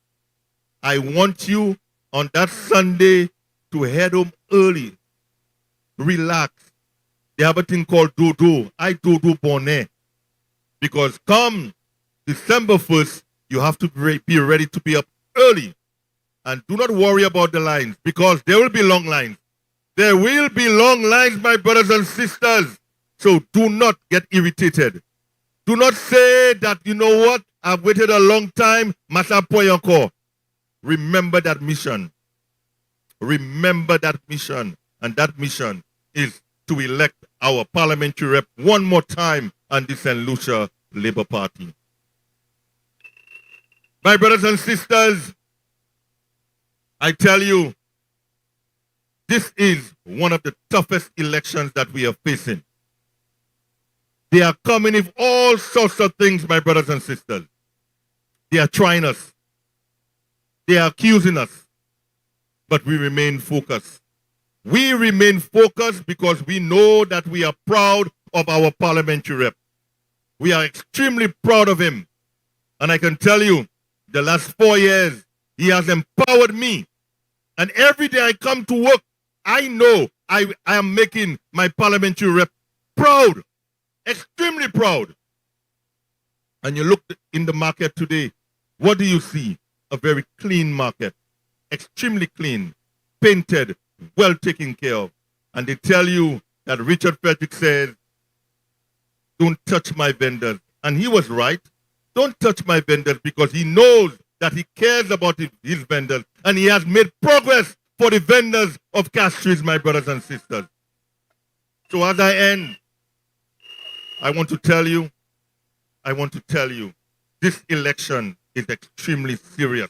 I want you on that Sunday to head home early. Relax. They have a thing called Dodo. I Dodo Bonnet. Because come December 1st, you have to be ready to be up early. And do not worry about the lines, because there will be long lines. There will be long lines, my brothers and sisters. So do not get irritated. Do not say that, you know what, I've waited a long time, Masapoyonko. Remember that mission. Remember that mission. And that mission is to elect our parliamentary rep one more time on the St. Lucia Labour Party. My brothers and sisters, I tell you, this is one of the toughest elections that we are facing. They are coming with all sorts of things, my brothers and sisters. They are trying us. They are accusing us. But we remain focused. We remain focused because we know that we are proud of our parliamentary rep. We are extremely proud of him. And I can tell you, the last 4 years, he has empowered me. And every day I come to work, I know I am making my parliamentary rep proud. Extremely proud. And you look in the market today, what do you see? A very clean market. Extremely clean. Painted. Well taken care of. And they tell you that Richard Frederick says, don't touch my vendors. And he was right. Don't touch my vendors, because he knows that he cares about his vendors. And he has made progress for the vendors of Castries, my brothers and sisters. So as I end, I want to tell you, this election is extremely serious.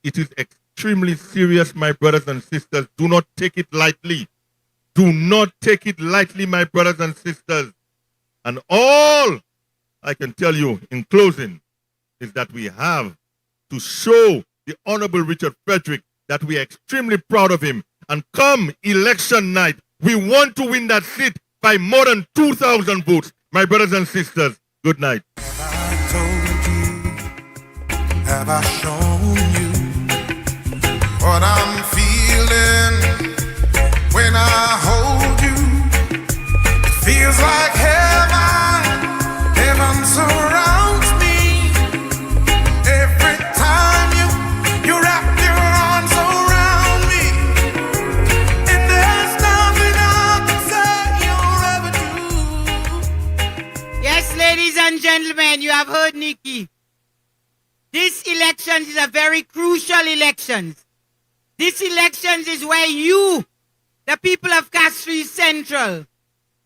It is extremely serious, my brothers and sisters. Do not take it lightly. Do not take it lightly, my brothers and sisters. And all I can tell you in closing is that we have to show the Honorable Richard Frederick that we are extremely proud of him. And come election night, we want to win that seat by more than 2,000 votes. My brothers and sisters, good night. Have I shown you what I'm feeling when I hold you? It feels like heaven, heaven surrounds me. Every time you wrap your arms around me, and there's nothing I can say you'll ever do. Yes, ladies and gentlemen, you have heard Nikki. This election is a very crucial election. This election is where you, the people of Castries Central,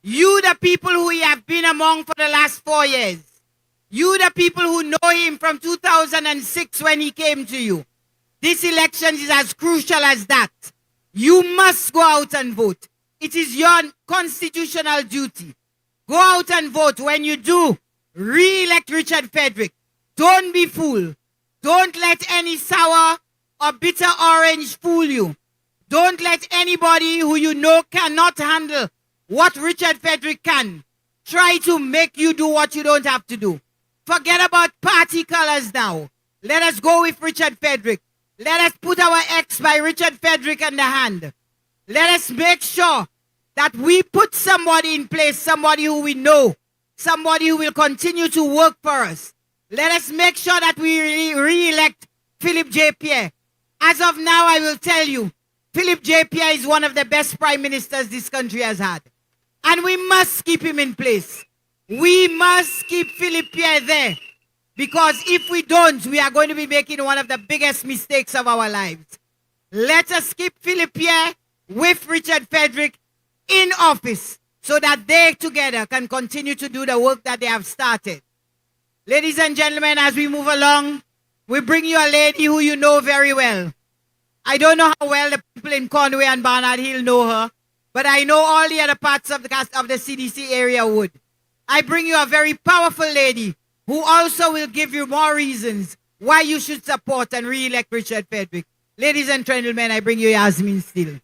you, the people who we have been among for the last 4 years, you, the people who know him from 2006 when he came to you, this election is as crucial as that. You must go out and vote. It is your constitutional duty. Go out and vote. When you do, re-elect Richard Frederick. Don't be fooled. Don't let any sour or bitter orange fool you. Don't let anybody who you know cannot handle what Richard Frederick can try to make you do what you don't have to do. Forget about party colors now. Let us go with Richard Frederick. Let us put our X by Richard Frederick in the hand. Let us make sure that we put somebody in place, somebody who we know, somebody who will continue to work for us. Let us make sure that we re-elect Philip J. Pierre. As of now, I will tell you, Philip J. Pierre is one of the best prime ministers this country has had. And we must keep him in place. We must keep Philip Pierre there. Because if we don't, we are going to be making one of the biggest mistakes of our lives. Let us keep Philip Pierre with Richard Frederick in office so that they together can continue to do the work that they have started. Ladies and gentlemen, as we move along, we bring you a lady who you know very well. I don't know how well the people in Conway and Barnard Hill know her, but I know all the other parts of the CDC area would. I bring you a very powerful lady who also will give you more reasons why you should support and re-elect Richard Frederick. Ladies and gentlemen, I bring you Yasmin Steele.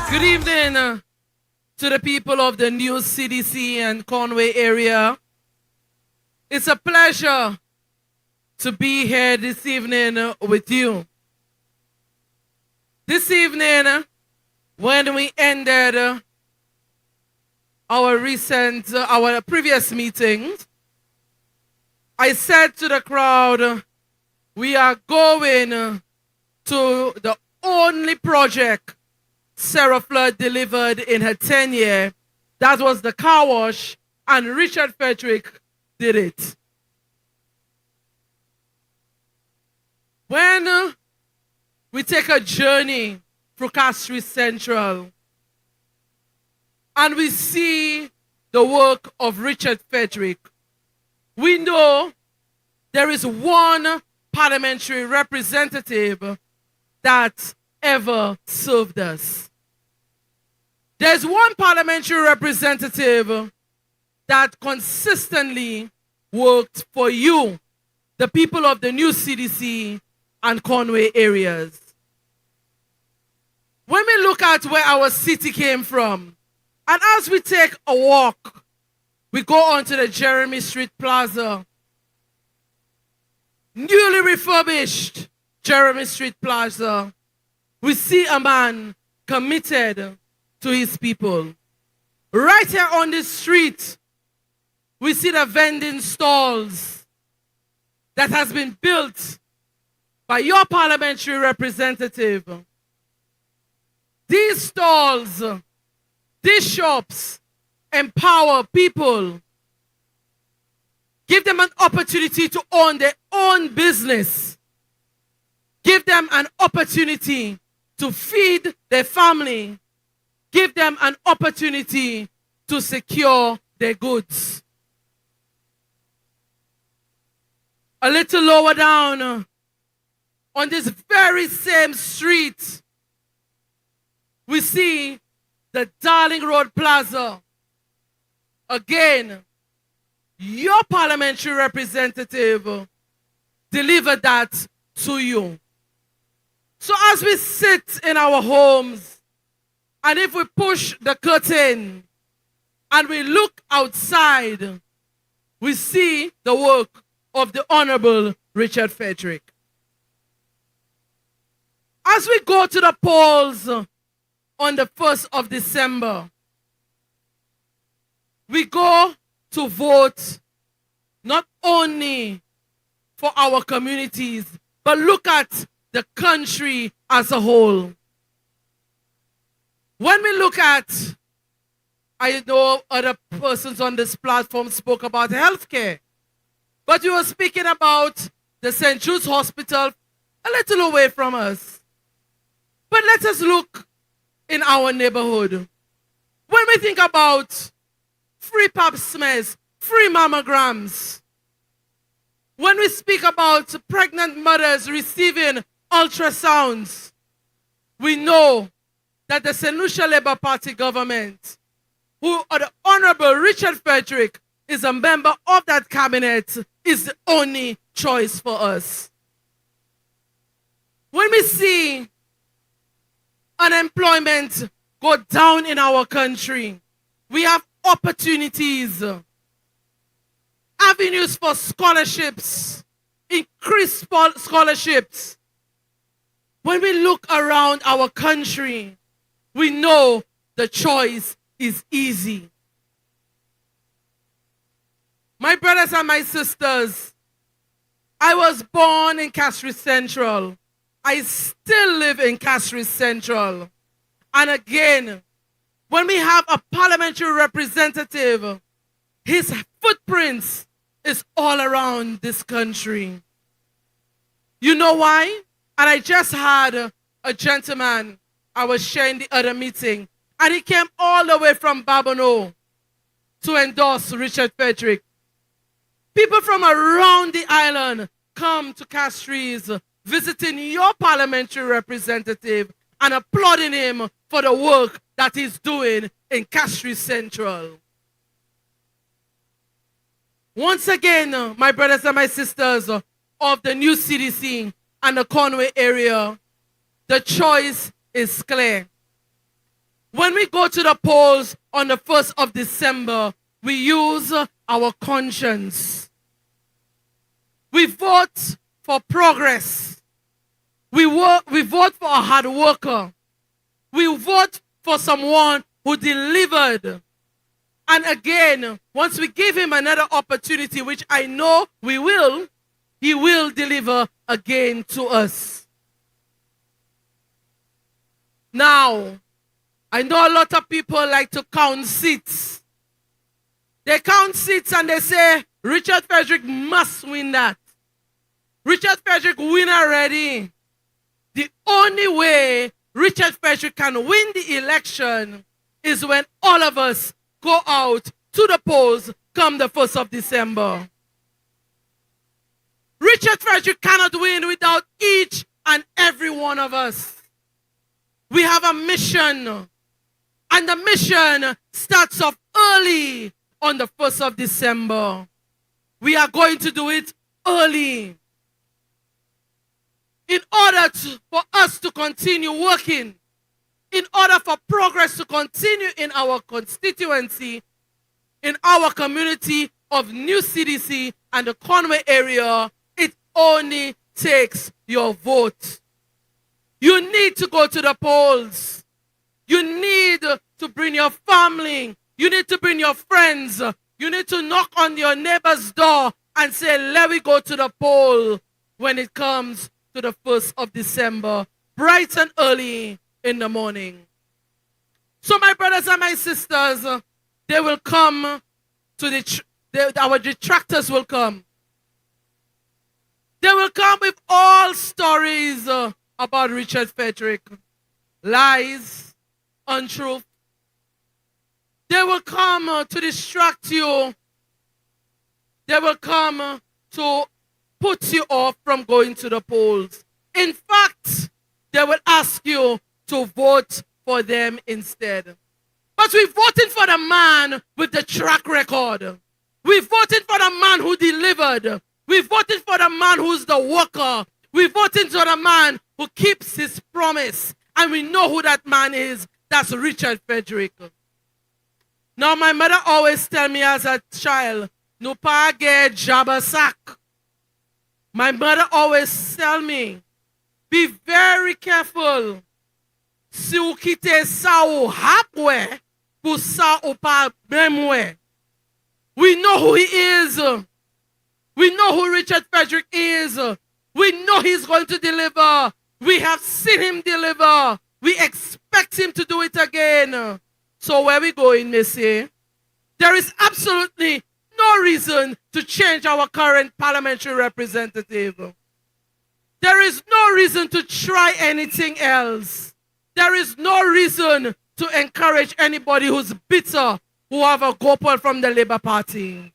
Good evening to the people of the new CDC and Conway area. It's a pleasure to be here this evening with you. This evening, when we ended our previous meetings, I said to the crowd, we are going to the only project Sarah Flood delivered in her tenure. That was the car wash, and Richard Frederick did it. When we take a journey through Castries Central and we see the work of Richard Frederick, we know there is one parliamentary representative that ever served us. There's one parliamentary representative that consistently worked for you, the people of the new CDC and Conway areas. When we look at where our city came from, and as we take a walk, we go onto the Jeremy Street Plaza, newly refurbished Jeremy Street Plaza, we see a man committed to his people. Right here on the street, we see the vending stalls that has been built by your parliamentary representative. These stalls, these shops empower people Give them an opportunity to own their own business. Give them an opportunity to feed their family. Give them an opportunity to secure their goods. A little lower down, on this very same street, we see the Darling Road Plaza. Again, your parliamentary representative delivered that to you. So as we sit in our homes, and if we push the curtain and we look outside, we see the work of the Honorable Richard Frederick. As we go to the polls on the 1st of December, we go to vote not only for our communities, but look at the country as a whole. When we look at, I know other persons on this platform spoke about healthcare, but you were speaking about the St. Jude's Hospital a little away from us. But let us look in our neighborhood. When we think about free pap smears, free mammograms, when we speak about pregnant mothers receiving ultrasounds, we know that the St. Lucia Labour Party government, who the Honorable Richard Frederick is a member of that cabinet, is the only choice for us. When we see unemployment go down in our country, we have opportunities, avenues for scholarships, increased scholarships. When we look around our country, we know the choice is easy. My brothers and my sisters, I was born in Castries Central. I still live in Castries Central. And again, when we have a parliamentary representative, his footprints is all around this country. You know why? And I just had a gentleman, I was sharing the other meeting, and he came all the way from Babonneau to endorse Richard Frederick. People from around the island come to Castries, visiting your parliamentary representative and applauding him for the work that he's doing in Castries Central. Once again, my brothers and my sisters of the new CDC and the Conway area, the choice is clear. When we go to the polls on the 1st of December, we use our conscience. We vote for progress. We vote for a hard worker. We vote for someone who delivered. And again, once we give him another opportunity, which I know we will, he will deliver again to us. Now, I know a lot of people like to count seats. They count seats and they say, Richard Frederick must win that. Richard Frederick win already. The only way Richard Frederick can win the election is when all of us go out to the polls come the 1st of December. Richard Frederick cannot win without each and every one of us. We have a mission, and the mission starts off early on the 1st of December. We are going to do it early. In order for us to continue working, in order for progress to continue in our constituency, in our community of New CDC and the Conway area, it only takes your vote. You need to go to the polls. You need to bring your family. You need to bring your friends. You need to knock on your neighbor's door and say, let me go to the poll when it comes to the 1st of December, bright and early in the morning. So my brothers and my sisters, they will come to our detractors will come. They will come with all stories about Richard Frederick. Lies, untruth. They will come to distract you. They will come to put you off from going to the polls. In fact, they will ask you to vote for them instead. But we're voting for the man with the track record. We're voting for the man who delivered. We're voting for the man who's the worker. We're voting for the man who keeps his promise. And we know who that man is. That's Richard Frederick. Now, my mother always tell me as a child, "No pa get jabba sack." My mother always tell me, be very careful. Si ou kite sa ou hapwe, pou sa ou pa memwe. We know who he is. We know who Richard Frederick is. We know he's going to deliver. We have seen him deliver. We expect him to do it again. So where we going, Missy? There is absolutely no reason to change our current parliamentary representative. There is no reason to try anything else. There is no reason to encourage anybody who's bitter who have a gopal from the Labour Party.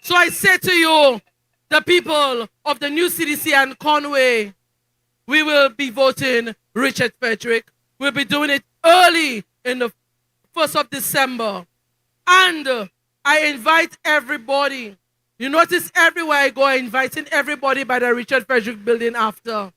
So I say to you, the people of the new CDC and Conway, we will be voting Richard Frederick. We'll be doing it early in the 1st of December. And I invite everybody. You notice everywhere I go, I'm inviting everybody by the Richard Frederick building after.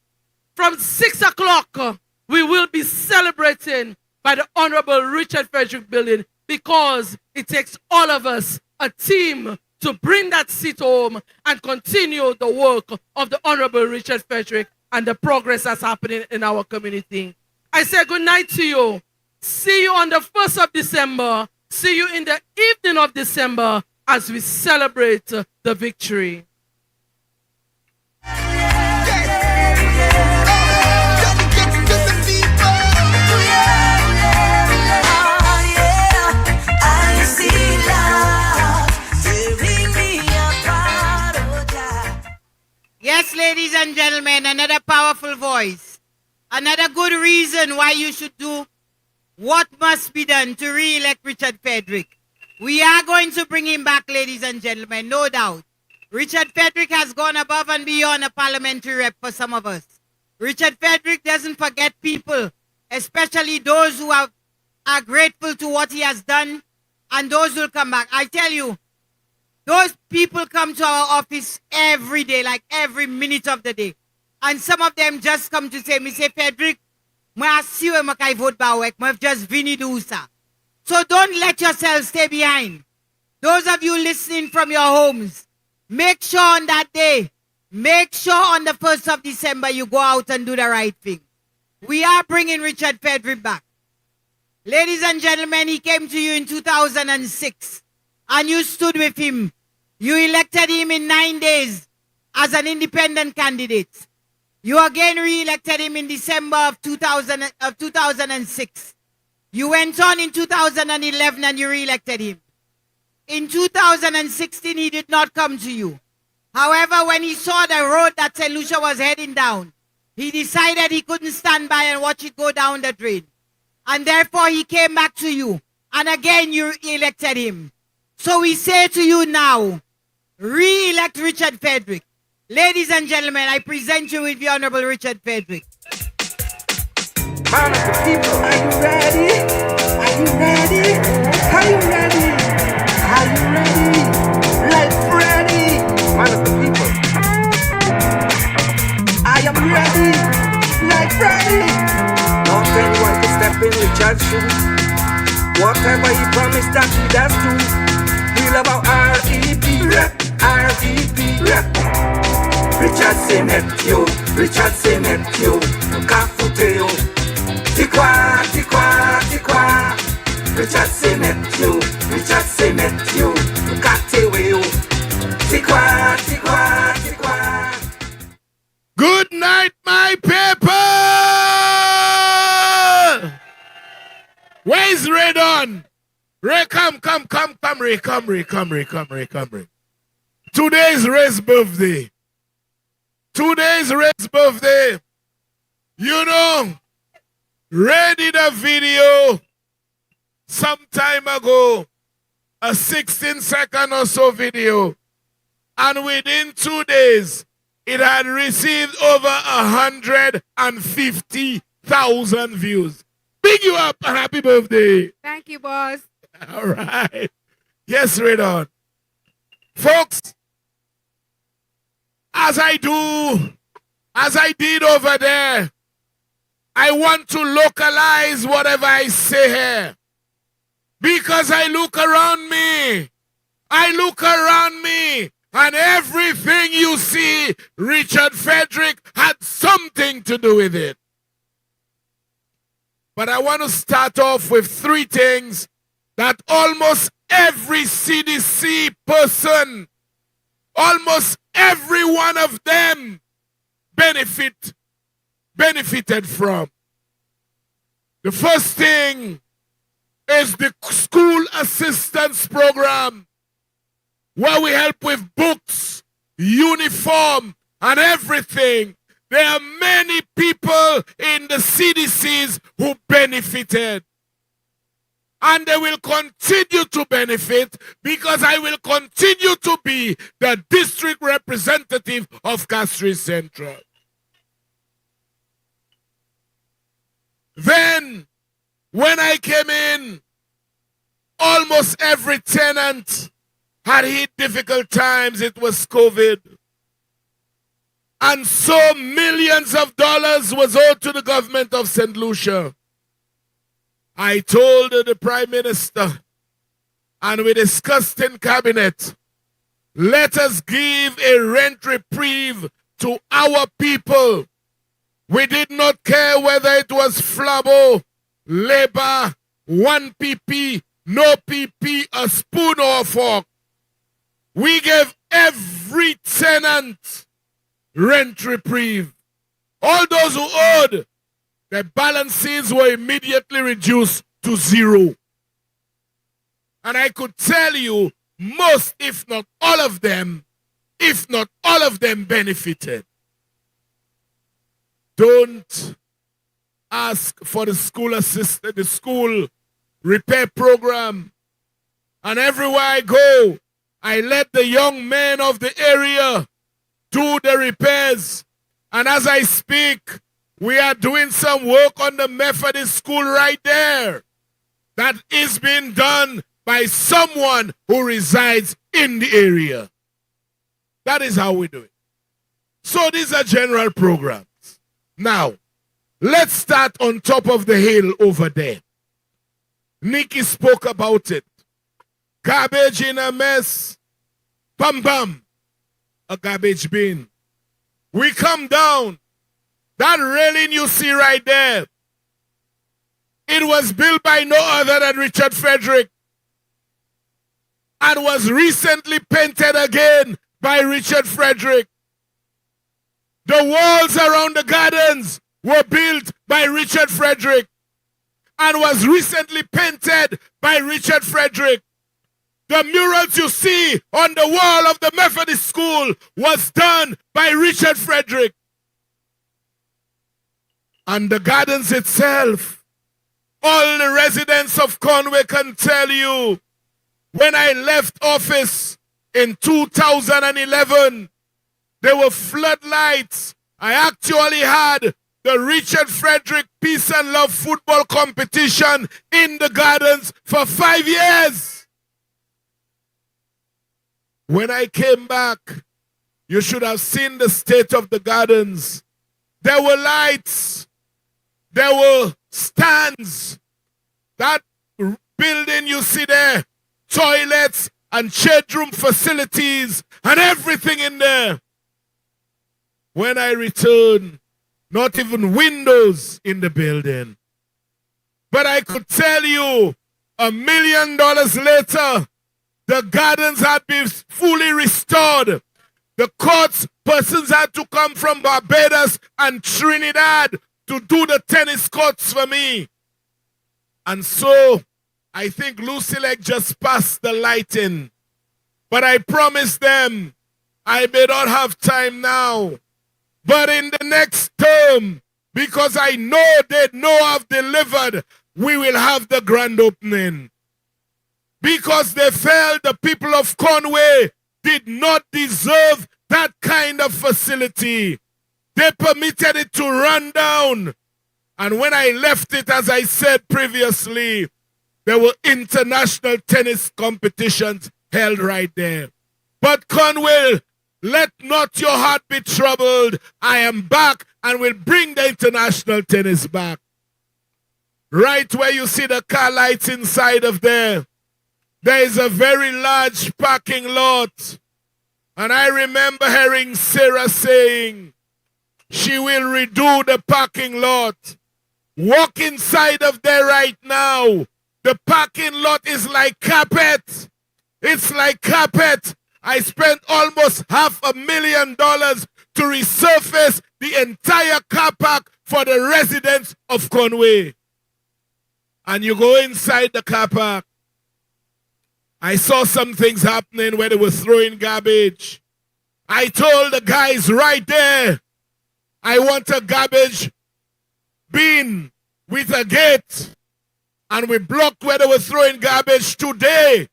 From 6 o'clock, we will be celebrating by the Honorable Richard Frederick building because it takes all of us, a team, to bring that seat home and continue the work of the Honorable Richard Frederick and the progress that's happening in our community. I say good night to you. See you on the 1st of December. See you in the evening of December as we celebrate the victory. Yes, ladies and gentlemen, another powerful voice. Another good reason why you should do what must be done to re-elect Richard Frederick. We are going to bring him back, ladies and gentlemen, no doubt. Richard Frederick has gone above and beyond a parliamentary rep for some of us. Richard Frederick doesn't forget people, especially those who are grateful to what he has done and those who will come back. I tell you, those people come to our office every day, like every minute of the day. And some of them just come to say, Mr. Frederick, I see you vote bawek, I've just Vinny Dusa. So don't let yourself stay behind. Those of you listening from your homes, make sure on that day, make sure on the 1st of December you go out and do the right thing. We are bringing Richard Frederick back. Ladies and gentlemen, he came to you in 2006 and you stood with him. You elected him in 9 days as an independent candidate. You again re-elected him in December of 2006. You went on in 2011 and you re-elected him. In 2016, he did not come to you. However, when he saw the road that St. Lucia was heading down, he decided he couldn't stand by and watch it go down the drain. And therefore, he came back to you. And again, you elected him. So we say to you now, re-elect Richard Frederick. Ladies and gentlemen, I present you with the Honorable Richard Frederick. Man of the people, are you ready? Are you ready? Are you ready? Are you ready? Like Freddy, man of the people. I am ready, like Freddy. Not anyone can step in Richard's shoes. Whatever he promised that he does do. We love our R.E.P. rep, R.E.P. rep. Richard say Nephew, Richard say Nephew, Kafuteo. Tikwa, tikwa, tikwa. Richard say Nephew, Richard say Nephew, Kateweo. Tikwa, tikwa, tikwa. Good night, my people! Where is Redon? Ray, come, Ray, Ray. Today's Ray's birthday. Today's Ray's birthday. You know, Ray did a video some time ago, a 16-second or so video, and within 2 days, it had received over 150,000 views. Big you up and happy birthday. Thank you, boss. All right. Yes, Radon. Folks, as I did over there, I want to localize whatever I say here. Because I look around me, and everything you see, Richard Frederick had something to do with it. But I want to start off with 3 things that almost every CDC person, almost every one of them benefited from. The first thing is the school assistance program, where we help with books, uniform, and everything. There are many people in the CDCs who benefited. And they will continue to benefit because I will continue to be the district representative of Castries Central. Then, when I came in, almost every tenant had hit difficult times. It was COVID. And so millions of dollars was owed to the government of St. Lucia. I told the Prime Minister, and we discussed in cabinet, let us give a rent reprieve to our people. We did not care whether it was Flabo, Labour, 1 PP, no PP, a spoon or a fork. We gave every tenant rent reprieve. All those who owed, their balances were immediately reduced to 0. And I could tell you, most, if not all of them benefited. Don't ask for the school assistant, the school repair program. And everywhere I go, I let the young men of the area do the repairs. And as I speak, we are doing some work on the Methodist school right there. That is being done by someone who resides in the area. That is how we do it. So these are general programs. Now, let's start on top of the hill over there. Nikki spoke about it. Garbage in a mess. Bam bam. A garbage bin. We come down. That railing you see right there, it was built by no other than Richard Frederick and was recently painted again by Richard Frederick. The walls around the gardens were built by Richard Frederick and was recently painted by Richard Frederick. The murals you see on the wall of the Methodist school was done by Richard Frederick. And the gardens itself, all the residents of Conway can tell you, when I left office in 2011, there were floodlights. I actually had the Richard Frederick Peace and Love football competition in the gardens for 5 years. When I came back, you should have seen the state of the gardens. There were lights. There were stands. That building you see there, toilets and shade room facilities and everything in there. When I returned, not even windows in the building. But I could tell you, $1 million later, the gardens had been fully restored. The courts, persons had to come from Barbados and Trinidad to do the tennis courts for me. And so I think Lucia just passed the lighting. But I promised them I may not have time now. But in the next term, because I know they know I've delivered, we will have the grand opening. Because they felt the people of Conway did not deserve that kind of facility. They permitted it to run down. And when I left it, as I said previously, there were international tennis competitions held right there. But Conway, let not your heart be troubled. I am back and will bring the international tennis back. Right where you see the car lights inside of there is a very large parking lot. And I remember hearing Sarah saying she will redo the parking lot. Walk inside of there right now. The parking lot is like carpet. It's like carpet. I spent almost $500,000 to resurface the entire car park for the residents of Conway. And you go inside the car park. I saw some things happening where they were throwing garbage. I told the guys right there, I want a garbage bin with a gate. And we blocked where they were throwing garbage. Today,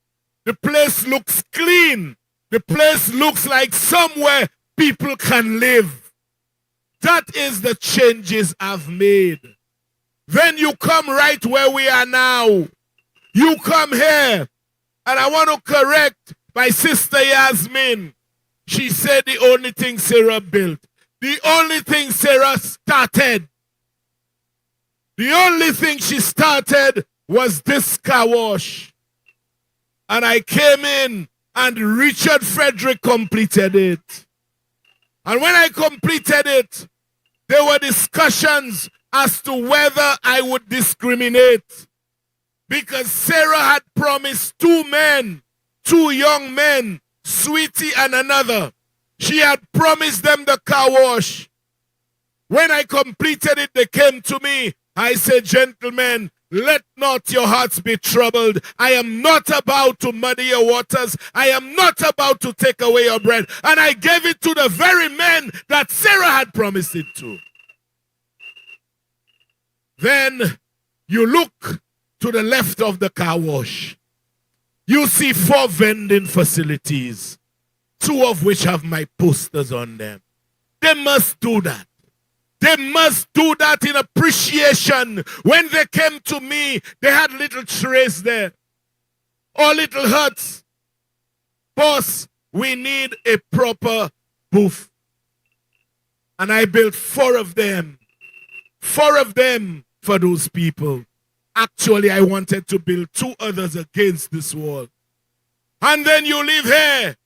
the place looks clean. The place looks like somewhere people can live. That is the changes I've made. Then you come right where we are now. You come here. And I want to correct my sister Yasmin. She said the only thing Sarah built. The only thing Sarah started. The only thing she started was this car wash. And I came in and Richard Frederick completed it. And when I completed it, there were discussions as to whether I would discriminate. Because Sarah had promised two young men, Sweetie and another. She had promised them the car wash. When I completed it, they came to me. I said, gentlemen, let not your hearts be troubled. I am not about to muddy your waters. I am not about to take away your bread. And I gave it to the very men that Sarah had promised it to. Then you look to the left of the car wash. You see 4 vending facilities, 2 of which have my posters on them. They must do that. They must do that in appreciation. When they came to me, they had little trays there or little huts. Boss, we need a proper booth. And I built 4 of them. 4 of them for those people. Actually, I wanted to build 2 others against this wall. And then you live here.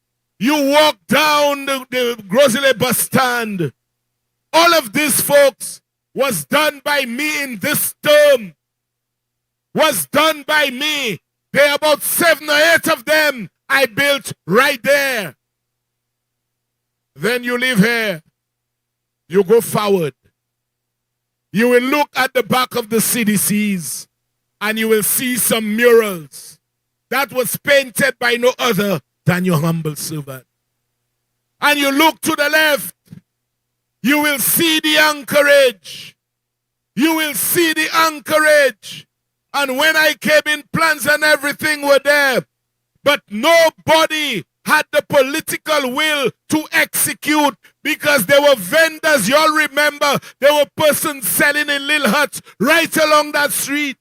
You walk down the Grosley bus stand. All of this, folks, was done by me in this term. Was done by me. There are about 7 or 8 of them I built right there. Then you live here. You go forward. You will look at the back of the CDCs. And you will see some murals that was painted by no other than your humble servant. And you look to the left, you will see the anchorage. You will see the anchorage. And when I came in, plans and everything were there. But nobody had the political will to execute because there were vendors. You all remember, there were persons selling in little huts right along that street.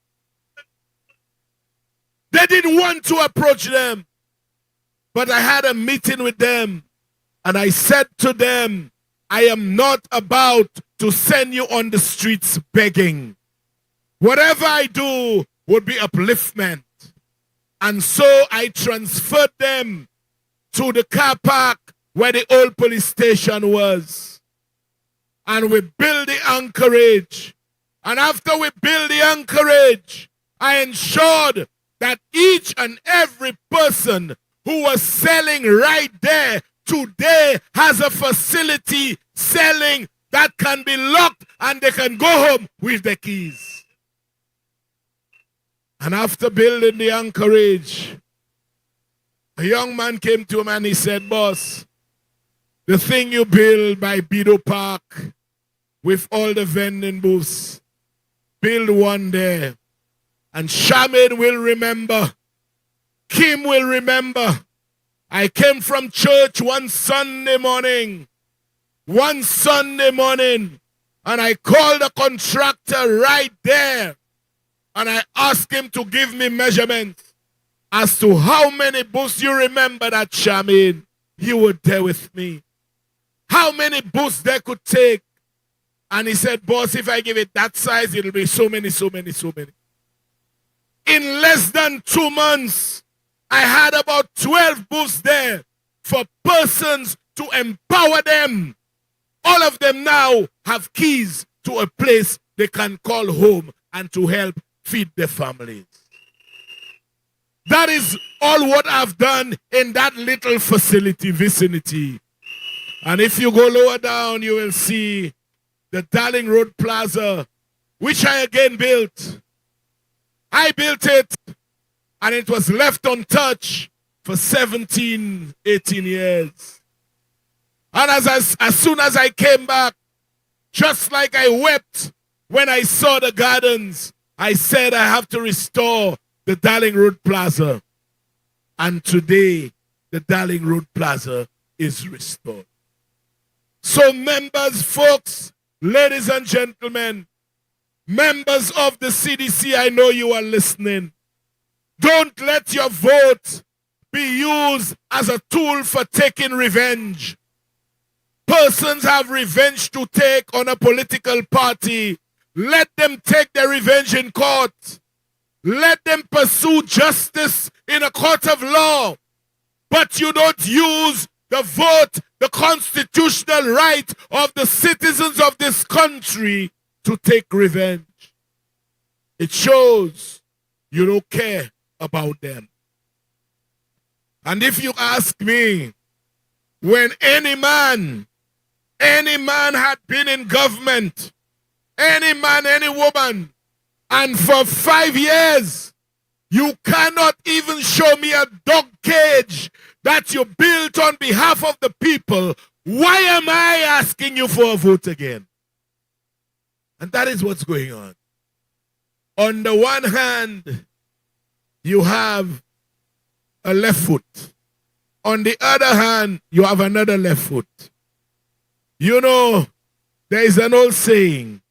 They didn't want to approach them. But I had a meeting with them. And I said to them, I am not about to send you on the streets begging. Whatever I do would be upliftment. And so I transferred them to the car park where the old police station was. And we built the anchorage. And after we built the anchorage, I ensured that each and every person who was selling right there today has a facility selling that can be locked and they can go home with the keys. And after building the anchorage, a young man came to him and he said, boss, the thing you build by Bido Park with all the vending booths, build one there. And Shaman will remember. Kim will remember. I came from church one Sunday morning, and I called the contractor right there, and I asked him to give me measurements as to how many booths you remember that Shaman. He was there with me. How many booths they could take. And he said, boss, if I give it that size, it'll be so many. In less than 2 months, I had about 12 booths there for persons to empower them. All of them now have keys to a place they can call home and to help feed their families. That is all what I've done in that little vicinity. And if you go lower down, you will see the Darling Road Plaza, which I again built. I built it, and it was left untouched for 17, 18 years. And as soon as I came back, just like I wept when I saw the gardens, I said I have to restore the Darling Road Plaza. And today, the Darling Road Plaza is restored. So members, folks, ladies and gentlemen, members of the CDC, I know you are listening. Don't let your vote be used as a tool for taking revenge. Persons have revenge to take on a political party. Let them take their revenge in court. Let them pursue justice in a court of law. But you don't use the vote, the constitutional right of the citizens of this country to take revenge. It shows you don't care about them. And if you ask me, when any man had been in government, any man, any woman, and for 5 years, you cannot even show me a dog cage that you built on behalf of the people, why am I asking you for a vote again? And that is what's going on. On the one hand, you have a left foot. On the other hand, you have another left foot. You know, there is an old saying,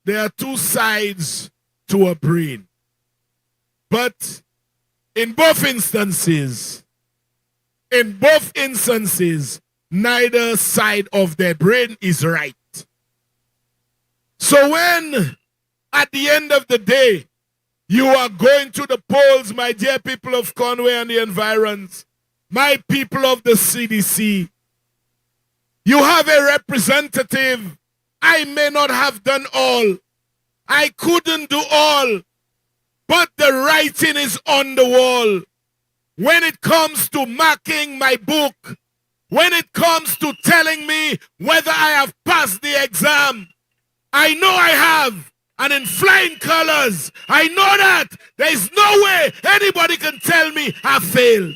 there are two sides to a brain. But in both instances, neither side of their brain is right. So when, at the end of the day, you are going to the polls, my dear people of Conway and the environs, my people of the CDC, you have a representative. I may not have done all. I couldn't do all. But the writing is on the wall. When it comes to marking my book, when it comes to telling me whether I have passed the exam, I know I have. And in flying colors, I know that there is no way anybody can tell me I failed.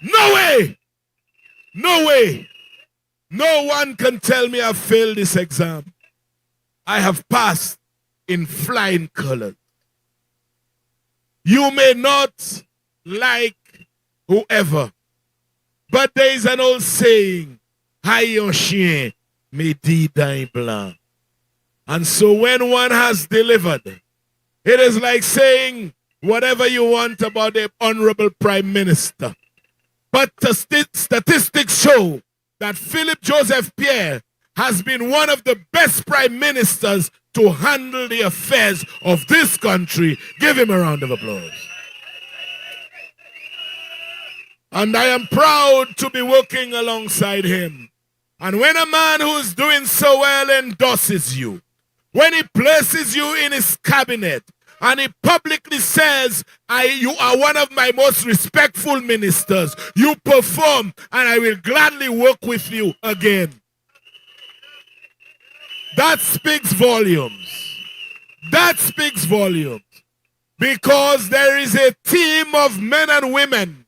No way. No way. No one can tell me I failed this exam. I have passed in flying colors. You may not like whoever, but there is an old saying, "Haï un chien, mais dit d'un blanc." And so when one has delivered, it is like saying whatever you want about the Honorable Prime Minister. But the statistics show that Philip Joseph Pierre has been one of the best prime ministers to handle the affairs of this country. Give him a round of applause. And I am proud to be working alongside him. And when a man who is doing so well endorses you, when he places you in his cabinet, and he publicly says, you are one of my most respectful ministers, you perform, and I will gladly work with you again. That speaks volumes. That speaks volumes. because there is a team of men and women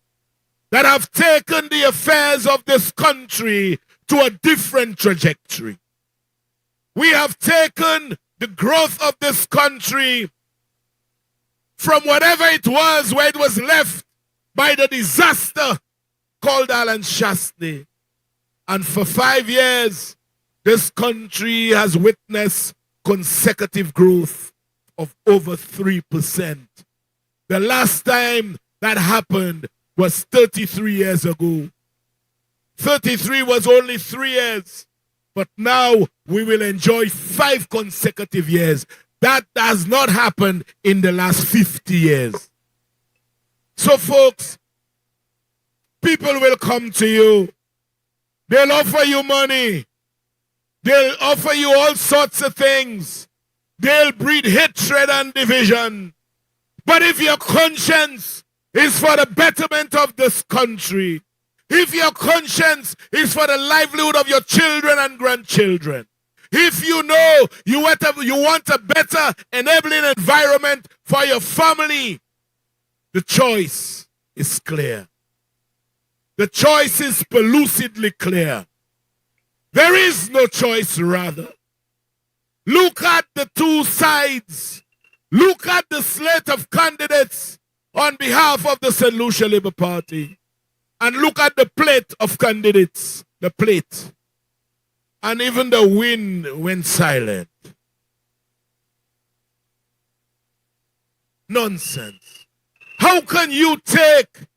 that have taken the affairs of this country to a different trajectory. We have taken the growth of this country from whatever it was, where it was left by the disaster called Alan Shastney. And for 5 years, this country has witnessed consecutive growth of over 3%. The last time that happened was 33 years ago. 33 was only 3 years, but now we will enjoy 5 consecutive years. That has not happened in the last 50 years. So folks, people will come to you. They'll offer you money. They'll offer you all sorts of things. They'll breed hatred and division. But if your conscience is for the betterment of this country, if your conscience is for the livelihood of your children and grandchildren, if you know you want a better enabling environment for your family, the choice is clear. The choice is pellucidly clear. There is no choice, rather. Look at the two sides. Look at the slate of candidates on behalf of the St. Lucia Labour Party. And look at the plate of candidates. The plate. And even the wind went silent. Nonsense. How can you take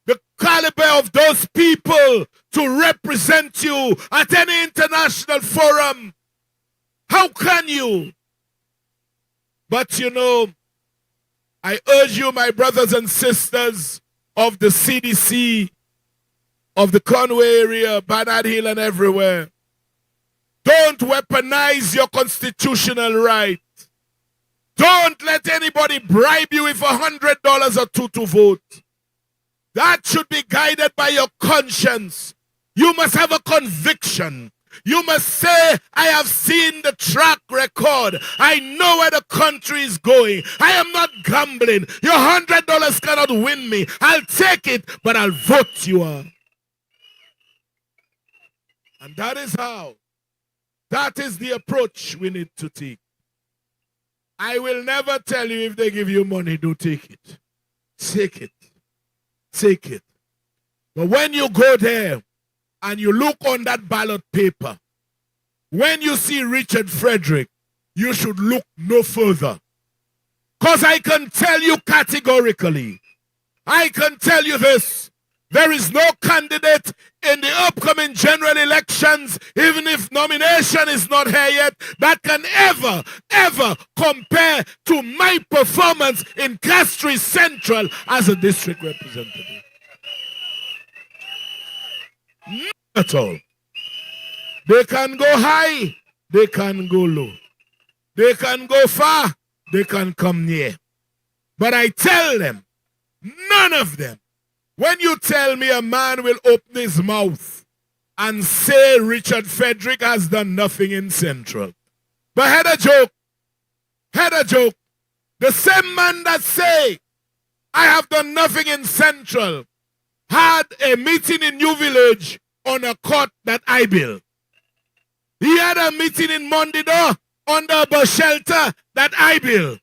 the caliber of those people to represent you at any international forum? How can you? But you know, I urge you, my brothers and sisters of the CDC, of the Conway area, Barnard Hill and everywhere, don't weaponize your constitutional right. Don't let anybody bribe you with $100 or two to vote. That should be guided by your conscience. You must have a conviction. You must say, I have seen the track record. I know where the country is going. I am not gambling. Your $100 cannot win me. I'll take it, but I'll vote you out. And that is how. That is the approach we need to take. I will never tell you if they give you money, don't take it. Take it. Take it. But when you go there and you look on that ballot paper, when you see Richard Frederick, you should look no further. Because I can tell you categorically, I can tell you this, there is no candidate in the upcoming general elections, even if nomination is not here yet, that can ever compare to my performance in Castries Central as a district representative. Not at all. They can go high, they can go low. They can go far, they can come near. But I tell them, none of them. When you tell me a man will open his mouth and say Richard Frederick has done nothing in Central. But had a joke. The same man that say I have done nothing in Central had a meeting in New Village on a court that I built. He had a meeting in Mondido under a bus shelter that I built.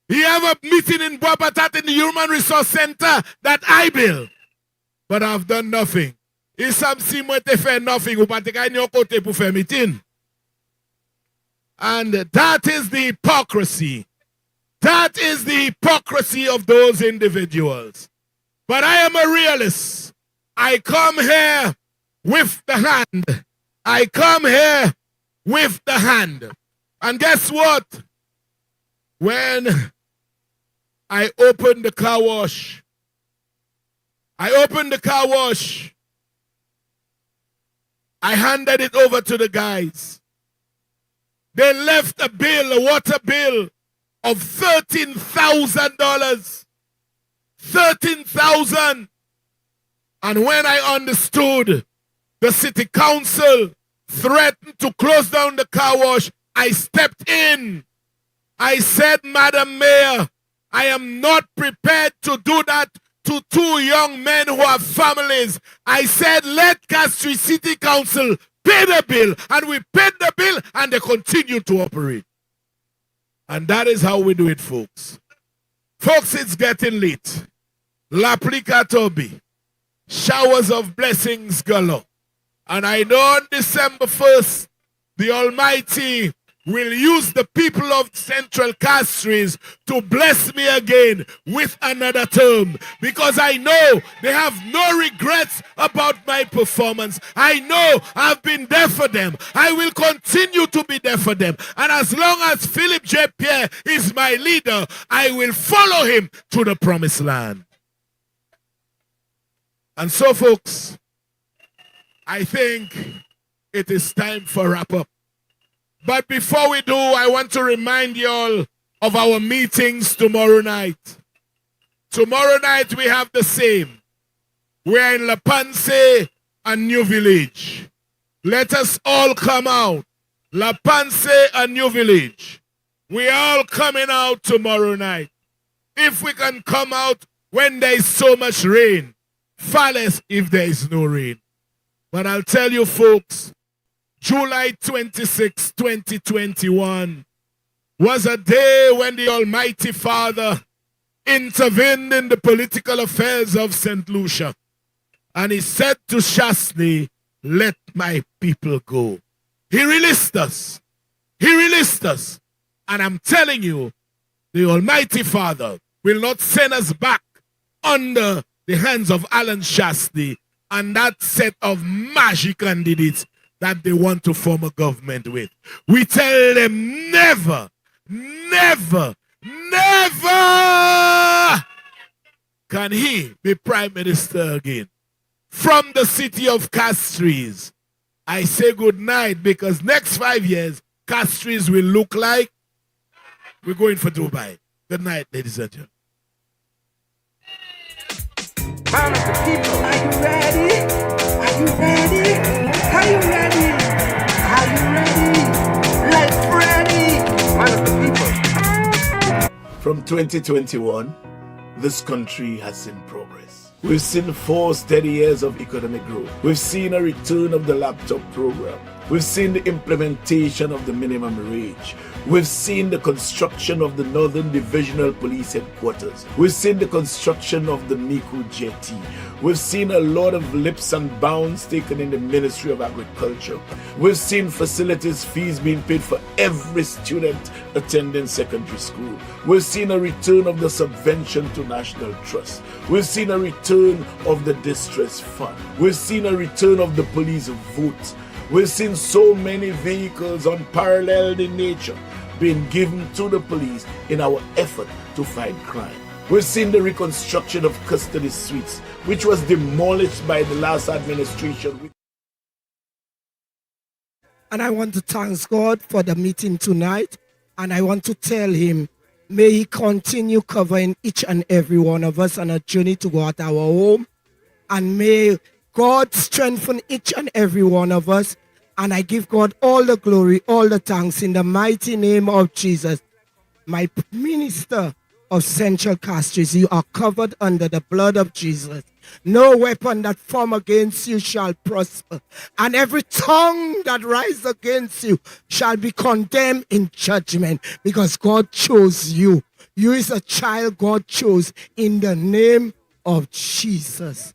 He have a meeting in Boabatat in the Human Resource Center that I built. But I've done nothing. Isam si mwen te fe nothing, ou pa te kay nyo kote pou fe meeting. And that is the hypocrisy. That is the hypocrisy of those individuals. But I am a realist. I come here with the hand. I come here with the hand. And guess what? When I opened the car wash, I handed it over to the guys. They left a bill, a water bill of $13,000. 13,000. And when I understood the city council threatened to close down the car wash, I stepped in. I said, Madam Mayor, I am not prepared to do that to two young men who have families. I said, let Castries City Council pay the bill. And we paid the bill and they continue to operate. And that is how we do it, folks. Folks, it's getting late. L'applicatobi. Showers of blessings galore. And I know on December 1st, the Almighty will use the people of Central Castries to bless me again with another term, because I know they have no regrets about my performance. I know I've been there for them. I will continue to be there for them. And as long as Philip J. Pierre is my leader, I will follow him to the promised land. And so, folks, I think it is time for wrap up. But before we do, I want to remind you all of our meetings tomorrow night. Tomorrow night we have the same. We're in La Panse and New Village. Let us all come out. La Panse and New Village. We are all coming out tomorrow night. If we can come out when there is so much rain. Far less if there is no rain. But I'll tell you, folks, July 26, 2021 was a day when the Almighty Father intervened in the political affairs of St. Lucia. And he said to Shastri, let my people go. He released us. He released us. And I'm telling you, the Almighty Father will not send us back under the hands of Alan Shastri and that set of magic candidates that they want to form a government with. We tell them never, never, never can he be prime minister again. From the city of Castries, I say good night, because next 5 years, Castries will look like we're going for Dubai. Good night, ladies and gentlemen. Man of the people, are you ready? Are you ready? Are you ready? Are you ready? Let's ready! Man of the people. From 2021, this country has seen progress. We've seen 4 steady years of economic growth. We've seen a return of the laptop program. We've seen the implementation of the minimum wage. We've seen the construction of the Northern Divisional Police Headquarters. We've seen the construction of the Miku Jetty. We've seen a lot of leaps and bounds taken in the Ministry of Agriculture. We've seen facilities fees being paid for every student attending secondary school. We've seen a return of the subvention to National Trust. We've seen a return of the distress fund. We've seen a return of the police vote. We've seen so many vehicles unparalleled in nature being given to the police in our effort to fight crime. We've seen the reconstruction of custody suites, which was demolished by the last administration. And I want to thank God for the meeting tonight. And I want to tell him, may he continue covering each and every one of us on a journey to go at our home. And may God strengthen each and every one of us. And I give God all the glory, all the thanks in the mighty name of Jesus. My minister of Central Castries, you are covered under the blood of Jesus. No weapon that form against you shall prosper. And every tongue that rises against you shall be condemned in judgment, because God chose you. You is a child God chose in the name of Jesus.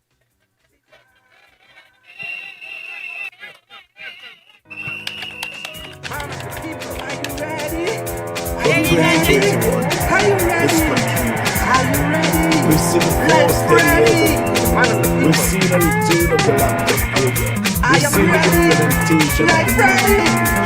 From 2021, this country, we've seen 4 steady years. We've seen a return of the laptop program. We've seen the implementation of the minimum wage.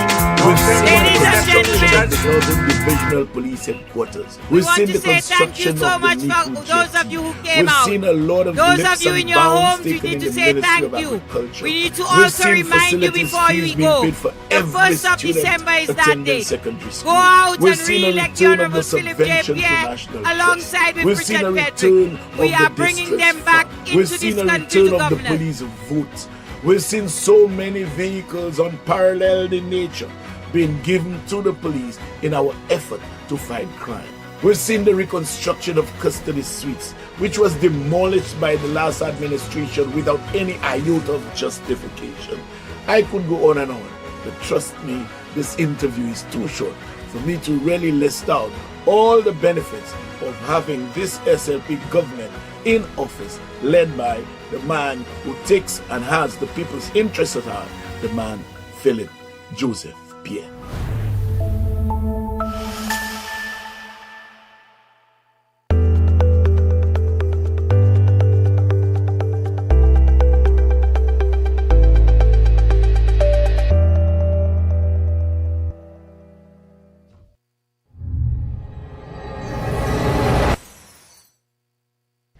We've seen the construction of the Northern Divisional Police Headquarters. We've seen the construction of the Miku Jetty. We've seen a lot of leaps and bounds taken in the Ministry of Agriculture. We need to We've also seen remind you facilities before fees you being go. paid for The every 1st of student December is that attending day. secondary school. Go out We've and seen a re-elect the return of Honorable the Philip J. subvention to Pierre National alongside Trust. with We've seen a Richard return Frederick. We of are the bringing distress them back fund. into We've this seen a country return to of the governance. police vote. We've seen so many vehicles unparalleled in nature being given to the police in our effort to fight crime. We've seen the reconstruction of custody suites, which was demolished by the last administration without any iota of justification. I could go on and on, but trust me, this interview is too short for me to really list out all the benefits of having this SLP government in office, led by the man who takes and has the people's interests at heart, the man Philip Joseph Pierre.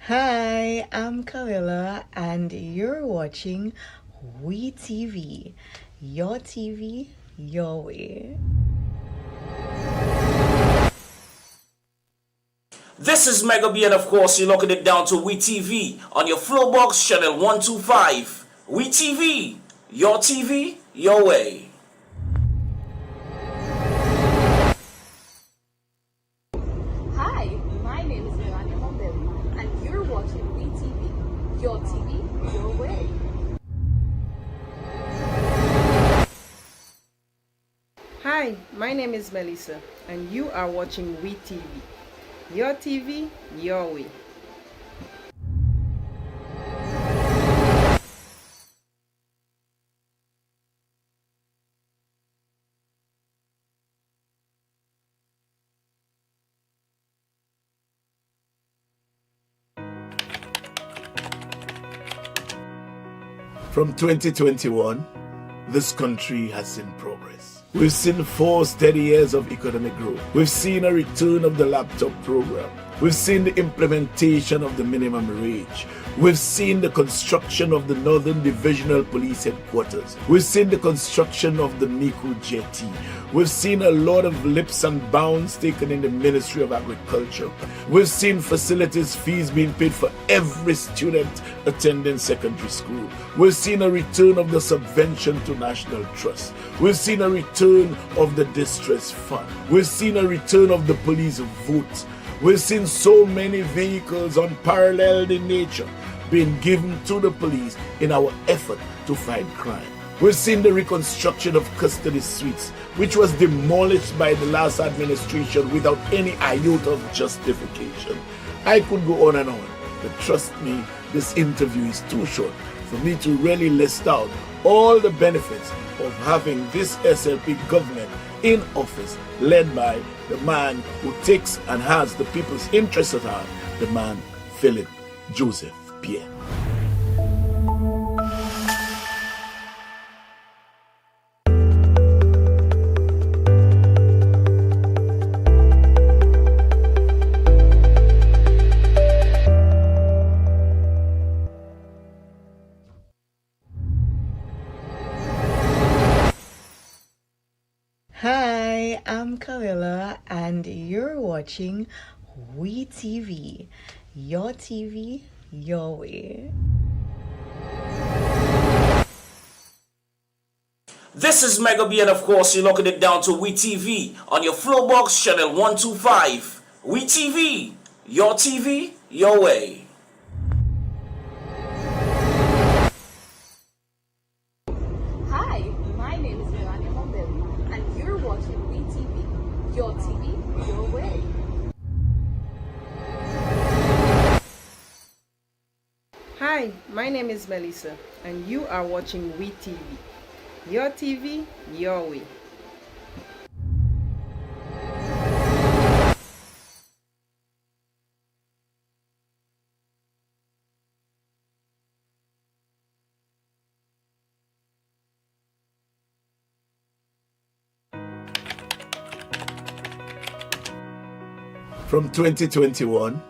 Hi, I'm Kalila, and you're watching WeTV. Your TV, your way. This is Mega B, and of course, you're locking it down to WeTV on your Flowbox channel 125. WeTV, your way. Hi, my name is and you're watching WeTV. Your TV, your way. Hi, my name is Melissa, and you are watching WeTV. Your TV, your way. From 2021, this country has seen progress. We've seen 4 steady years of economic growth. We've seen a return of the laptop program. We've seen the implementation of the minimum wage. We've seen the construction of the Northern Divisional Police Headquarters. We've seen the construction of the Miku Jetty. We've seen a lot of lips and bounds taken in the Ministry of Agriculture. We've seen facilities fees being paid for every student attending secondary school. We've seen a return of the subvention to National Trust. We've seen a return of the distress fund. We've seen a return of the police vote. We've seen so many vehicles unparalleled in nature being given to the police in our effort to fight crime. We've seen the reconstruction of custody suites, which was demolished by the last administration without any iota of justification. I could go on and on, but trust me, this interview is too short for me to really list out all the benefits of having this SLP government in office, led by the man who takes and has the people's interests at heart, the man Philip Joseph Pierre. Hi, I'm Kalila, and you're watching WeTV. Your TV, your way. This is Mega B, and of course, you're locking it down to WeTV on your Flowbox channel 125. WeTV, your way. Hi, my name is and you're watching WeTV. Your TV, your way. Hi, my name is Melissa, and you are watching WeTV. Your TV, your way. From 2021,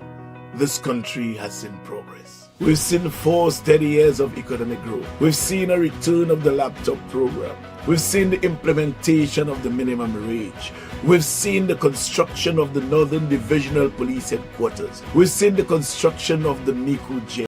this country has seen progress. We've seen 4 steady years of economic growth. We've seen a return of the laptop program. We've seen the implementation of the minimum wage. We've seen the construction of the Northern Divisional Police Headquarters. We've seen the construction of the Miku Jetty.